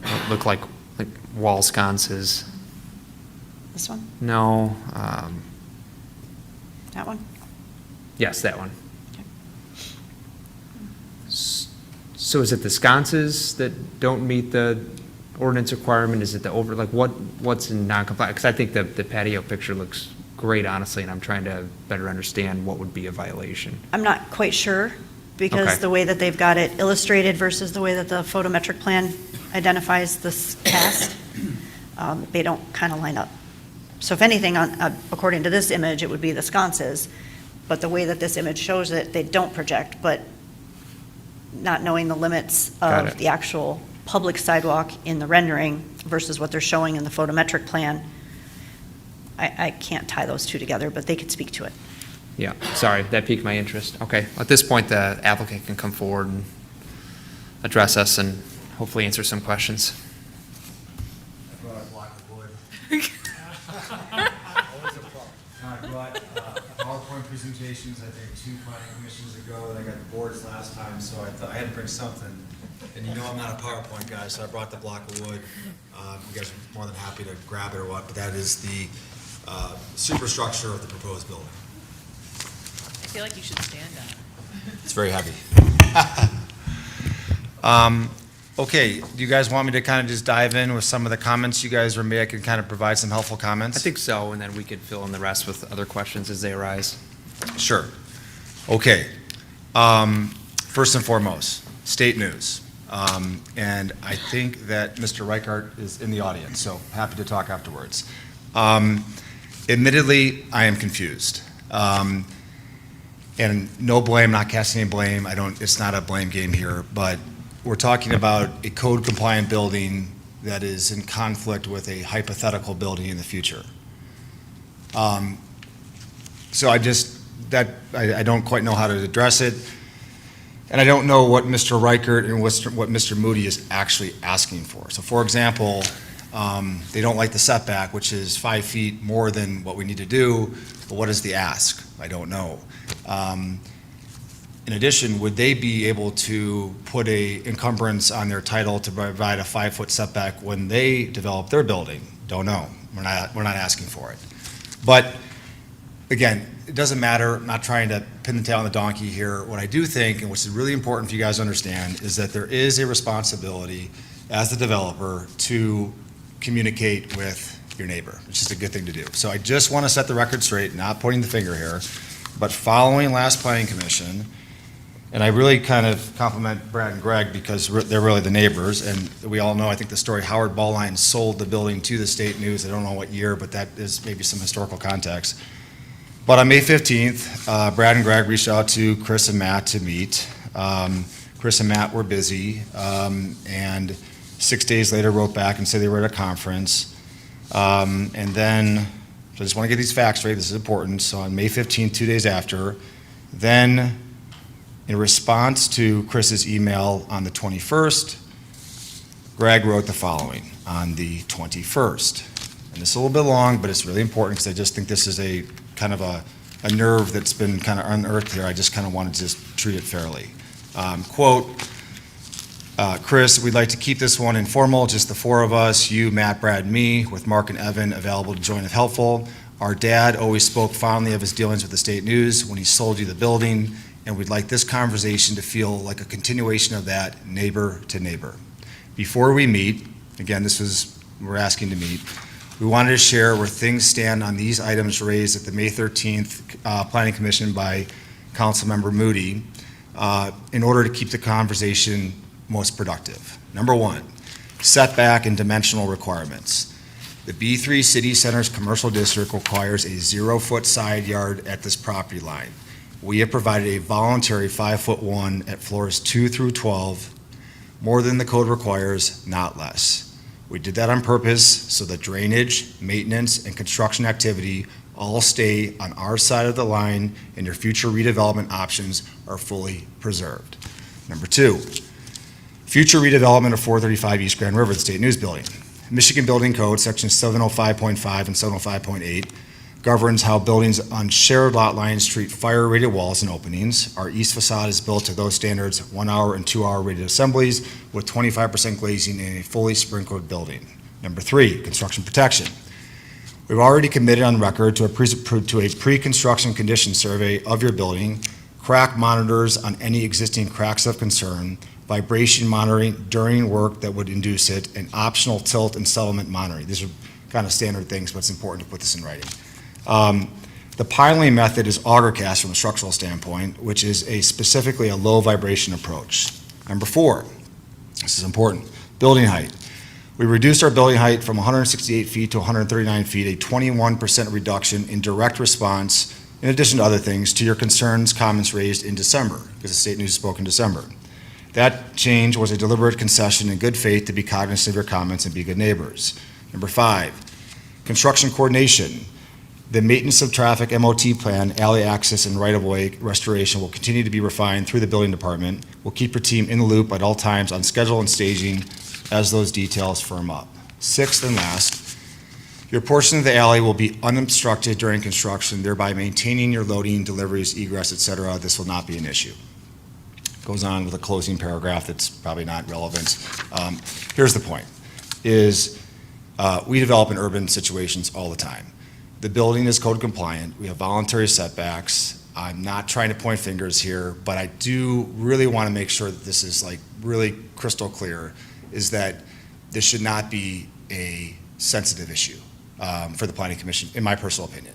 what look like wall sconces. This one? No. That one? Yes, that one. So is it the sconces that don't meet the ordinance requirement? Is it the what's in non-compliant? Because I think the patio picture looks great, honestly, and I'm trying to better understand what would be a violation. I'm not quite sure, because Okay. the way that they've got it illustrated versus the way that the photometric plan identifies this cast, they don't kind of line up. So if anything, according to this image, it would be the sconces, but the way that this image shows it, they don't project, but not knowing the limits Got of it. the actual public sidewalk in the rendering versus what they're showing in the photometric plan, I can't tie those two together, but they could speak to it. Yeah, sorry, that piqued my interest. Okay, at this point, the applicant can come forward and address us and hopefully answer some questions. I brought a block of wood. Always a problem. I brought PowerPoint presentations, I think, 2 planning commissions ago, and I got the boards last time, so I thought I had to bring something. And you know I'm not a PowerPoint guy, so I brought the block of wood. You guys are more than happy to grab it or what, but that is the superstructure of the proposed building. I feel like you should stand on it. It's very heavy. Okay, do you guys want me to kind of just dive in with some of the comments you guys, or maybe I can kind of provide some helpful comments? I think so, and then we could fill in the rest with other questions as they arise. Sure. Okay. First and foremost, state news. And I think that Mr. Reichart is in the audience, so happy to talk afterwards. Admittedly, I am confused. And no blame, not casting any blame. It's not a blame game here, but we're talking about a code compliant building that is in conflict with a hypothetical building in the future. So I don't quite know how to address it. And I don't know what Mr. Reichert and what Mr. Moody is actually asking for. So for example, they don't like the setback, which is 5 feet more than what we need to do, but what is the ask? I don't know. In addition, would they be able to put a encumbrance on their title to provide a 5-foot setback when they develop their building? Don't know. We're not asking for it. But again, it doesn't matter. I'm not trying to pin the tail on the donkey here. What I do think, and which is really important for you guys to understand, is that there is a responsibility as the developer to communicate with your neighbor, which is a good thing to do. So I just want to set the record straight, not pointing the finger here, but following last planning commission, and I really kind of compliment Brad and Greg because they're really the neighbors, and we all know, I think the story, Howard Ballline sold the building to the state news. I don't know what year, but that is maybe some historical context. But on May 15th, Brad and Greg reached out to Chris and Matt to meet. Chris and Matt were busy, and 6 days later wrote back and said they were at a conference. And then, so I just want to get these facts straight, this is important. So on May 15th, 2 days after, then in response to Chris's email on the 21st, Greg wrote the following on the 21st. And this is a little bit long, but it's really important because I just think this is a kind of a nerve that's been kind of unearthed here. I just kind of wanted to just treat it fairly. Quote, Chris, we'd like to keep this one informal, just the four of us, you, Matt, Brad, and me, with Mark and Evan available to join if helpful. Our dad always spoke fondly of his dealings with the State News when he sold you the building, and we'd like this conversation to feel like a continuation of that, neighbor to neighbor. Before we meet, again, we're asking to meet, we wanted to share where things stand on these items raised at the May 13th Planning Commission by Councilmember Moody in order to keep the conversation most productive. Number one, setback and dimensional requirements. The B3 City Center's commercial district requires a 0-foot side yard at this property line. We have provided a voluntary 5-foot one at floors 2 through 12, more than the code requires, not less. We did that on purpose so that drainage, maintenance, and construction activity all stay on our side of the line and your future redevelopment options are fully preserved. Number two, future redevelopment of 435 East Grand River, the State News Building. Michigan Building Code, Section 705.5 and 705.8, governs how buildings on shared lot lines treat fire-rated walls and openings. Our east facade is built to those standards, 1-hour and 2-hour rated assemblies with 25% glazing in a fully sprinkled building. Number three, construction protection. We've already committed on record to a pre-construction condition survey of your building, crack monitors on any existing cracks of concern, vibration monitoring during work that would induce it, and optional tilt and settlement monitoring. These are kind of standard things, but it's important to put this in writing. The piling method is auger cast from a structural standpoint, which is specifically a low vibration approach. Number four, this is important, building height. We reduced our building height from 168 feet to 139 feet, a 21% reduction in direct response, in addition to other things, to your concerns, comments raised in December, because the State News spoke in December. That change was a deliberate concession in good faith to be cognizant of your comments and be good neighbors. Number five, construction coordination. The maintenance of traffic MOT plan, alley access, and right-of-way restoration will continue to be refined through the building department. We'll keep your team in the loop at all times on schedule and staging as those details firm up. Sixth and last, your portion of the alley will be unobstructed during construction, thereby maintaining your loading, deliveries, egress, et cetera. This will not be an issue. Goes on with a closing paragraph that's probably not relevant. Here's the point, is we develop in urban situations all the time. The building is code compliant. We have voluntary setbacks. I'm not trying to point fingers here, but I do really want to make sure that this is like really crystal clear, is that this should not be a sensitive issue for the Planning Commission, in my personal opinion.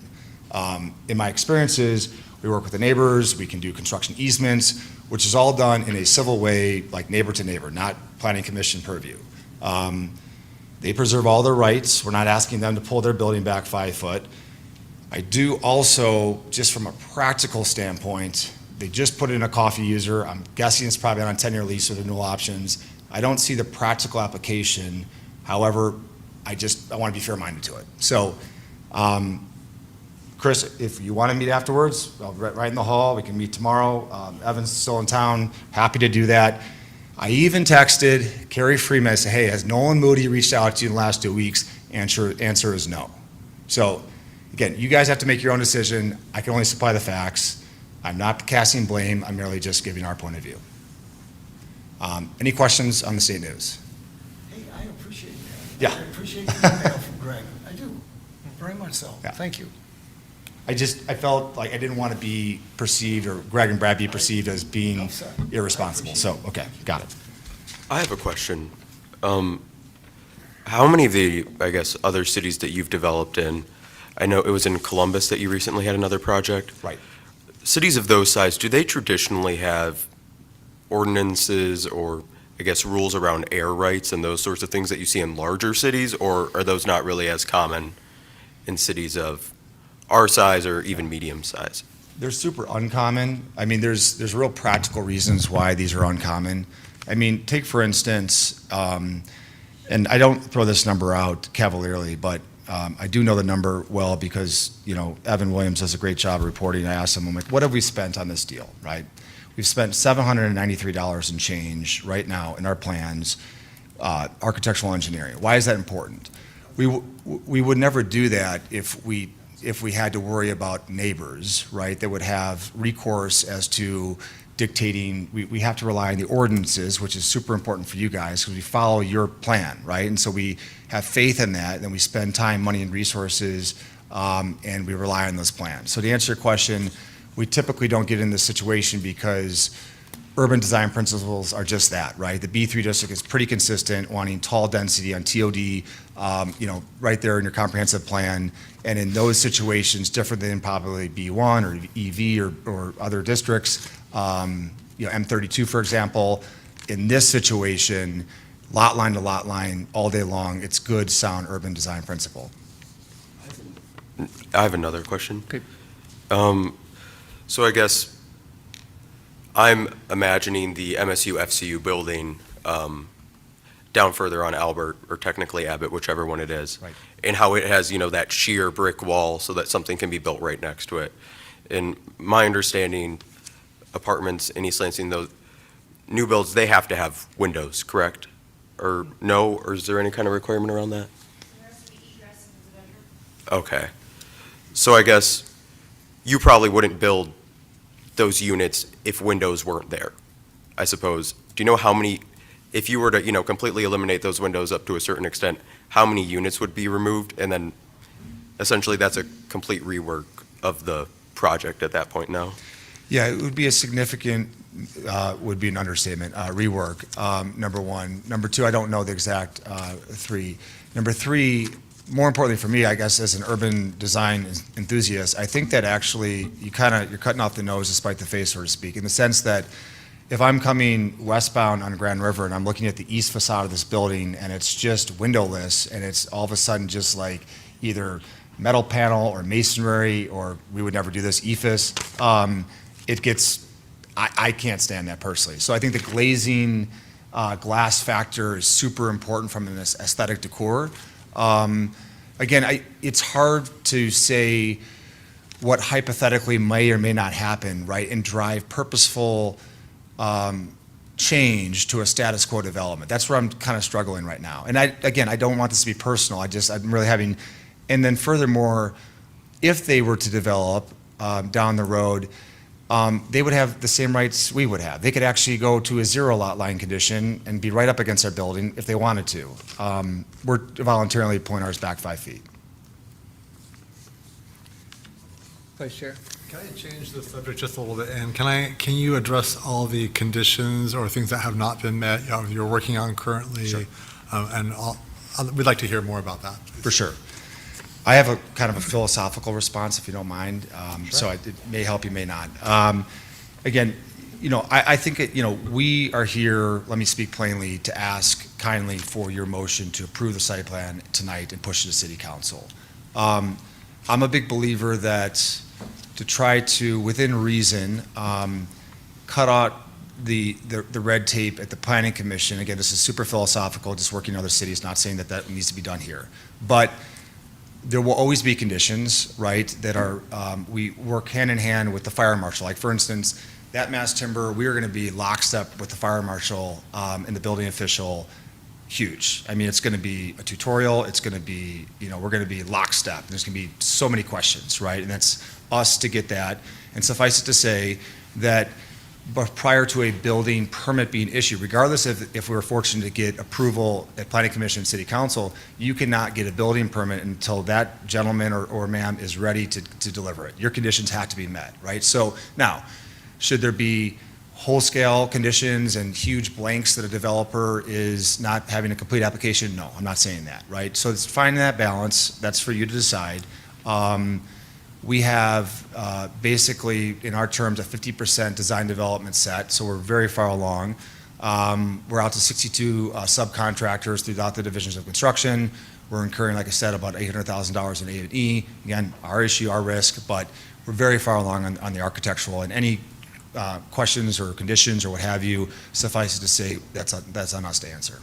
In my experiences, we work with the neighbors, we can do construction easements, which is all done in a civil way, like neighbor to neighbor, not Planning Commission purview. They preserve all their rights. We're not asking them to pull their building back 5 foot. I do also, just from a practical standpoint, they just put in a coffee user. I'm guessing it's probably on a 10-year lease with renewal options. I don't see the practical application. However, I want to be fair-minded to it. So, Chris, if you want to meet afterwards, right in the hall, we can meet tomorrow. Evan's still in town, happy to do that. I even texted Carrie Freeman. I said, hey, has Nolan Moody reached out to you in the last 2 weeks? Answer is no. So, again, you guys have to make your own decision. I can only supply the facts. I'm not casting blame. I'm merely just giving our point of view. Any questions on the State News? Hey, I appreciate that. Yeah. I appreciate the email from Greg. I do, very much so. Yeah. Thank you. I felt like I didn't want to be perceived, or Greg and Brad be perceived as being irresponsible. So, okay, got it. I have a question. How many of the, I guess, other cities that you've developed in, I know it was in Columbus that you recently had another project. Right. Cities of those size, do they traditionally have ordinances or, I guess, rules around air rights and those sorts of things that you see in larger cities, or are those not really as common in cities of our size or even medium size? They're super uncommon. I mean, there's real practical reasons why these are uncommon. I mean, take for instance, and I don't throw this number out cavalierly, but I do know the number well because, Evan Williams does a great job of reporting. I asked him, I'm like, what have we spent on this deal, right? We've spent $793 and change right now in our plans, architectural engineering. Why is that important? We would never do that if we had to worry about neighbors, right, that would have recourse as to dictating, we have to rely on the ordinances, which is super important for you guys, because we follow your plan, right? And so we have faith in that, and we spend time, money, and resources, and we rely on those plans. So to answer your question, we typically don't get in this situation because urban design principles are just that, right? The B3 district is pretty consistent, wanting tall density on TOD, right there in your comprehensive plan. And in those situations, different than probably B1 or EV or other districts, M32, for example, in this situation, lot line to lot line, all day long, it's good, sound urban design principle. I have another question. Okay. So I guess I'm imagining the MSU FCU building down further on Albert, or technically Abbott, whichever one it is, Right. and how it has, that sheer brick wall so that something can be built right next to it. In my understanding, apartments in East Lansing, those new builds, they have to have windows, correct? Or no? Or is there any kind of requirement around that? Okay. So I guess you probably wouldn't build those units if windows weren't there, I suppose. Do you know how many, if you were to, completely eliminate those windows up to a certain extent, how many units would be removed? And then essentially that's a complete rework of the project at that point now? Yeah, it would be a significant, would be an understatement, rework, number one. Number two, I don't know the exact three. Number three, more importantly for me, I guess, as an urban design enthusiast, I think that actually you're cutting off the nose despite the face, so to speak, in the sense that if I'm coming westbound on Grand River and I'm looking at the east facade of this building and it's just windowless and it's all of a sudden just like either metal panel or masonry, or we would never do this, EIFS, I can't stand that personally. So I think the glazing glass factor is super important from an aesthetic decor. Again, it's hard to say what hypothetically may or may not happen, right, and drive purposeful change to a status quo development. That's where I'm kind of struggling right now. And I don't want this to be personal. I'm really having, and then furthermore, if they were to develop down the road, they would have the same rights we would have. They could actually go to a 0 lot line condition and be right up against our building if they wanted to. We're voluntarily pulling ours back 5 feet. Vice Chair. Can I change the subject just a little bit? And can you address all the conditions or things that have not been met, you're working on currently? Sure. We'd like to hear more about that. For sure. I have a kind of a philosophical response, if you don't mind. So it may help, you may not. Again, I think we are here, let me speak plainly, to ask kindly for your motion to approve the site plan tonight and push it to City Council. I'm a big believer that to try to, within reason, cut out the red tape at the Planning Commission. Again, this is super philosophical, just working in other cities, not saying that needs to be done here. But there will always be conditions, right, that are, we work hand in hand with the fire marshal. Like, for instance, that mass timber, we are going to be lockstep with the fire marshal and the building official, huge. I mean, it's going to be a tutorial. It's going to be, we're going to be lockstep. There's going to be so many questions, right? And that's us to get that. And suffice it to say that but prior to a building permit being issued, regardless if we were fortunate to get approval at Planning Commission and City Council, you cannot get a building permit until that gentleman or ma'am is ready to deliver it. Your conditions have to be met, right? So now, should there be whole-scale conditions and huge blanks that a developer is not having a complete application? No, I'm not saying that, right? So it's finding that balance. That's for you to decide. We have basically, in our terms, a 50% design development set, so we're very far along. We're out to 62 subcontractors throughout the divisions of construction. We're incurring, like I said, about $800,000 in A&E. Again, our issue, our risk, but we're very far along on the architectural, and any questions or conditions or what have you, suffice it to say, that's on us to answer.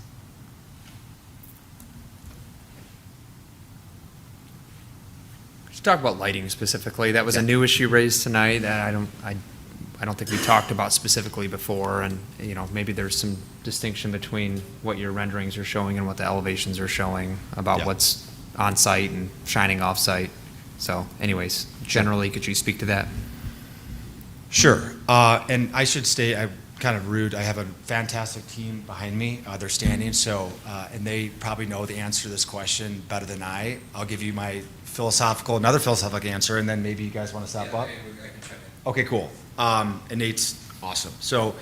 Talk about lighting specifically. That was a new issue raised tonight that I don't think we talked about specifically before, and maybe there's some distinction between what your renderings are showing and what the elevations are showing about what's on site and shining off site. So anyways, generally, could you speak to that? Sure. And I should say, I'm kind of rude, I have a fantastic team behind me. They're standing, so, and they probably know the answer to this question better than I. I'll give you my another philosophical answer, and then maybe you guys want to step up? Okay, cool. And Nate's awesome. So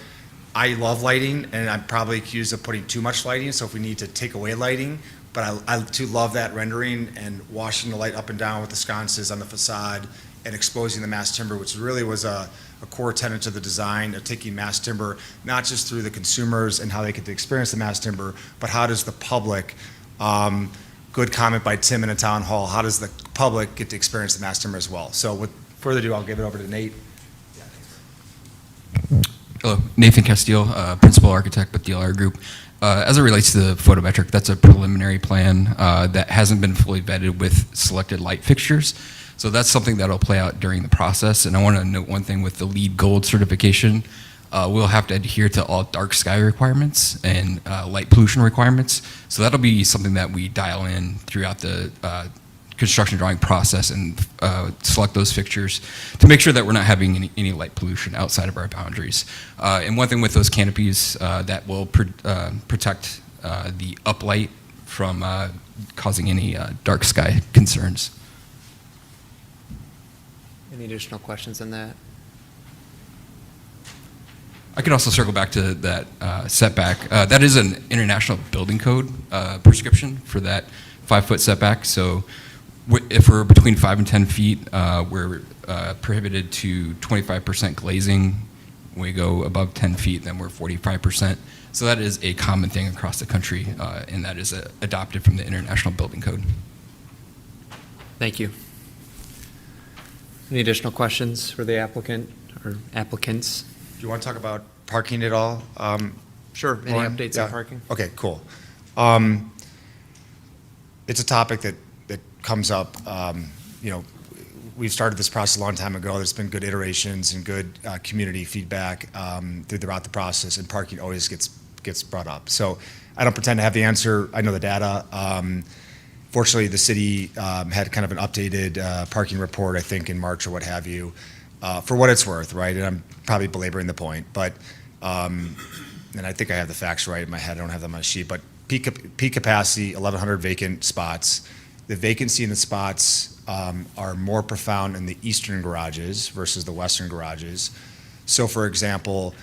I love lighting, and I'm probably accused of putting too much lighting, so if we need to take away lighting, but I too love that rendering and washing the light up and down with the sconces on the facade and exposing the mass timber, which really was a core tenet of the design of taking mass timber, not just through the consumers and how they get to experience the mass timber, but how does the public, good comment by Tim in a town hall, how does the public get to experience the mass timber as well? So with further ado, I'll give it over to Nate. Hello, Nathan Castile, Principal Architect with DLR Group. As it relates to the photometric, that's a preliminary plan that hasn't been fully vetted with selected light fixtures. So that's something that'll play out during the process. And I want to note one thing with the LEED Gold certification. We'll have to adhere to all dark sky requirements and light pollution requirements. So that'll be something that we dial in throughout the construction drawing process and select those fixtures to make sure that we're not having any light pollution outside of our boundaries. And one thing with those canopies that will protect the uplight from causing any dark sky concerns. Any additional questions on that? I could also circle back to that setback. That is an international building code prescription for that 5-foot setback. So if we're between 5 and 10 feet, we're prohibited to 25% glazing. When we go above 10 feet, then we're 45%. So that is a common thing across the country, and that is adopted from the International Building Code. Thank you. Any additional questions for the applicant or applicants? Do you want to talk about parking at all? Sure. Any updates on parking? Okay, cool. It's a topic that comes up. We've started this process a long time ago. There's been good iterations and good community feedback throughout the process, and parking always gets brought up. So I don't pretend to have the answer. I know the data. Fortunately, the city had kind of an updated parking report, I think, in March or what have you, for what it's worth, right? And I'm probably belaboring the point, but, and I think I have the facts right in my head. I don't have them on a sheet, but peak capacity, 1,100 vacant spots. The vacancy in the spots are more profound in the eastern garages versus the western garages. So, for example,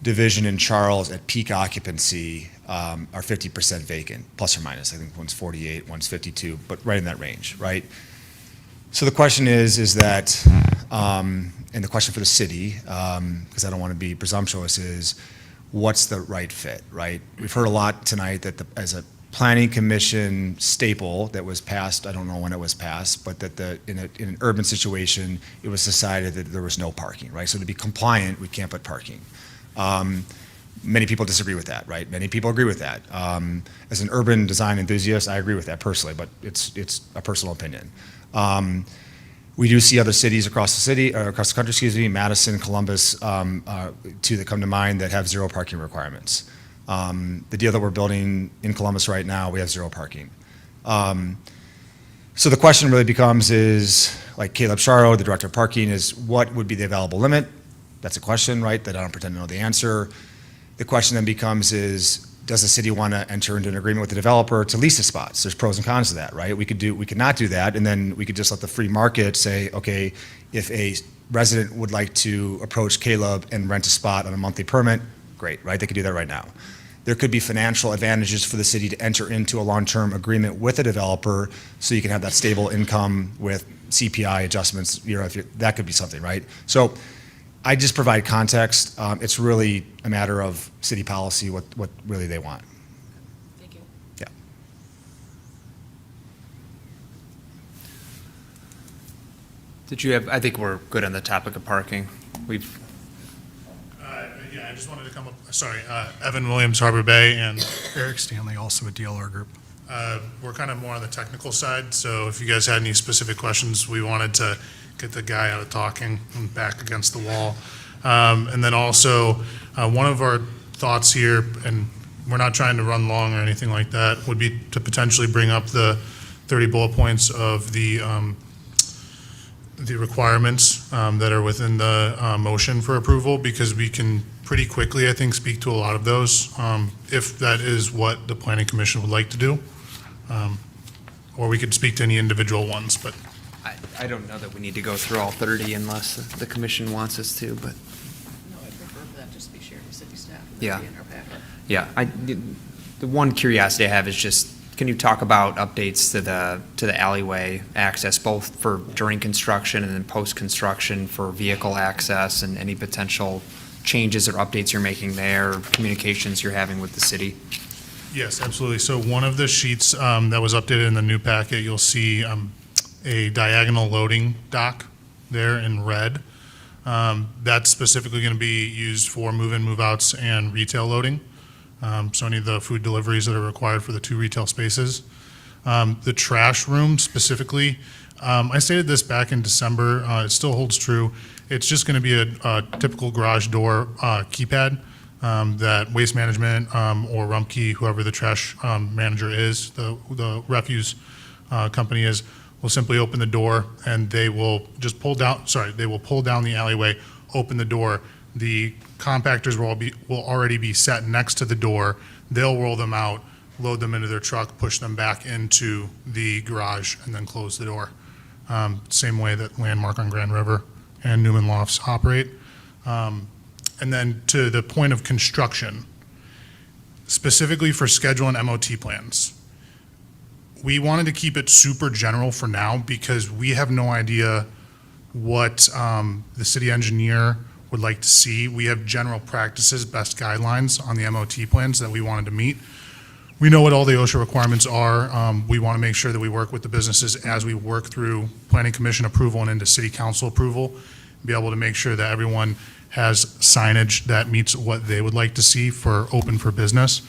Division and Charles at peak occupancy are 50% vacant, plus or minus. I think one's 48, one's 52, but right in that range, right? So the question is that, and the question for the city, because I don't want to be presumptuous, is what's the right fit, right? We've heard a lot tonight that as a planning commission staple that was passed, I don't know when it was passed, but that in an urban situation, it was decided that there was no parking, right? So to be compliant, we can't put parking. Many people disagree with that, right? Many people agree with that. As an urban design enthusiast, I agree with that personally, but it's a personal opinion. We do see other cities across the country, Madison, Columbus, two that come to mind that have zero parking requirements. The deal that we're building in Columbus right now, we have zero parking. So the question really becomes is, like Caleb Charo, the director of parking, is what would be the available limit? That's a question, right, that I don't pretend to know the answer. The question then becomes is, does the city want to enter into an agreement with the developer to lease the spots? There's pros and cons to that, right? We could not do that, and then we could just let the free market say, okay, if a resident would like to approach Caleb and rent a spot on a monthly permit, great, right? They could do that right now. There could be financial advantages for the city to enter into a long-term agreement with a developer so you can have that stable income with CPI adjustments, that could be something, right? So I just provide context. It's really a matter of city policy, what really they want. Thank you. Yeah. Did you have, I think we're good on the topic of parking. Yeah, I just wanted to come up, sorry, Evan Williams, Harbor Bay, and Eric Stanley, also with DLR Group. We're kind of more on the technical side, so if you guys had any specific questions, we wanted to get the guy out of talking and back against the wall. And then also, one of our thoughts here, and we're not trying to run long or anything like that, would be to potentially bring up the 30 bullet points of the the requirements that are within the motion for approval, because we can pretty quickly, I think, speak to a lot of those, if that is what the planning commission would like to do. Or we could speak to any individual ones, but I don't know that we need to go through all 30 unless the commission wants us to, but, No, I prefer for that just to be shared with city staff. and Yeah. be in our packet. yeah. The one curiosity I have is just, can you talk about updates to the alleyway access, both for during construction and then post-construction for vehicle access, and any potential changes or updates you're making there, or communications you're having with the city? yes, absolutely. So one of the sheets that was updated in the new packet, you'll see a diagonal loading dock there in red. That's specifically going to be used for move-in, move-outs, and retail loading. So any of the food deliveries that are required for the 2 retail spaces. The trash room specifically, I stated this back in December, it still holds true. It's just going to be a typical garage door keypad that Waste Management or Rumpke, whoever the trash manager is, the refuse company is, will simply open the door, and they will just pull down the alleyway, open the door. The compactors will already be set next to the door. They'll roll them out, load them into their truck, push them back into the garage, and then close the door. Same way that Landmark on Grand River and Newman Lofts operate. And then to the point of construction, specifically for schedule and MOT plans, we wanted to keep it super general for now because we have no idea what the city engineer would like to see. We have general practices, best guidelines on the MOT plans that we wanted to meet. We know what all the OSHA requirements are. We want to make sure that we work with the businesses as we work through planning commission approval and into city council approval, be able to make sure that everyone has signage that meets what they would like to see for open for business.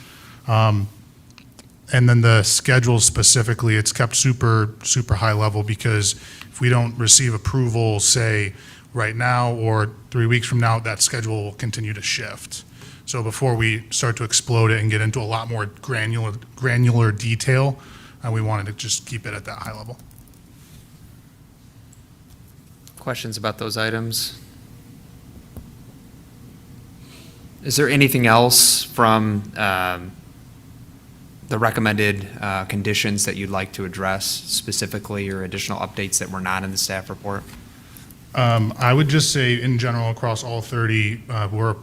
And then the schedule specifically, it's kept super, super high level because if we don't receive approval, say, right now or 3 weeks from now, that schedule will continue to shift. So before we start to explode it and get into a lot more granular detail, we wanted to just keep it at that high level. Questions about those items? Is there anything else from the recommended conditions that you'd like to address specifically, or additional updates that were not in the staff report? I would just say, in general, across all 30, we're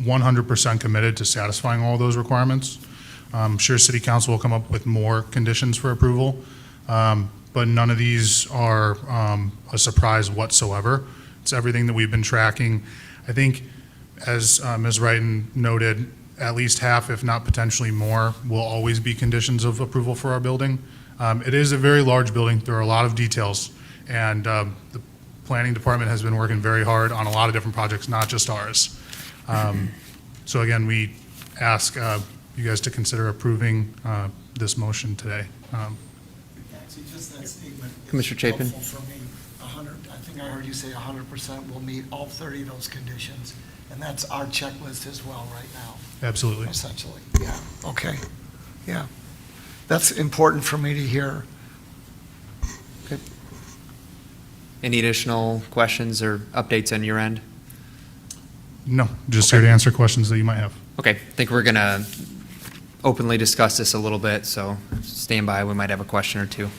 100% committed to satisfying all those requirements. I'm sure City Council will come up with more conditions for approval, but none of these are a surprise whatsoever. It's everything that we've been tracking. I think, as Ms. Wrighton noted, at least half, if not potentially more, will always be conditions of approval for our building. It is a very large building. There are a lot of details, and the planning department has been working very hard on a lot of different projects, not just ours. So again, we ask you guys to consider approving this motion today. Actually, just that statement is Commissioner Chapin? helpful for me. I think I heard you say 100% will meet all 30 of those conditions, and that's our checklist as well right now, Absolutely. essentially. Yeah, okay, yeah. That's important for me to hear. Any additional questions or updates on your end? No, just here to answer questions that you might have. Okay, I think we're going to openly discuss this a little bit, so stand by. We might have a question or two.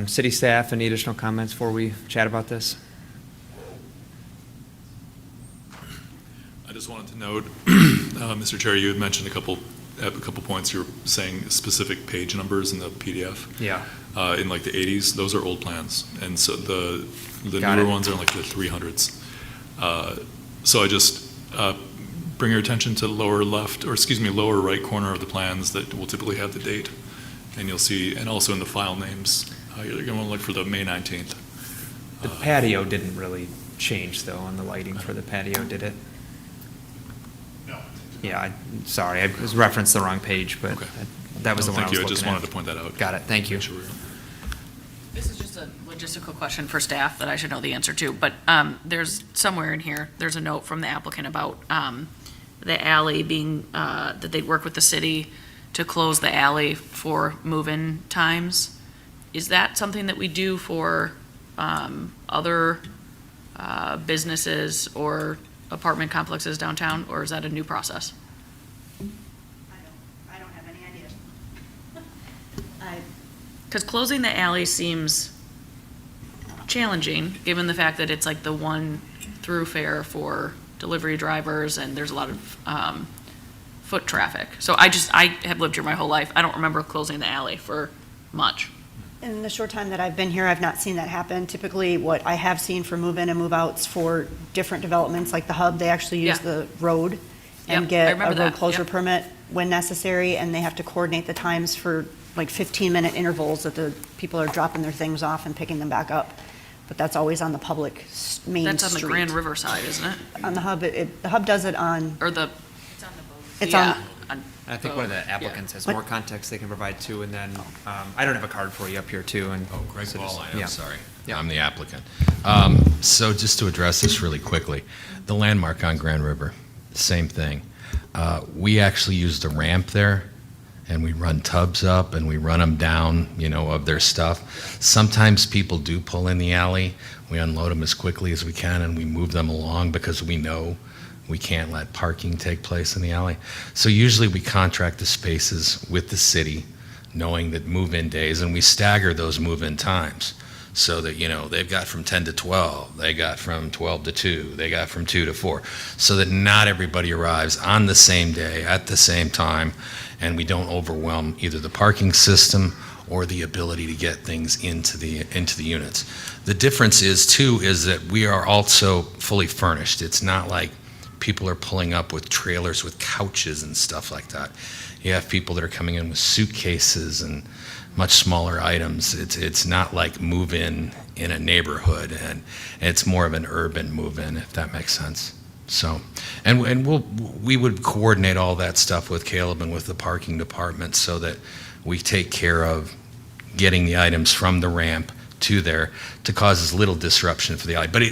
City staff, any additional comments before we chat about this? I just wanted to note, Mr. Chair, you had mentioned at a couple points, you were saying specific page numbers in the PDF. Yeah. In like the 80s, those are old plans. And so the Got newer it. ones are in like the 300s. So I just bring your attention to the lower left, or excuse me, lower right corner of the plans that will typically have the date. And you'll see, and also in the file names, you're going to want to look for the May 19th. The patio didn't really change, though, on the lighting for the patio, did it? No. Yeah, sorry, I was referenced the wrong page, but Okay. that was the one I was Thank you, I looking just at. wanted to point that out. Got it, thank you. Make sure we're- This is just a logistical question for staff that I should know the answer to, but there's somewhere in here, there's a note from the applicant about the alley being, that they'd work with the city to close the alley for move-in times. is that something that we do for other businesses or apartment complexes downtown, or is that a new process? I don't have any idea. Because closing the alley seems challenging, given the fact that it's like the one thoroughfare for delivery drivers, and there's a lot of foot traffic. So I have lived here my whole life. I don't remember closing the alley for much. In the short time that I've been here, I've not seen that happen. Typically, what I have seen for move-in and move-outs for different developments, like the Hub, they actually use the road and Yep, I get a remember road that, closure yep. permit when necessary, and they have to coordinate the times for like 15-minute intervals that the people are dropping their things off and picking them back up. But that's always on the public main street. That's on the Grand River side, isn't it? On the Hub, the Hub does it on. Or the. It's on. I think one of the applicants has more context they can provide too, and then, I don't have a card for you up here too, and. Oh, Greg so Ball, just- I am yeah. sorry. Yeah. I'm the applicant. So just to address this really quickly, the landmark on Grand River, same thing. We actually use the ramp there, and we run tubs up and we run them down, of their stuff. Sometimes people do pull in the alley. We unload them as quickly as we can and we move them along because we know we can't let parking take place in the alley. So usually we contract the spaces with the city, knowing that move-in days, and we stagger those move-in times so that, they've got from 10 to 12, they got from 12 to 2, they got from 2 to 4, so that not everybody arrives on the same day at the same time, and we don't overwhelm either the parking system or the ability to get things into the units. The difference is that we are also fully furnished. It's not like people are pulling up with trailers with couches and stuff like that. You have people that are coming in with suitcases and much smaller items. It's not like move-in in a neighborhood, and it's more of an urban move-in, if that makes sense. So, and we would coordinate all that stuff with Caleb and with the parking department so that we take care of getting the items from the ramp to there to cause as little disruption for the alley. But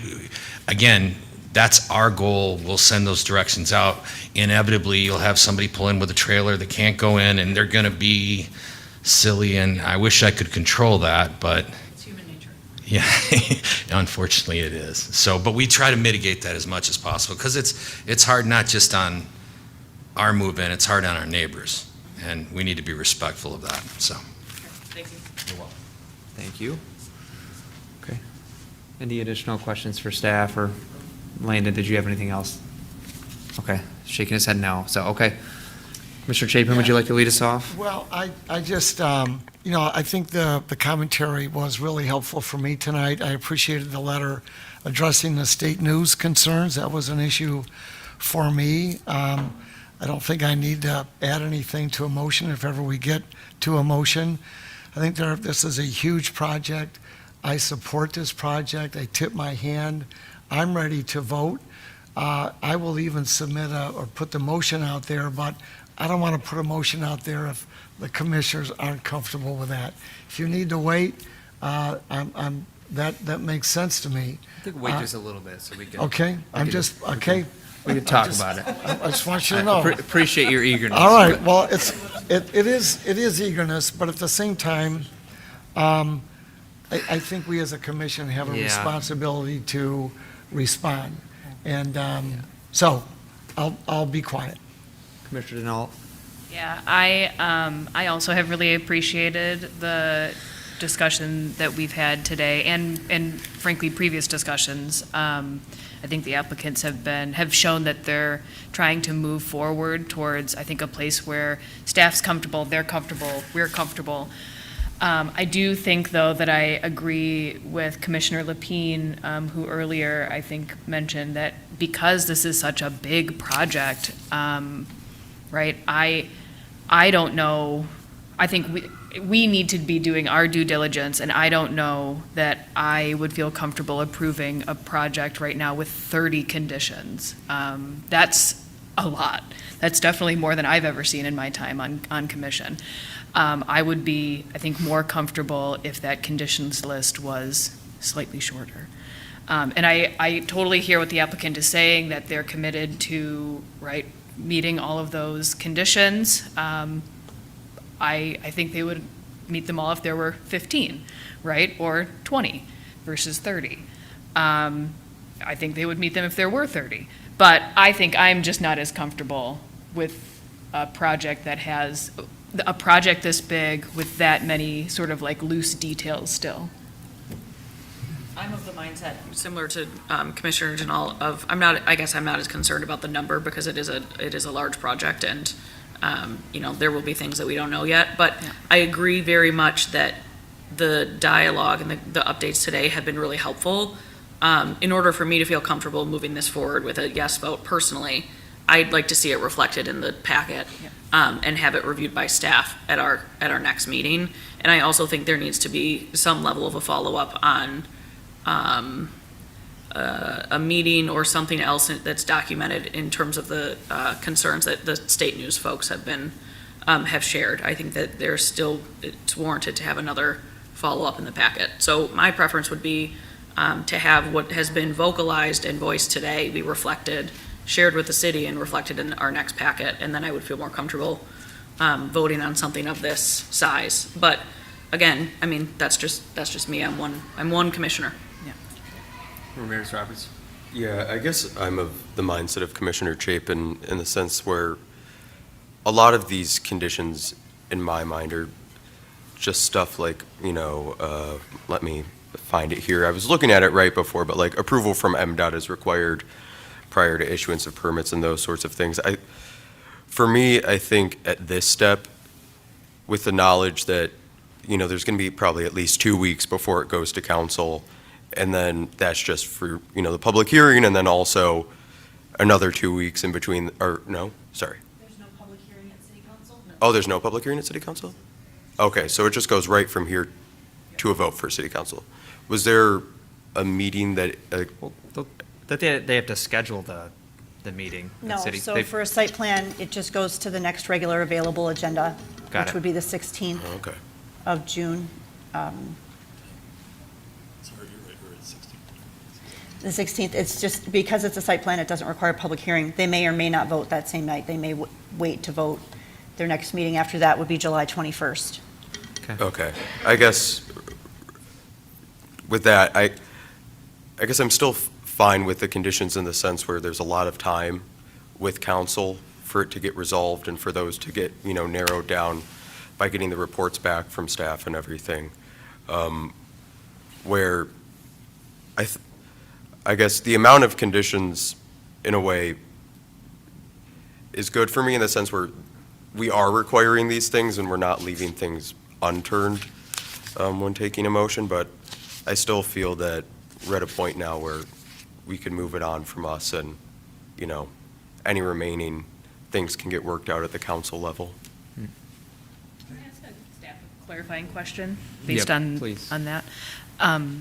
again, that's our goal. We'll send those directions out. Inevitably, you'll have somebody pull in with a trailer that can't go in, and they're going to be silly, and I wish I could control that, but It's human nature. yeah, unfortunately it is. So, but we try to mitigate that as much as possible because it's hard not just on our move-in, it's hard on our neighbors, and we need to be respectful of that, so. Thank you. You're welcome. Thank you. Okay. Any additional questions for staff, or Landon, did you have anything else? Okay, shaking his head no, so, okay. Mr. Chapin, would you like to lead us off? Well, I just, I think the commentary was really helpful for me tonight. I appreciated the letter addressing the state news concerns. That was an issue for me. I don't think I need to add anything to a motion if ever we get to a motion. I think this is a huge project. I support this project. I tip my hand. I'm ready to vote. I will even submit or put the motion out there, but I don't want to put a motion out there if the commissioners aren't comfortable with that. If you need to wait, that makes sense to me. I think wait just a little bit, so we can. Okay, okay. We can talk about it. I just want you to know. Appreciate your eagerness. All right, well, it is eagerness, but at the same time, I think we as a commission have a Yeah. responsibility to respond. And so I'll be quiet. Commissioner Denault? Yeah, I also have really appreciated the discussion that we've had today and frankly, previous discussions. I think the applicants have shown that they're trying to move forward towards, I think, a place where staff's comfortable, they're comfortable, we're comfortable. I do think, though, that I agree with Commissioner Lapine, who earlier, I think, mentioned that because this is such a big project, right, I don't know, I think we need to be doing our due diligence, and I don't know that I would feel comfortable approving a project right now with 30 conditions. That's a lot. That's definitely more than I've ever seen in my time on commission. I would be, I think, more comfortable if that conditions list was slightly shorter. And I totally hear what the applicant is saying, that they're committed to, right, meeting all of those conditions. I think they would meet them all if there were 15, right? Or 20 versus 30. I think they would meet them if there were 30. But I think I'm just not as comfortable with a project that has, a project this big with that many sort of like loose details still. I'm of the mindset, similar to Commissioner Janal, of, I guess I'm not as concerned about the number because it is a large project and, there will be things that we don't know yet. But I agree very much that the dialogue and the updates today have been really helpful. In order for me to feel comfortable moving this forward with a yes vote personally, I'd like to see it reflected in the packet and have it reviewed by staff at our next meeting. And I also think there needs to be some level of a follow-up on a meeting or something else that's documented in terms of the concerns that the state news folks have shared. I think that it's warranted to have another follow-up in the packet. So my preference would be to have what has been vocalized and voiced today be reflected, shared with the city and reflected in our next packet, and then I would feel more comfortable voting on something of this size. But again, I mean, that's just me. I'm one commissioner. Ramirez Roberts. Yeah, I guess I'm of the mindset of Commissioner Chapin in the sense where a lot of these conditions, in my mind, are just stuff like, let me find it here. I was looking at it right before, but like approval from MDOT is required prior to issuance of permits and those sorts of things. For me, I think at this step, with the knowledge that, there's going to be probably at least 2 weeks before it goes to council, and then that's just for, the public hearing, and then also another 2 weeks in between, or no, sorry. There's no public hearing at City Council? No. Oh, there's no public hearing at City Council? Okay, so it just goes right from here to a vote for City Council. Was there a meeting that? That they have to schedule the meeting. No, at City. so for a site plan, it just goes to the next regular available agenda, Got which it. would be the 16th Okay. of June. The 16th, it's just, because it's a site plan, it doesn't require a public hearing. They may or may not vote that same night. They may wait to vote. Their next meeting after that would be July 21st. Okay. I guess with that, I guess I'm still fine with the conditions in the sense where there's a lot of time with council for it to get resolved and for those to get, narrowed down by getting the reports back from staff and everything. Where I guess the amount of conditions, in a way, is good for me in the sense where we are requiring these things and we're not leaving things unturned when taking a motion, but I still feel that we're at a point now where we can move it on from us and, any remaining things can get worked out at the council level. Can I ask a staff clarifying question based Yep, on please. that?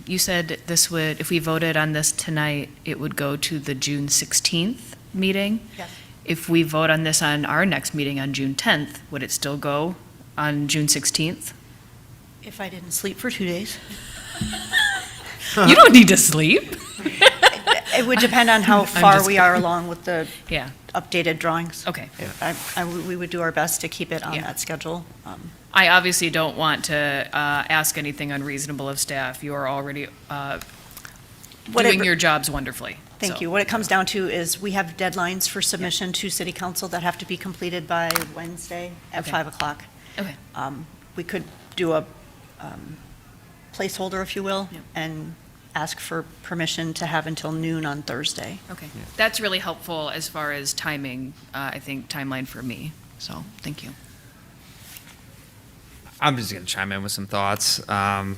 You said this would, if we voted on this tonight, it would go to the June 16th meeting? Yes. If we vote on this on our next meeting on June 10th, would it still go on June 16th? If I didn't sleep for 2 days. You don't need to sleep. It would depend on how I'm far just we are along with the Yeah, updated drawings. okay. We would do our best to keep it on Yeah. that schedule. I obviously don't want to ask anything unreasonable of staff. You are already What it- doing your jobs wonderfully. Thank So, you. What it comes down to is we have deadlines for submission to City Council that have to be completed by Wednesday at Okay. 5 o'clock. Okay. We could do a placeholder, if you will, Yep. and ask for permission to have until noon on Thursday. Okay. That's really helpful as far as timing, I think, timeline for me. So, thank you. I'm just going to chime in with some thoughts. I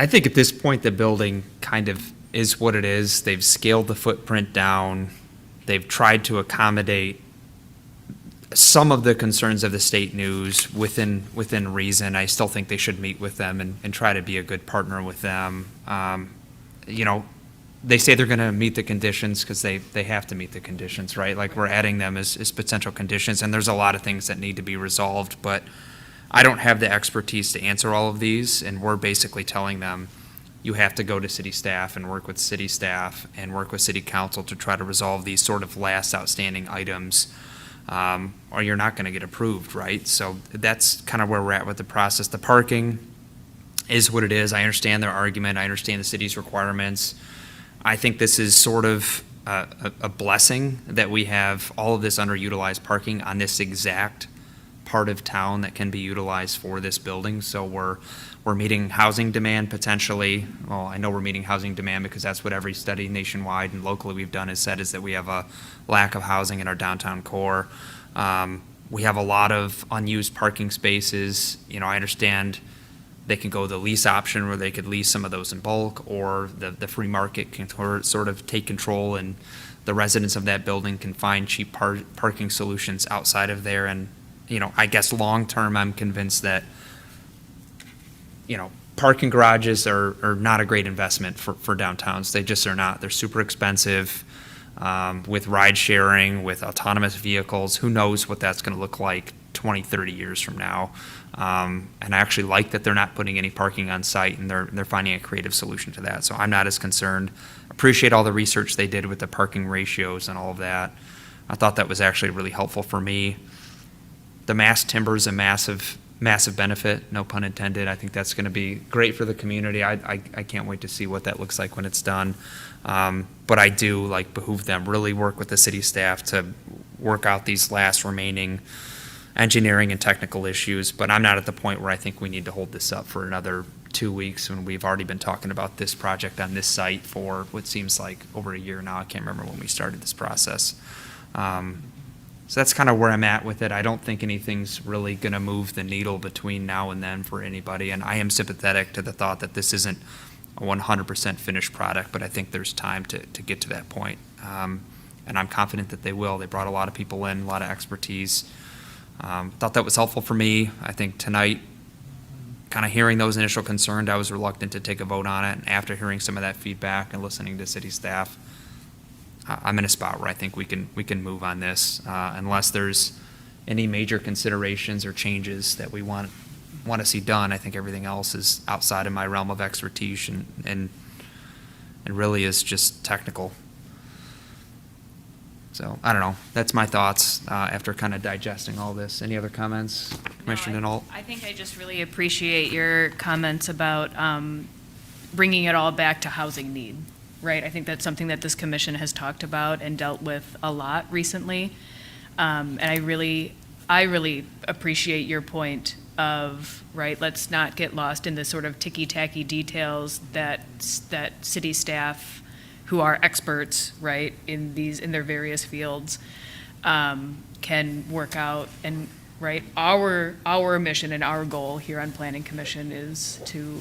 think at this point, the building kind of is what it is. They've scaled the footprint down. They've tried to accommodate some of the concerns of the state news within reason. I still think they should meet with them and try to be a good partner with them. They say they're going to meet the conditions because they have to meet the conditions, right? Like, we're adding them as potential conditions, and there's a lot of things that need to be resolved, but I don't have the expertise to answer all of these, and we're basically telling them, you have to go to city staff and work with city staff and work with city council to try to resolve these sort of last outstanding items. or you're not going to get approved, right? So that's kind of where we're at with the process. The parking is what it is. I understand their argument. I understand the city's requirements. I think this is sort of a blessing that we have all of this underutilized parking on this exact part of town that can be utilized for this building. So we're meeting housing demand potentially. Well, I know we're meeting housing demand because that's what every study nationwide and locally we've done has said, is that we have a lack of housing in our downtown core. We have a lot of unused parking spaces. You know, I understand they can go the lease option where they could lease some of those in bulk, or the free market can sort of take control and the residents of that building can find cheap parking solutions outside of there. And, you know, I guess long-term, I'm convinced that, you know, parking garages are not a great investment for downtowns. They just are not. They're super expensive. With ride sharing, with autonomous vehicles, who knows what that's going to look like 20, 30 years from now. And I actually like that they're not putting any parking on site, and they're finding a creative solution to that. So I'm not as concerned. Appreciate all the research they did with the parking ratios and all of that. I thought that was actually really helpful for me. The mass timber is a massive benefit, no pun intended. I think that's going to be great for the community. I can't wait to see what that looks like when it's done. But I do behoove them, really work with the city staff to work out these last remaining engineering and technical issues. But I'm not at the point where I think we need to hold this up for another 2 weeks when we've already been talking about this project on this site for what seems like over a year now. I can't remember when we started this process. So that's kind of where I'm at with it. I don't think anything's really going to move the needle between now and then for anybody. And I am sympathetic to the thought that this isn't a 100% finished product, but I think there's time to get to that point. And I'm confident that they will. They brought a lot of people in, a lot of expertise. Thought that was helpful for me. I think tonight, kind of hearing those initial concerns, I was reluctant to take a vote on it. And after hearing some of that feedback and listening to city staff, I'm in a spot where I think we can move on this, unless there's any major considerations or changes that we want to see done. I think everything else is outside of my realm of expertise and really is just technical. So I don't know. That's my thoughts after kind of digesting all this. Any other comments, Commissioner Denault? I think I just really appreciate your comments about bringing it all back to housing need. Right, I think that's something that this commission has talked about and dealt with a lot recently. And I really appreciate your point of, right, let's not get lost in the sort of ticky-tacky details that city staff, who are experts, right, in their various fields, can work out. And, right, our mission and our goal here on Planning Commission is to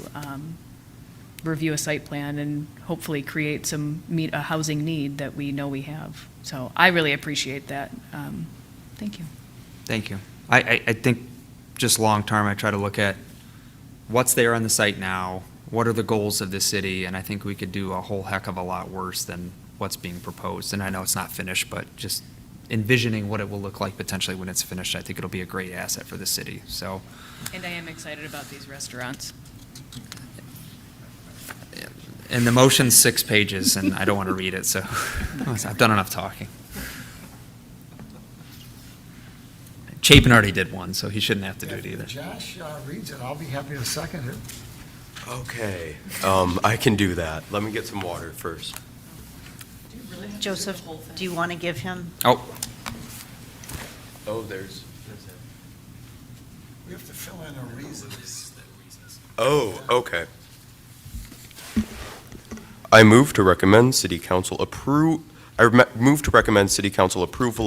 review a site plan and hopefully meet a housing need that we know we have. So I really appreciate that. Thank you. Thank you. I think just long-term, I try to look at what's there on the site now, what are the goals of the city, and I think we could do a whole heck of a lot worse than what's being proposed. And I know it's not finished, but just envisioning what it will look like potentially when it's finished, I think it'll be a great asset for the city. So. And I am excited about these restaurants. And the motion's 6 pages, and I don't want to read it, so I've done enough talking. Chapin already did one, so he shouldn't have to do it either. If Josh reads it, I'll be happy to second it. Okay, I can do that. Let me get some water first. Joseph, do you want to give him? Oh, there's. We have to fill in our reasons. Oh, okay. I move to recommend City Council approval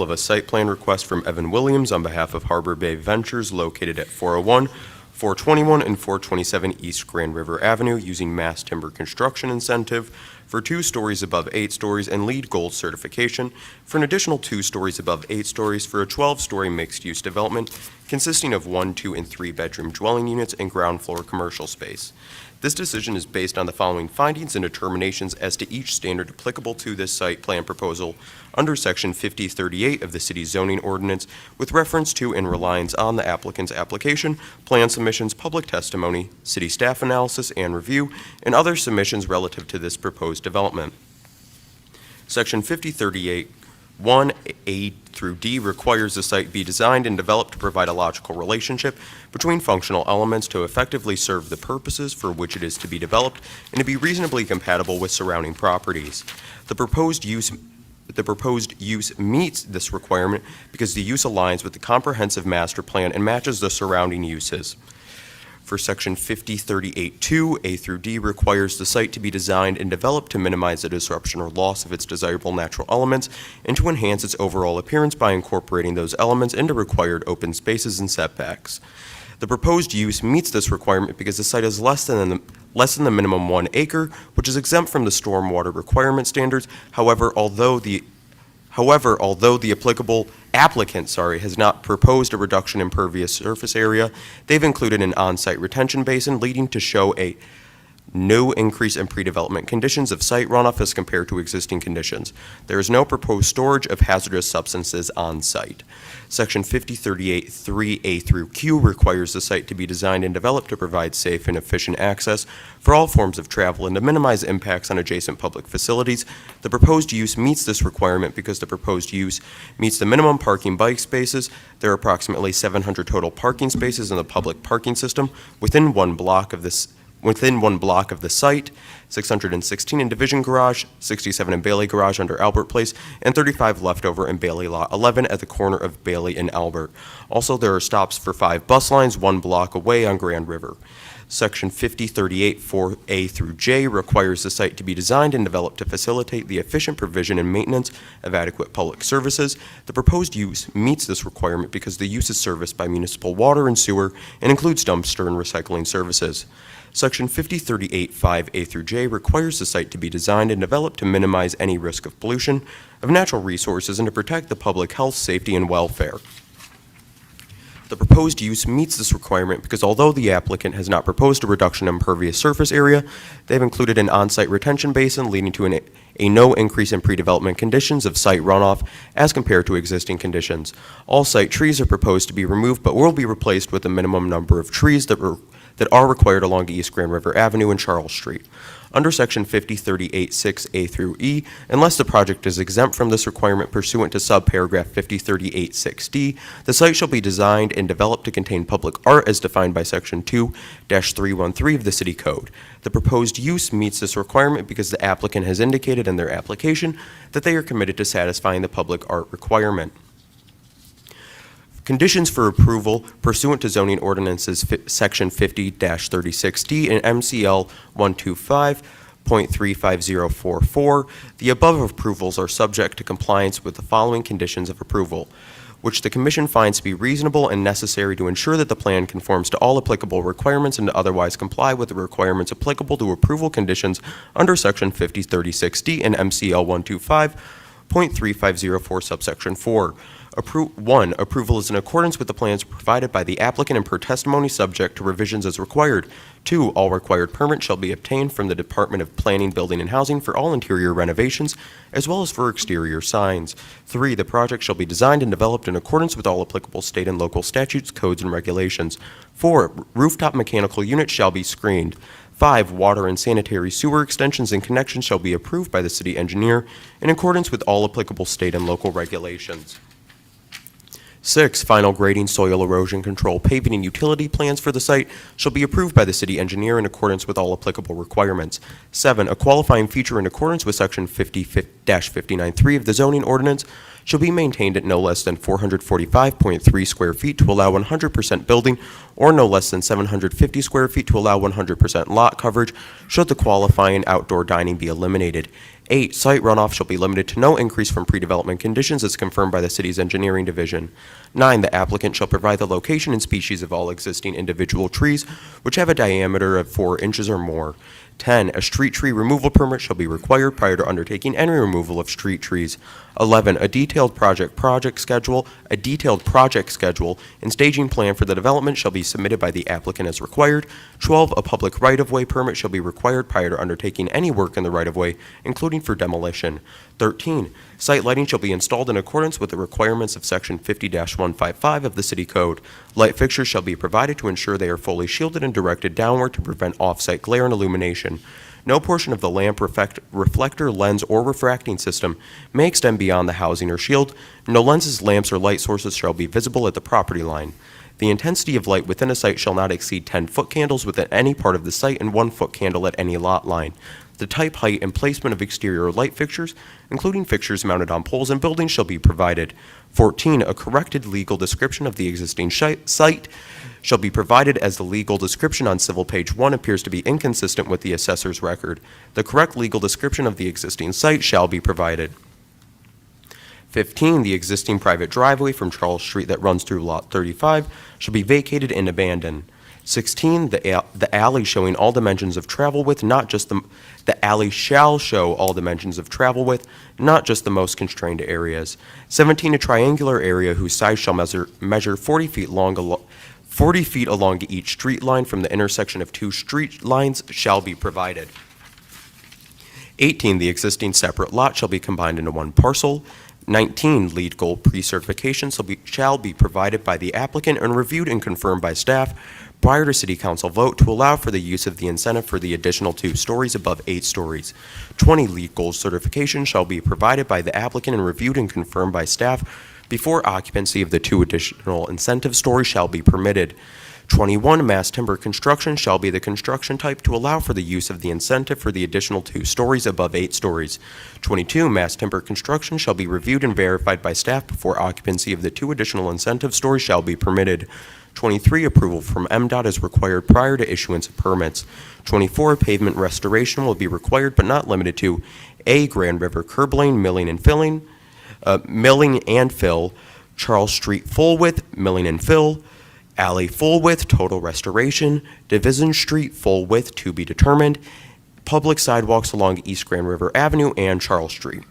of a site plan request from Evan Williams on behalf of Harbor Bay Ventures located at 401, 421, and 427 East Grand River Avenue using mass timber construction incentive for 2 stories above 8 stories and LEED Gold certification for an additional 2 stories above 8 stories for a 12-story mixed-use development consisting of 1, 2, and 3-bedroom dwelling units and ground floor commercial space. This decision is based on the following findings and determinations as to each standard applicable to this site plan proposal under Section 5038 of the city's zoning ordinance with reference to and reliance on the applicant's application, plan submissions, public testimony, city staff analysis and review, and other submissions relative to this proposed development. Section 5038 1A through D requires the site be designed and developed to provide a logical relationship between functional elements to effectively serve the purposes for which it is to be developed and to be reasonably compatible with surrounding properties. The proposed use meets this requirement because the use aligns with the comprehensive master plan and matches the surrounding uses. For Section 5038-2, A through D requires the site to be designed and developed to minimize the disruption or loss of its desirable natural elements and to enhance its overall appearance by incorporating those elements into required open spaces and setbacks. The proposed use meets this requirement because the site is less than the minimum 1 acre, which is exempt from the stormwater requirement standards. However, although the applicant has not proposed a reduction in pervious surface area, they've included an on-site retention basin leading to show a no increase in pre-development conditions of site runoff as compared to existing conditions. There is no proposed storage of hazardous substances on site. Section 5038-3A through Q requires the site to be designed and developed to provide safe and efficient access for all forms of travel and to minimize impacts on adjacent public facilities. The proposed use meets this requirement because the proposed use meets the minimum parking bike spaces. There are approximately 700 total parking spaces in the public parking system within one block of the site, 616 in Division Garage, 67 in Bailey Garage under Albert Place, and 35 left over in Bailey Lot 11 at the corner of Bailey and Albert. Also, there are stops for 5 bus lines 1 block away on Grand River. Section 5038-4A through J requires the site to be designed and developed to facilitate the efficient provision and maintenance of adequate public services. The proposed use meets this requirement because the use is serviced by municipal water and sewer and includes dumpster and recycling services. Section 5038-5A through J requires the site to be designed and developed to minimize any risk of pollution of natural resources and to protect the public health, safety, and welfare. The proposed use meets this requirement because although the applicant has not proposed a reduction in impervious surface area, they've included an on-site retention basin leading to a no increase in pre-development conditions of site runoff as compared to existing conditions. All site trees are proposed to be removed but will be replaced with a minimum number of trees that are required along East Grand River Avenue and Charles Street. Under Section 5038-6A through E, unless the project is exempt from this requirement pursuant to subparagraph 5038-6D, the site shall be designed and developed to contain public art as defined by Section 2-313 of the City Code. The proposed use meets this requirement because the applicant has indicated in their application that they are committed to satisfying the public art requirement. Conditions for approval pursuant to zoning ordinances Section 50-36D and MCL 125.35044. The above approvals are subject to compliance with the following conditions of approval, which the Commission finds to be reasonable and necessary to ensure that the plan conforms to all applicable requirements and to otherwise comply with the requirements applicable to approval conditions under Section 5036D and MCL 125.3504 subsection 4. 1. Approval is in accordance with the plans provided by the applicant and per testimony subject to revisions as required. 2. All required permits shall be obtained from the Department of Planning, Building, and Housing for all interior renovations, as well as for exterior signs. 3. The project shall be designed and developed in accordance with all applicable state and local statutes, codes, and regulations. 4. Rooftop mechanical units shall be screened. 5. Water and sanitary sewer extensions and connections shall be approved by the city engineer in accordance with all applicable state and local regulations. 6. Final grading, soil erosion control, paving, and utility plans for the site shall be approved by the city engineer in accordance with all applicable requirements. 7. A qualifying feature in accordance with Section 50-59.3 of the zoning ordinance shall be maintained at no less than 445.3 square feet to allow 100% building or no less than 750 square feet to allow 100% lot coverage should the qualifying outdoor dining be eliminated. 8. Site runoff shall be limited to no increase from pre-development conditions as confirmed by the city's engineering division. 9. The applicant shall provide the location and species of all existing individual trees which have a diameter of 4 inches or more. 10. A street tree removal permit shall be required prior to undertaking any removal of street trees. 11. A detailed project schedule and staging plan for the development shall be submitted by the applicant as required. 12. A public right-of-way permit shall be required prior to undertaking any work in the right-of-way, including for demolition. 13. Site lighting shall be installed in accordance with the requirements of Section 50-155 of the City Code. Light fixtures shall be provided to ensure they are fully shielded and directed downward to prevent off-site glare and illumination. No portion of the lamp, reflector, lens, or refracting system may extend beyond the housing or shield. No lenses, lamps, or light sources shall be visible at the property line. The intensity of light within a site shall not exceed 10-foot candles within any part of the site and 1-foot candle at any lot line. The type, height, and placement of exterior light fixtures, including fixtures mounted on poles and buildings, shall be provided. 14, a corrected legal description of the existing site shall be provided as the legal description on Civil Page 1 appears to be inconsistent with the assessor's record. The correct legal description of the existing site shall be provided. 15, the existing private driveway from Charles Street that runs through Lot 35 shall be vacated and abandoned. 16, the alley showing all dimensions of travel width, not just the alley shall show all dimensions of travel width, not just the most constrained areas. 17, a triangular area whose size shall measure 40 feet along each street line from the intersection of two street lines shall be provided. 18, the existing separate lot shall be combined into one parcel. 19, lead goal pre-certification shall be provided by the applicant and reviewed and confirmed by staff prior to City Council vote to allow for the use of the incentive for the additional 2 stories above 8 stories. 20, lead goal certification shall be provided by the applicant and reviewed and confirmed by staff before occupancy of the 2 additional incentive stories shall be permitted. 21, mass timber construction shall be the construction type to allow for the use of the incentive for the additional 2 stories above 8 stories. 22, mass timber construction shall be reviewed and verified by staff before occupancy of the 2 additional incentive stories shall be permitted. 23, approval from MDOT is required prior to issuance of permits. 24, pavement restoration will be required but not limited to A, Grand River curb lane, milling and fill, Charles Street full width, milling and fill, alley full width, total restoration, Division Street full width to be determined, public sidewalks along East Grand River Avenue and Charles Street.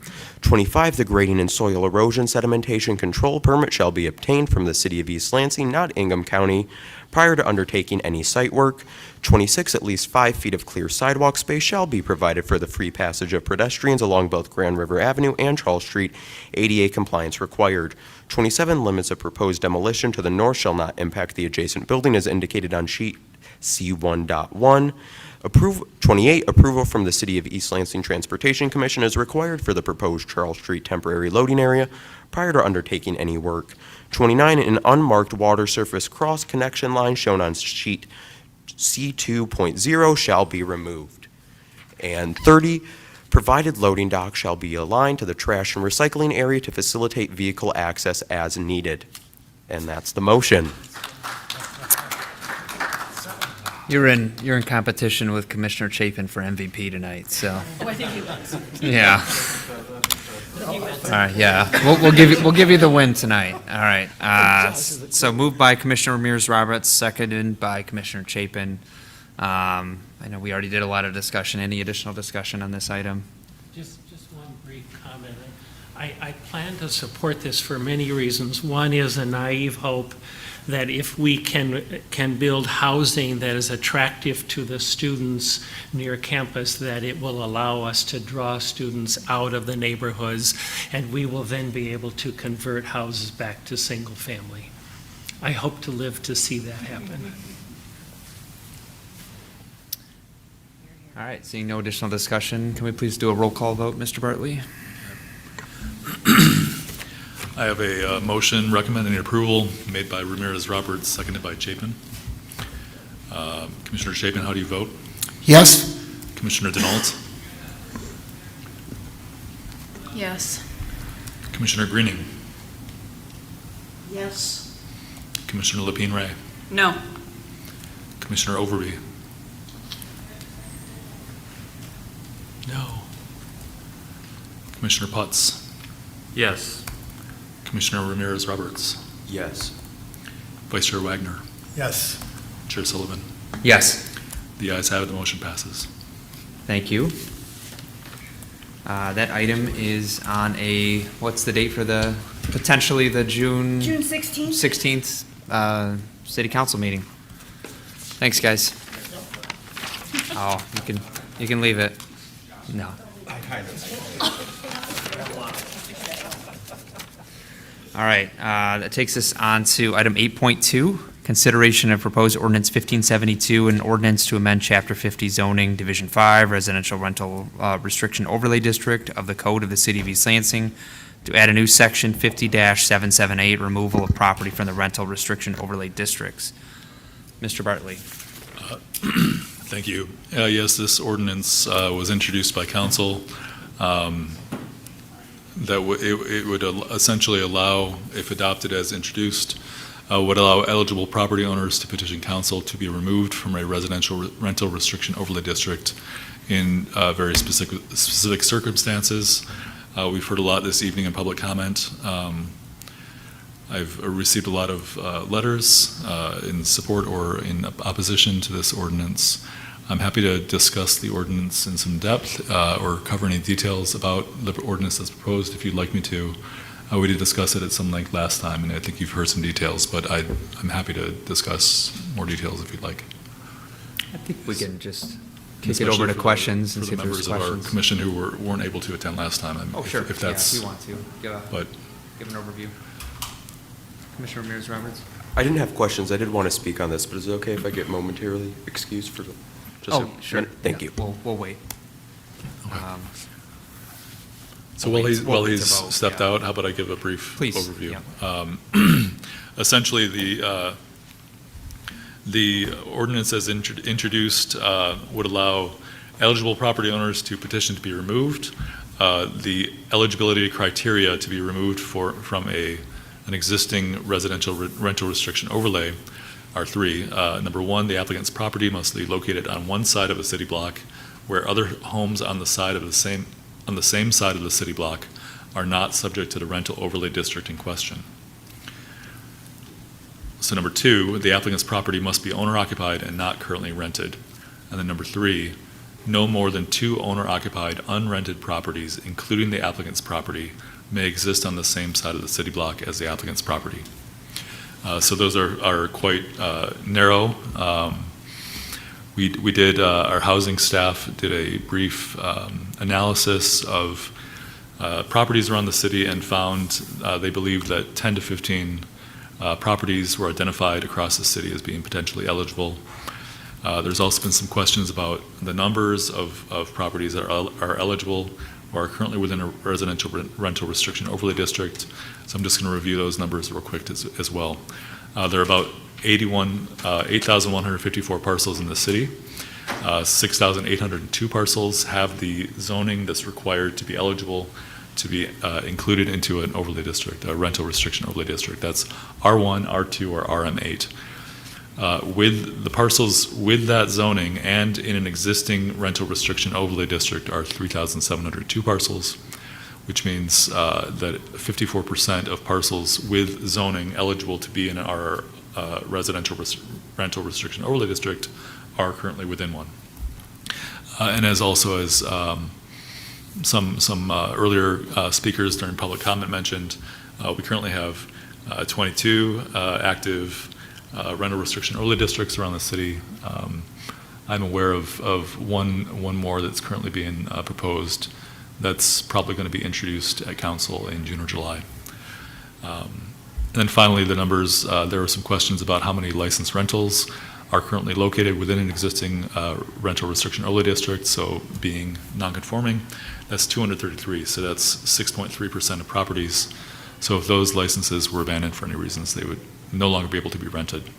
25, the grading and soil erosion sedimentation control permit shall be obtained from the City of East Lansing, not Ingham County, prior to undertaking any site work. 26, at least 5 feet of clear sidewalk space shall be provided for the free passage of pedestrians along both Grand River Avenue and Charles Street, ADA compliance required. 27, limits of proposed demolition to the north shall not impact the adjacent building as indicated on sheet C1.1. 28, approval from the City of East Lansing Transportation Commission is required for the proposed Charles Street temporary loading area prior to undertaking any work. 29, an unmarked water surface cross connection line shown on sheet C2.0 shall be removed. And 30, provided loading dock shall be aligned to the trash and recycling area to facilitate vehicle access as needed. And that's the motion. You're in competition with Commissioner Chapin for MVP tonight, so. Oh, I think he was. Yeah. All right, yeah. We'll give you the win tonight. All right. So moved by Commissioner Ramirez Roberts, seconded by Commissioner Chapin. I know we already did a lot of discussion. Any additional discussion on this item? Just one brief comment. I plan to support this for many reasons. One is a naive hope that if we can build housing that is attractive to the students near campus, that it will allow us to draw students out of the neighborhoods, and we will then be able to convert houses back to single family. I hope to live to see that happen. All right, seeing no additional discussion, can we please do a roll call vote, Mr. Bartley? I have a motion recommending approval made by Ramirez Roberts, seconded by Chapin. Commissioner Chapin, how do you vote? Yes. Commissioner Denault? Yes. Commissioner Greening? Yes. Commissioner Lapine Ray? No. Commissioner Overby? No. Commissioner Putz? Yes. Commissioner Ramirez Roberts? Yes. Vice Chair Wagner? Yes. Chair Sullivan? Yes. The ayes have it, the motion passes. Thank you. That item is on what's the date for potentially the June 16th City Council meeting. Thanks, guys. Oh, you can leave it. No. All right, that takes us on to item 8.2, Consideration of proposed ordinance 1572, an ordinance to amend Chapter 50 zoning, Division 5, residential rental restriction overlay district of the Code of the City of East Lansing to add a new section 50-778, removal of property from the rental restriction overlay districts. Mr. Bartley. Thank you. Yes, this ordinance was introduced by council. It would essentially allow, if adopted as introduced, would allow eligible property owners to petition council to be removed from a residential rental restriction overlay district in very specific circumstances. We've heard a lot this evening in public comment. I've received a lot of letters in support or in opposition to this ordinance. I'm happy to discuss the ordinance in some depth or cover any details about the ordinance that's proposed if you'd like me to. We did discuss it at some length last time, and I think you've heard some details, but I'm happy to discuss more details if you'd like. I think we can just kick it over to questions and see if there's questions. For the members of our commission who weren't able to attend last time. Oh, sure. If that's, yeah, if we want to. Give an overview. Commissioner Ramirez-Roberts. I didn't have questions. I did want to speak on this, but is it okay if I get momentarily excused for just a sure. minute? Thank you. We'll wait. Okay. So while he's stepped out, how about I give a brief overview? Yeah. Essentially, the ordinance as introduced would allow eligible property owners to petition to be removed. The eligibility criteria to be removed from an existing residential rental restriction overlay are three. Number one, the applicant's property must be located on one side of a city block where other homes on the same side of the city block are not subject to the rental overlay district in question. So number two, the applicant's property must be owner-occupied and not currently rented. And then number three, no more than two owner-occupied unrented properties, including the applicant's property, may exist on the same side of the city block as the applicant's property. So those are quite narrow. We did, our housing staff did a brief analysis of properties around the city and found they believed that 10 to 15 properties were identified across the city as being potentially eligible. There's also been some questions about the numbers of properties that are eligible or are currently within a residential rental restriction overlay district. So I'm just going to review those numbers real quick as well. There are about 8,154 parcels in the city. 6,802 parcels have the zoning that's required to be eligible to be included into an overlay district, a rental restriction overlay district. That's R1, R2, or RM8. With the parcels with that zoning and in an existing rental restriction overlay district are 3,702 parcels, which means that 54% of parcels with zoning eligible to be in our residential rental restriction overlay district are currently within one. And as some earlier speakers during public comment mentioned, we currently have 22 active rental restriction overlay districts around the city. I'm aware of one more that's currently being proposed that's probably going to be introduced at council in June or July. And then finally, the numbers, there were some questions about how many licensed rentals are currently located within an existing rental restriction overlay district, so being non-conforming. That's 233, so that's 6.3% of properties. So if those licenses were abandoned for any reasons, they would no longer be able to be rented.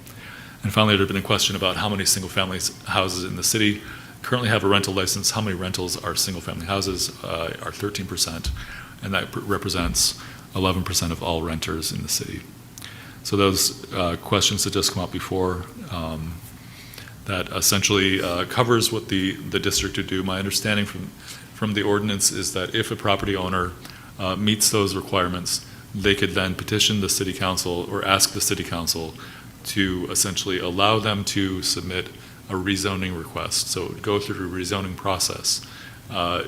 And finally, there had been a question about how many single-family houses in the city currently have a rental license. How many rentals are single-family houses? Are 13%, and that represents 11% of all renters in the city. So those questions that just come up before, that essentially covers what the district would do. My understanding from the ordinance is that if a property owner meets those requirements, they could then petition the city council or ask the city council to essentially allow them to submit a rezoning request. So go through a rezoning process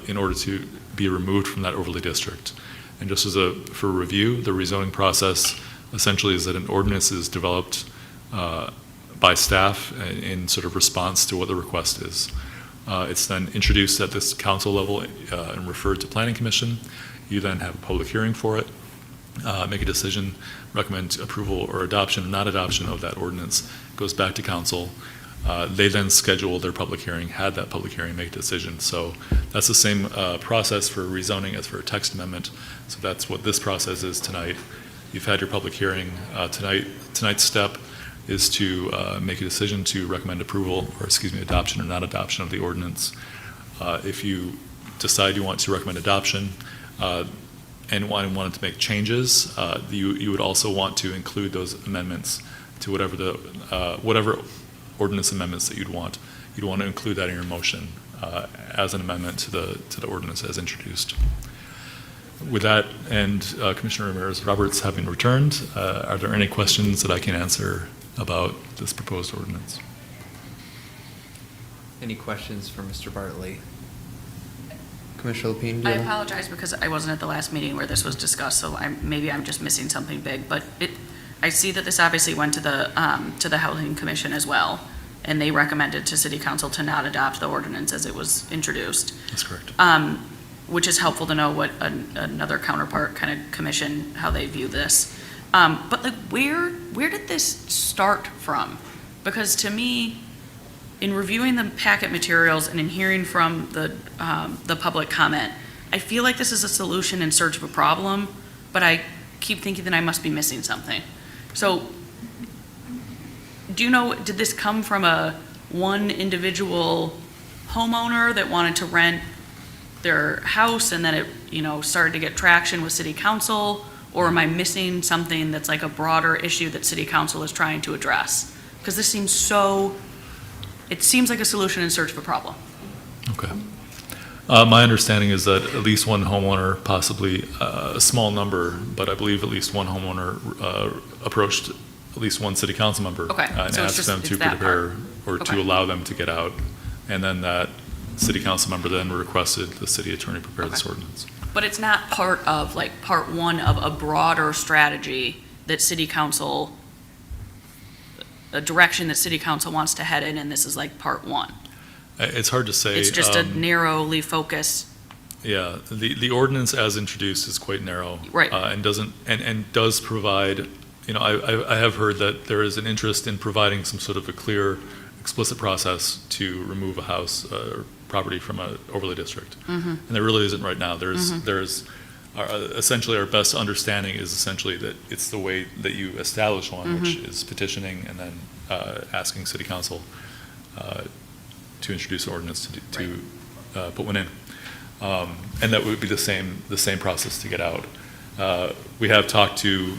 in order to be removed from that overlay district. And just for review, the rezoning process essentially is that an ordinance is developed by staff in sort of response to what the request is. It's then introduced at this council level and referred to planning commission. You then have a public hearing for it. make a decision, recommend approval or adoption or not adoption of that ordinance, goes back to council. They then schedule their public hearing, had that public hearing, make a decision. So that's the same process for rezoning as for a text amendment. So that's what this process is tonight. You've had your public hearing. Tonight's step is to make a decision to recommend approval, or excuse me, adoption or not adoption of the ordinance. If you decide you want to recommend adoption and wanted to make changes, you would also want to include those amendments to whatever ordinance amendments that you'd want. You'd want to include that in your motion as an amendment to the ordinance as introduced. With that, and Commissioner Ramirez-Roberts having returned, are there any questions that I can answer about this proposed ordinance? Any questions for Mr. Bartley? Commissioner Lapine? I apologize because I wasn't at the last meeting where this was discussed, so maybe I'm just missing something big. But I see that this obviously went to the Housing Commission as well, and they recommended to City Council to not adopt the ordinance as it was introduced. That's correct. Which is helpful to know what another counterpart kind of commission, how they view this. But like, where did this start from? Because to me, in reviewing the packet materials and in hearing from the public comment, I feel like this is a solution in search of a problem, but I keep thinking that I must be missing something. So, do you know, did this come from one individual homeowner that wanted to rent their house and then it, started to get traction with City Council? Or am I missing something that's like a broader issue that City Council is trying to address? Because this seems it seems like a solution in search of a problem. Okay. My understanding is that at least one homeowner, possibly a small number, but I believe at least one homeowner approached at least one City Council member and asked them to prepare or to allow them to get out. And then that City Council member then requested the city attorney prepare this ordinance. But it's not part one of a broader strategy that City Council, a direction that City Council wants to head in, and this is like part one. It's hard to say. It's just a narrowly focused. Yeah, the ordinance as introduced is quite narrow. Right. And does provide, I have heard that there is an interest in providing some sort of a clear, explicit process to remove a house or property from an overlay district. Mm-hmm. And there really isn't right now. There's essentially our best understanding is essentially that it's the way that you establish one, which is petitioning and then asking City Council to introduce an ordinance to put one in. And that would be the same process to get out. We have talked to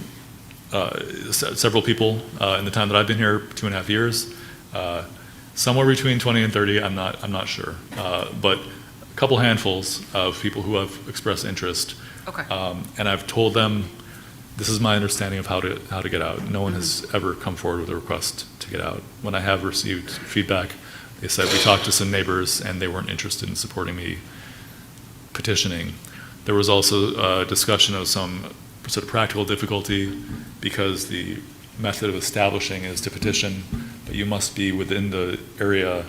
several people in the time that I've been here, 2.5 years. Somewhere between 20 and 30, I'm not sure. But a couple handfuls of people who have expressed interest. Okay. And I've told them, this is my understanding of how to get out. No one has ever come forward with a request to get out. When I have received feedback, they said we talked to some neighbors and they weren't interested in supporting me petitioning. There was also a discussion of some sort of practical difficulty because the method of establishing is to petition, but you must be within the area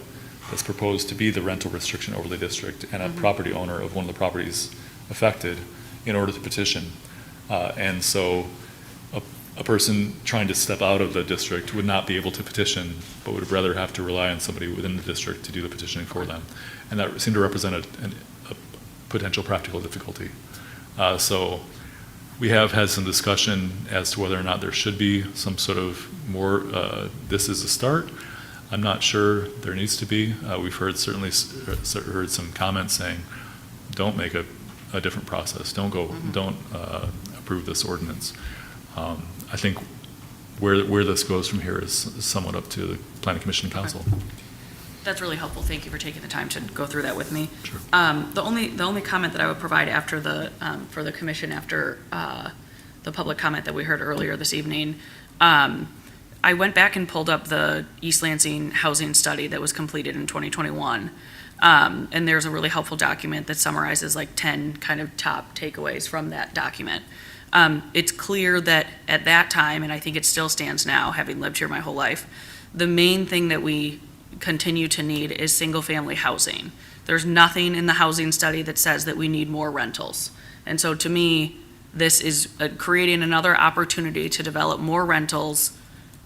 that's proposed to be the rental restriction overlay district and a property owner of one of the properties affected in order to petition. And so a person trying to step out of the district would not be able to petition, but would rather have to rely on somebody within the district to do the petitioning for them. And that seemed to represent a potential practical difficulty. So we have had some discussion as to whether or not there should be some sort of more, this is a start. I'm not sure there needs to be. We've heard heard some comments saying, don't make a different process. Don't approve this ordinance. I think where this goes from here is somewhat up to the Planning Commission and Council. Okay. That's really helpful. Thank you for taking the time to go through that with me. Sure. The only comment that I would provide after for the commission after the public comment that we heard earlier this evening, I went back and pulled up the East Lansing housing study that was completed in 2021. And there's a really helpful document that summarizes like 10 kind of top takeaways from that document. It's clear that at that time, and I think it still stands now, having lived here my whole life, the main thing that we continue to need is single-family housing. There's nothing in the housing study that says that we need more rentals. And so to me, This is creating another opportunity to develop more rentals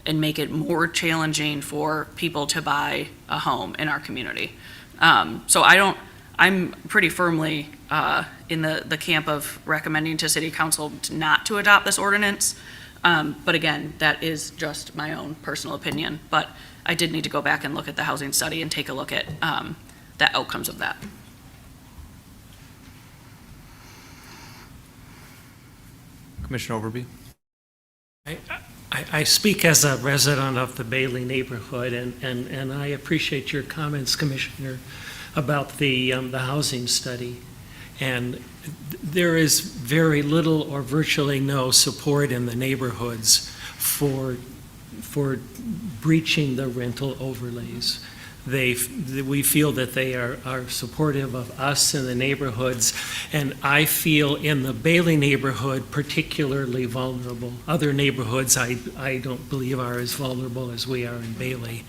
and make it more challenging for people to buy a home in our community. So I'm pretty firmly in the camp of recommending to City Council not to adopt this ordinance. But again, that is just my own personal opinion. But I did need to go back and look at the housing study and take a look at the outcomes of that. Commissioner Overby? I speak as a resident of the Bailey neighborhood, and I appreciate your comments, Commissioner, about the housing study. And there is very little or virtually no support in the neighborhoods for breaching the rental overlays. We feel that they are supportive of us in the neighborhoods, and I feel in the Bailey neighborhood particularly vulnerable. Other neighborhoods I don't believe are as vulnerable as we are in Bailey.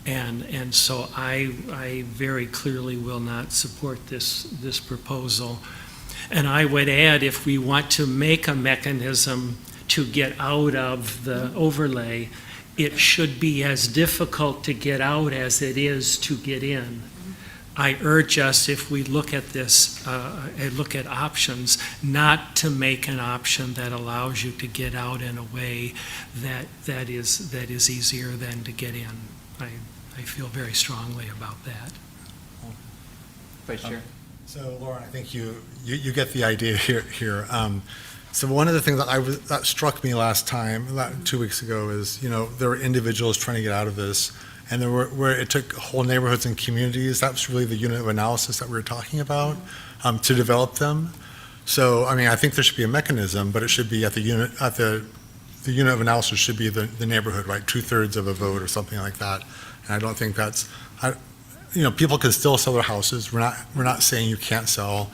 And so I very clearly will not support this proposal. And I would add, if we want to make a mechanism to get out of the overlay, it should be as difficult to get out as it is to get in. I urge us, if we look at this, look at options, not to make an option that allows you to get out in a way that is easier than to get in. I feel very strongly about that. Vice Chair? So, Lauren, I think you get the idea here. So one of the things that struck me last time, 2 weeks ago, is, there were individuals trying to get out of this, and where it took whole neighborhoods and communities. That's really the unit of analysis that we were talking about, to develop them. So, I think there should be a mechanism, but it should be the unit of analysis should be the neighborhood, right? 2/3 of a vote or something like that. And I don't think that's, people can still sell their houses. We're not saying you can't sell.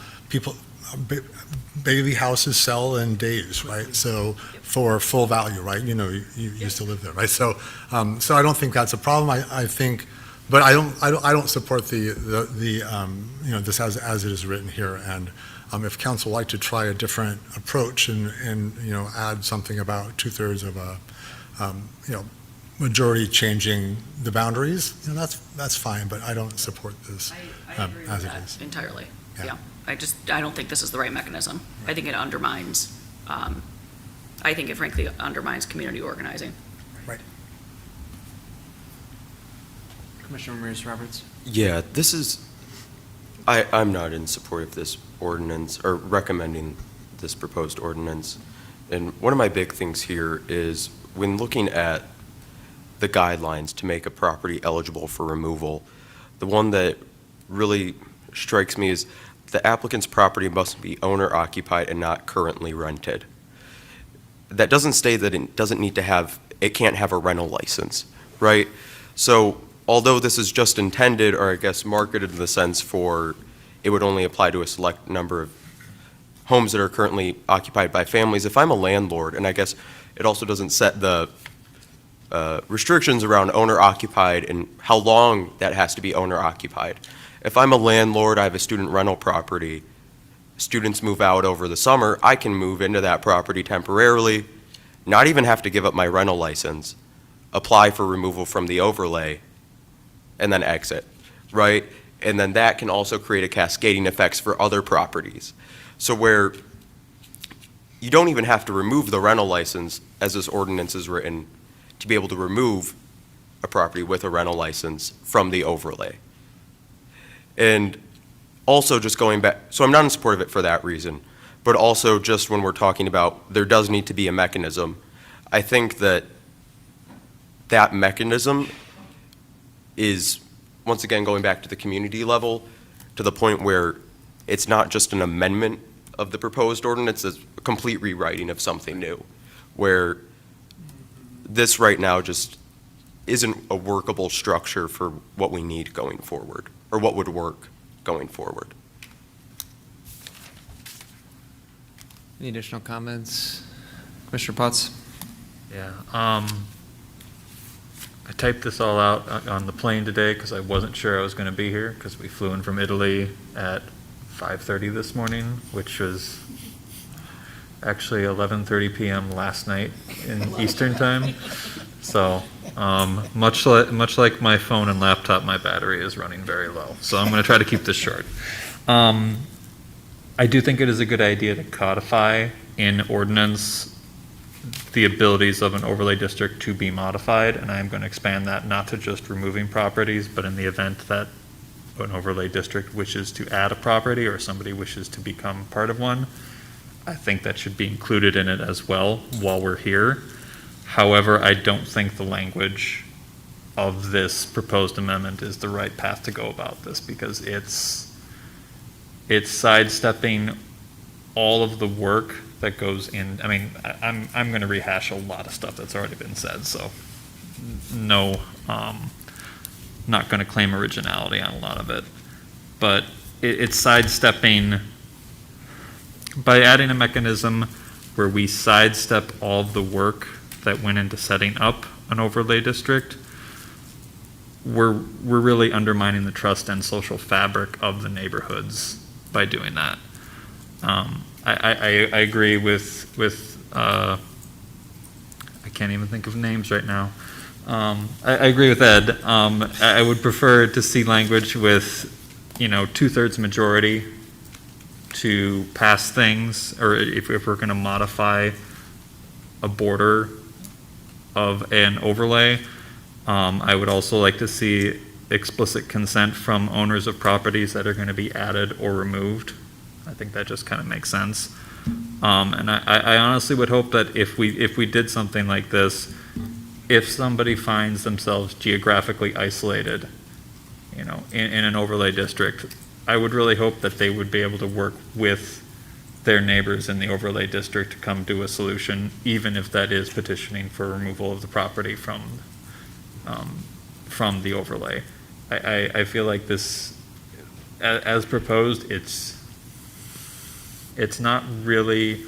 Bailey houses sell in days, right? So for full value, right? You used to live there, right? So I don't think that's a problem. I think, but I don't support this as it is written here. And if council would like to try a different approach and add something about 2/3 of a majority changing the boundaries, that's fine. But I don't support this I agree as with it that is. entirely. Yeah. Yeah. I don't think this is the right mechanism. Right. I think it undermines, I think it frankly undermines community organizing. Right. Commissioner Ramirez-Roberts? Yeah, I'm not in support of this ordinance, or recommending this proposed ordinance. And one of my big things here is, when looking at the guidelines to make a property eligible for removal, the one that really strikes me is the applicant's property must be owner-occupied and not currently rented. That doesn't state that it can't have a rental license, right? So although this is just intended, or I guess marketed in the sense for it would only apply to a select number of homes that are currently occupied by families, if I'm a landlord, and I guess it also doesn't set the restrictions around owner-occupied and how long that has to be owner-occupied. If I'm a landlord, I have a student rental property, students move out over the summer, I can move into that property temporarily, not even have to give up my rental license, apply for removal from the overlay, and then exit, right? And then that can also create a cascading effects for other properties. So where you don't even have to remove the rental license, as this ordinance is written, to be able to remove a property with a rental license from the overlay. And also just going back, so I'm not in support of it for that reason, but also just when we're talking about there does need to be a mechanism, I think that that mechanism is, once again, going back to the community level, to the point where it's not just an amendment of the proposed ordinance, it's a complete rewriting of something new, where this right now just isn't a workable structure for what we need going forward, or what would work going forward. Any additional comments? Commissioner Potts? Yeah, I typed this all out on the plane today because I wasn't sure I was going to be here, because we flew in from Italy at 5:30 this morning, which was actually 11:30 p.m. last night in Eastern time. So, much like my phone and laptop, my battery is running very low. So I'm going to try to keep this short. I do think it is a good idea to codify in ordinance the abilities of an overlay district to be modified, and I'm going to expand that not to just removing properties, but in the event that an overlay district wishes to add a property or somebody wishes to become part of one, I think that should be included in it as well while we're here. However, I don't think the language of this proposed amendment is the right path to go about this, because it's sidestepping all of the work that goes in. I mean, I'm going to rehash a lot of stuff that's already been said, so no, not going to claim originality on a lot of it. But it's sidestepping by adding a mechanism where we sidestep all of the work that went into setting up an overlay district. We're really undermining the trust and social fabric of the neighborhoods by doing that. I agree with I can't even think of names right now. I agree with Ed. I would prefer to see language with, 2/3 majority to pass things, or if we're going to modify a border of an overlay. I would also like to see explicit consent from owners of properties that are going to be added or removed. I think that just kind of makes sense. And I honestly would hope that if we did something like this, if somebody finds themselves geographically isolated, in an overlay district, I would really hope that they would be able to work with their neighbors in the overlay district to come to a solution, even if that is petitioning for removal of the property from the overlay. I feel like this, as proposed, it's not really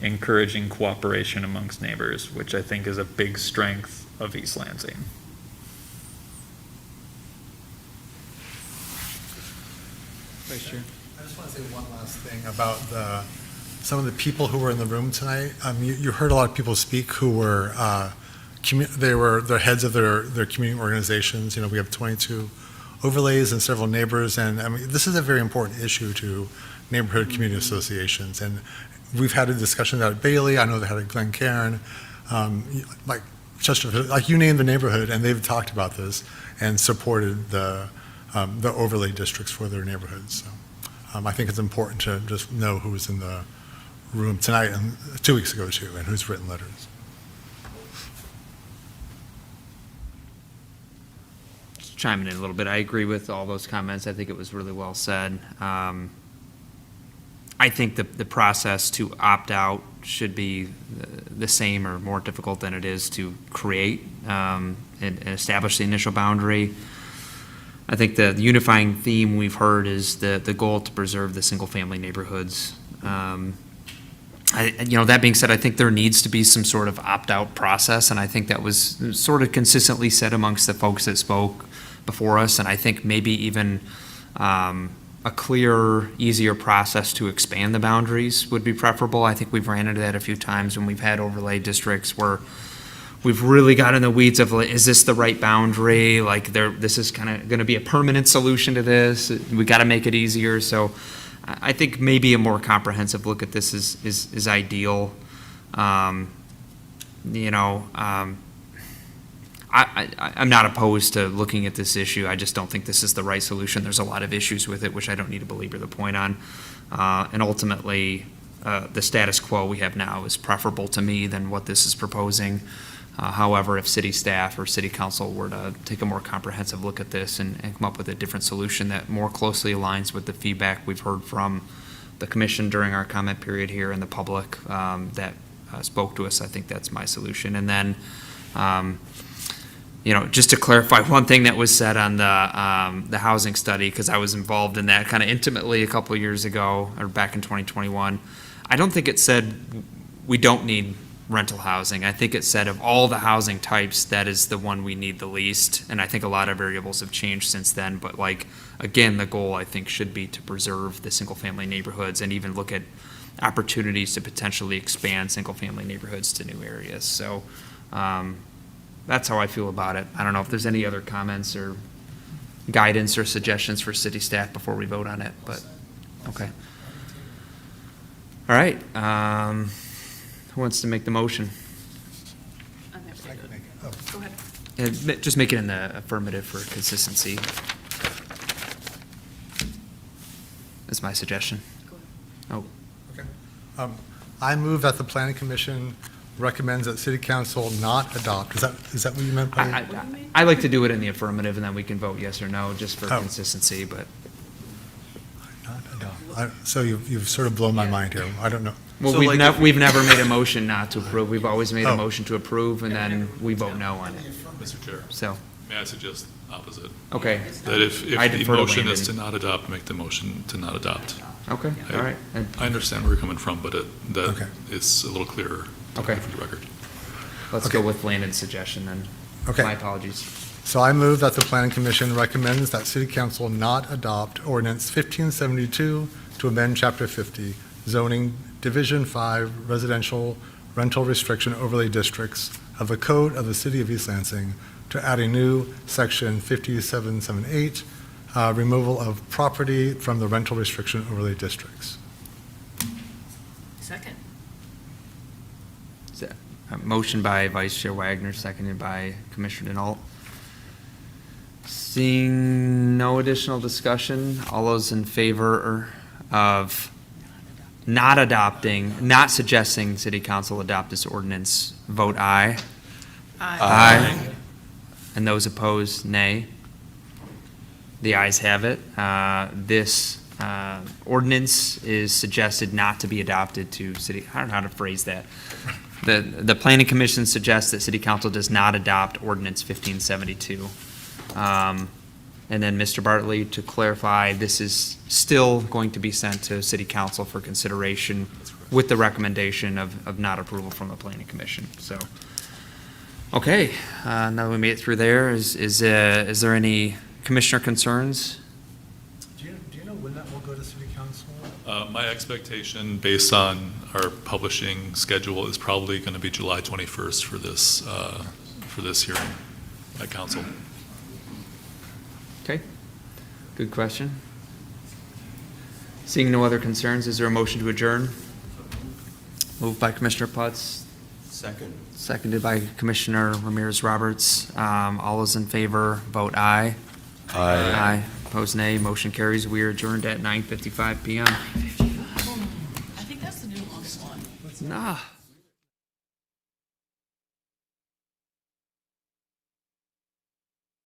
encouraging cooperation amongst neighbors, which I think is a big strength of East Lansing. Vice Chair. I just want to say one last thing about some of the people who were in the room tonight. You heard a lot of people speak who were they're heads of their community organizations. We have 22 overlays and several neighbors, and this is a very important issue to neighborhood community associations. And we've had a discussion about Bailey. I know they had a Glen Cairn, like Chesterfield, like you name the neighborhood, and they've talked about this and supported the overlay districts for their neighborhoods. So I think it's important to just know who was in the room tonight and 2 weeks ago too, and who's written letters. Just chiming in a little bit, I agree with all those comments. I think it was really well said. I think the process to opt out should be the same or more difficult than it is to create and establish the initial boundary. I think the unifying theme we've heard is the goal to preserve the single-family neighborhoods. That being said, I think there needs to be some sort of opt-out process, and I think that was sort of consistently said amongst the folks that spoke before us, and I think maybe even a clearer, easier process to expand the boundaries would be preferable. I think we've ran into that a few times when we've had overlay districts where we've really got in the weeds of, is this the right boundary? Like, this is kind of going to be a permanent solution to this. We got to make it easier. So I think maybe a more comprehensive look at this is ideal. I'm not opposed to looking at this issue. I just don't think this is the right solution. There's a lot of issues with it, which I don't need to belabor the point on. And ultimately, the status quo we have now is preferable to me than what this is proposing. However, if city staff or city council were to take a more comprehensive look at this and come up with a different solution that more closely aligns with the feedback we've heard from the commission during our comment period here and the public that spoke to us, I think that's my solution. And then, just to clarify one thing that was said on the housing study, because I was involved in that kind of intimately a couple of years ago, or back in 2021. I don't think it said we don't need rental housing. I think it said of all the housing types, that is the one we need the least. And I think a lot of variables have changed since then. But again, the goal I think should be to preserve the single family neighborhoods and even look at opportunities to potentially expand single-family neighborhoods to new areas. So that's how I feel about it. I don't know if there's any other comments or guidance or suggestions for city staff before we vote on it, but, okay. All right, who wants to make the motion? Go ahead. Just make it in the affirmative for consistency. That's my suggestion. Oh, I move that the planning commission recommends that city council not adopt. Is that what you meant by? I like to do it in the affirmative, and then we can vote yes or no, just for Oh. consistency, but. Not adopt. So you've sort of blown my mind here. I don't know. Well, So, we've never made a motion not to approve. We've always made a Oh. motion to approve, and then we vote no on it. Mr. Chair, So, may I suggest opposite? okay. That if I the defer to motion is to Landon. not adopt, make the motion to not adopt. Okay, all right. I understand where you're coming from, but that Okay. is a little clearer Okay. for the record. Let's go with Landon's suggestion then. Okay. My apologies. So I move that the planning commission recommends that city council not adopt ordinance 1572 to amend chapter 50, zoning division 5 residential rental restriction overlay districts of the code of the city of East Lansing to add a new section 5778, removal of property from the rental restriction overlay districts. Second. Is that a motion by Vice Chair Wagner, seconded by Commissioner Denault. Seeing no additional discussion, all those in favor of not adopting, not suggesting city council adopt this ordinance, vote aye. Aye. And those opposed, nay. The ayes have it. This ordinance is suggested not to be adopted to city, I don't know how to phrase that. The planning commission suggests that city council does not adopt ordinance 1572. And then, Mr. Bartley, to clarify, this is still going to be sent to city council for consideration with the recommendation of not approval from the planning commission, so. Okay, now that we made it through there, is there any commissioner concerns? Do you know when that will go to city council? My expectation, based on our publishing schedule, is probably going to be July 21st for this hearing at council. Okay, good question. Seeing no other concerns, is there a motion to adjourn? Moved by Commissioner Putz. Second. Seconded by Commissioner Ramirez Roberts. All those in favor, vote aye. Aye. Aye. Opposed, nay. Motion carries. We are adjourned at 9:55 PM. I think that's the new longest one. Nah.